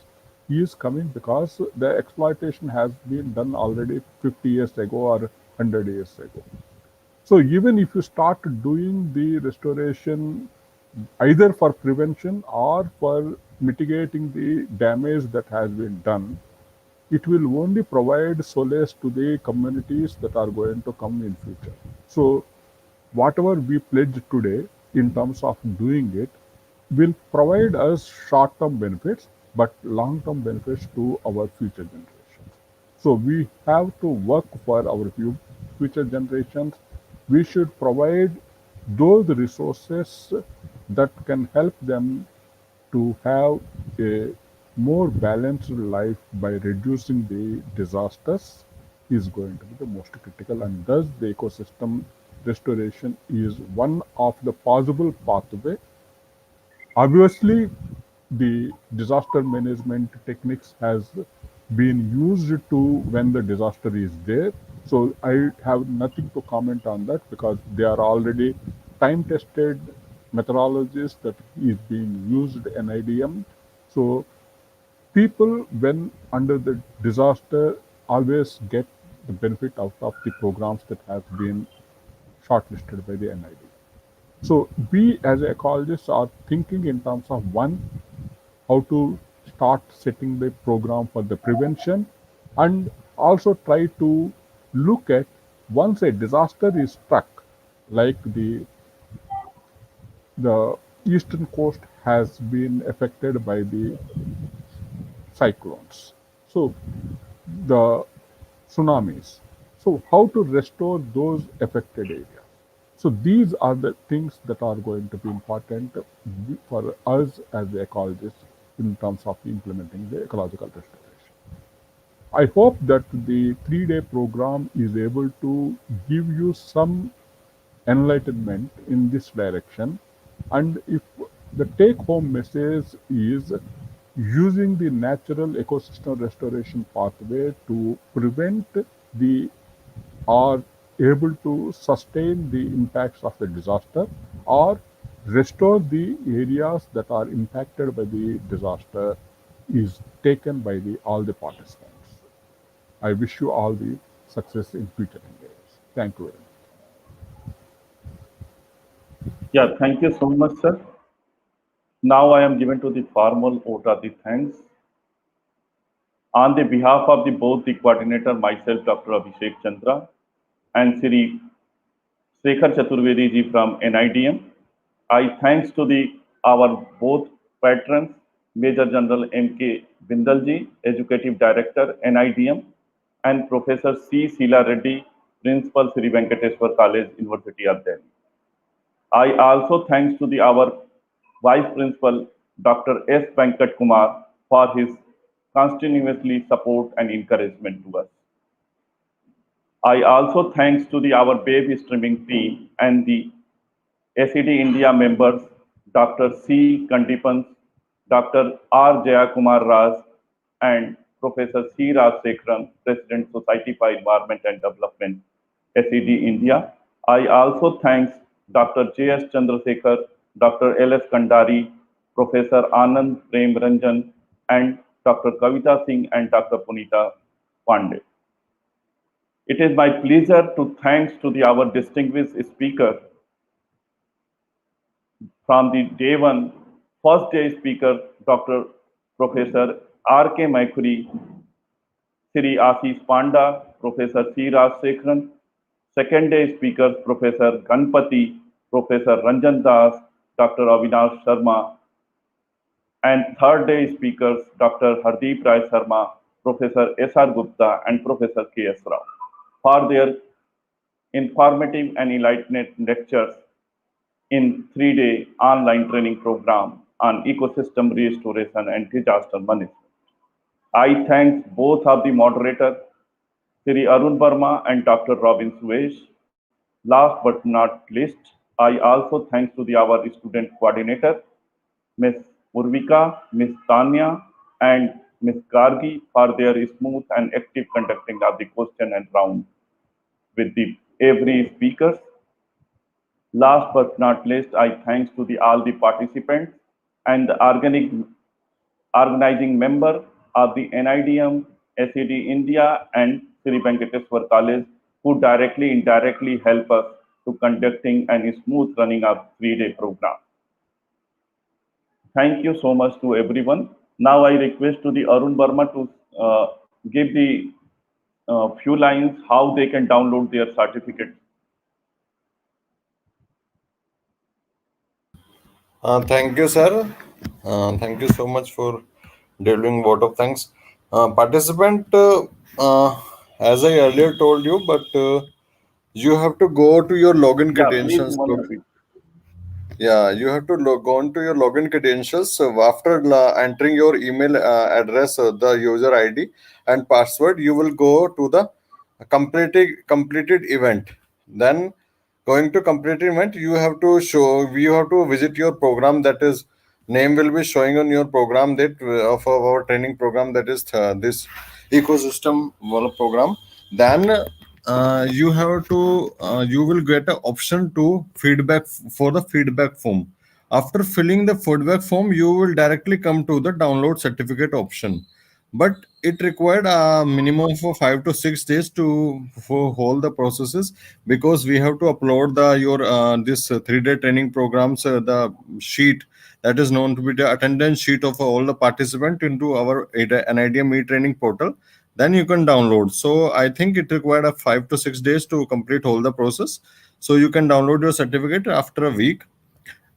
is coming because the exploitation has been done already 50 years ago or 100 years ago. So even if you start doing the restoration either for prevention or for mitigating the damage that has been done, it will only provide solace to the communities that are going to come in future. So whatever we pledge today in terms of doing it will provide us short-term benefits, but long-term benefits to our future generations. So we have to work for our future generations. We should provide those resources that can help them to have a more balanced life by reducing the disasters is going to be the most critical, and thus the ecosystem restoration is one of the possible pathway. Obviously, the disaster management techniques has been used to when the disaster is there. So I have nothing to comment on that because they are already time-tested methodologies that is being used in NIDM. So people, when under the disaster, always get the benefit out of the programs that have been shortlisted by the NIDM. So we as ecologists are thinking in terms of one, how to start setting the program for the prevention, and also try to look at once a disaster is struck, like the eastern coast has been affected by the cyclones, so the tsunamis. So how to restore those affected areas. So these are the things that are going to be important for us as the ecologists in terms of implementing the ecological restoration. I hope that the 3-day program is able to give you some enlightenment in this direction. And if the take-home message is using the natural ecosystem restoration pathway to prevent the or able to sustain the impacts of the disaster or restore the areas that are impacted by the disaster is taken by all the participants. I wish you all the success in future endeavors. Thank you very much. Yeah, thank you so much, sir. Now I am given to the formal vote of the thanks. On the behalf of both the coordinator, myself, Dr. Abhishek Chandra, and Sri Shekhar Chaturvedi ji from NIDM, I thanks to our both patrons, Major General M.K. Bindal ji, Executive Director, NIDM, and Professor C. Sheila Reddy, Principal, Sri Venkateswara College, University of Delhi. I also thanks to our Vice Principal, Dr. S. Venkat Kumar, for his continuously support and encouragement to us. I also thanks to our baby streaming team and the SED India members, Dr. C. Kandipans, Dr. R. Jayakumar Raj, and Professor C. Rajsekharan, President, Society for Environment and Development, SED India. I also thanks Dr. J.S. Chandrasekhar, Dr. L.S. Kandari, Professor Anand Prem Ranjan, and Dr. Kavita Singh and Dr. Punita Pandey. It is my pleasure to thanks to our distinguished speaker from the day one, first day speaker, Dr. Professor R.K. Maikuri, Sri Ashish Panda, Professor C. Rajsekharan, second day speakers, Professor Ganpati, Professor Ranjan Das, Dr. Avinash Sharma, and third day speakers, Dr. Hardeep Rai Sharma, Professor S.R. Gupta, and Professor K.S. Rao for their informative and enlightening lectures in 3-day online training program on ecosystem restoration and disaster management. I thank both of the moderators, Sri Arun Verma and Dr. Robin Suesh. Last but not least, I also thanks to our student coordinator, Ms. Urvika, Ms. Tanya, and Ms. Gargi for their smooth and active conducting of the question and round with every speakers. Last but not least, I thanks to all the participants and the organizing member of the NIDM, SED India, and Sri Venkateswara College, who directly, indirectly help us to conducting and smooth running of 3-day program. Thank you so much to everyone. Now I request to the Arun Verma to give the few lines how they can download their certificate. Thank you, sir. Thank you so much for delivering vote of thanks. Participant, as I earlier told you, but you have to go to your login Yeah, please credentials. one repeat. Yeah, you have to go into your login credentials. So after entering your email address, the user ID and password, you will go to the completed event. Then going to completed event, you have to visit your program. That is name will be showing on your program that of our training program, that is this ecosystem program. Then you will get an option to feedback for the feedback form. After filling the feedback form, you will directly come to the download certificate option, but it required a minimum for 5 to 6 days to for hold the processes, because we have to upload the your this 3-day training programs, the sheet that is known to be the attendance sheet of all the participant into our NIDM e-training portal. Then you can download. So I think it required a 5 to 6 days to complete all the process. So you can download your certificate after a week.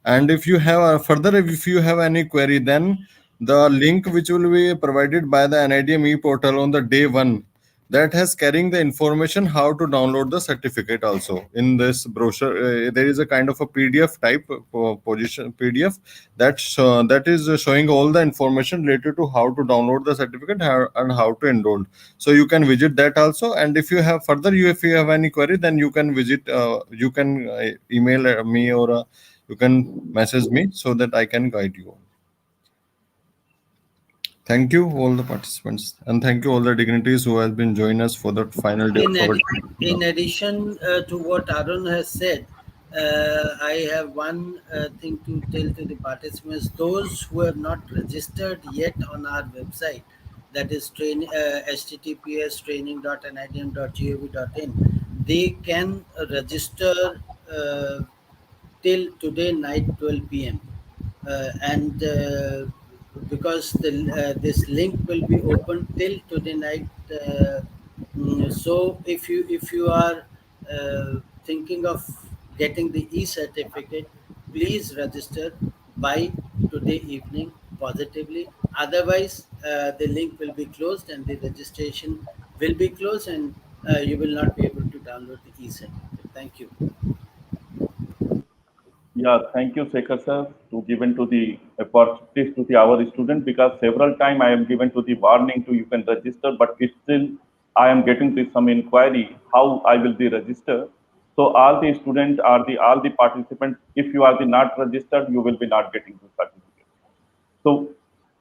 And if you have further, if you have any query, then the link which will be provided by the NIDM e-portal on the day one, that has carrying the information how to download the certificate. Also in this brochure, there is a kind of a PDF type position PDF that is showing all the information related to how to download the certificate and how to enroll. So you can visit that also. And if you have further, if you have any query, then you can visit, you can email me, or you can message me so that I can guide you. Thank you all the participants, and thank you all the dignitaries who have been joining us for the final day of our In addition to what Arun has said, I have one thing to tell to the participants. Those who have not registered yet on our website, that is https training.nidm.gov.in, they can register till today night 12 p.m. And because this link will be open till today night. So if you are thinking of getting the e-certificate, please register by today evening positively. Otherwise, the link will be closed and the registration will be closed, and you will not be able to download the e-certificate. Thank you. Yeah, thank you, Sekhar sir, to given to the opportunities to our student, because several time I am given to the warning to you can register, but it's still I am getting to some inquiry how I will be registered. So all the students are all the participants, if you are the not registered, you will be not getting the certificate. So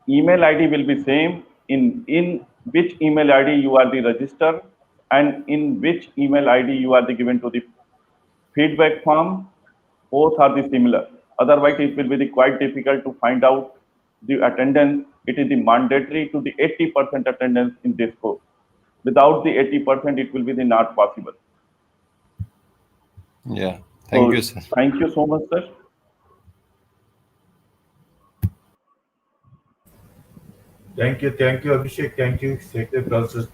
email ID will be same in which email ID you are the register, and in which email ID you are the given to the feedback form. Both are the similar. Otherwise, it will be quite difficult to find out the attendance. It is the mandatory to the 80% attendance in this course. Without the 80%, it will be the not possible. Yeah, thank you, So sir. thank you so much, sir. Thank you, Abhishek. Thank you, Secretary, Professor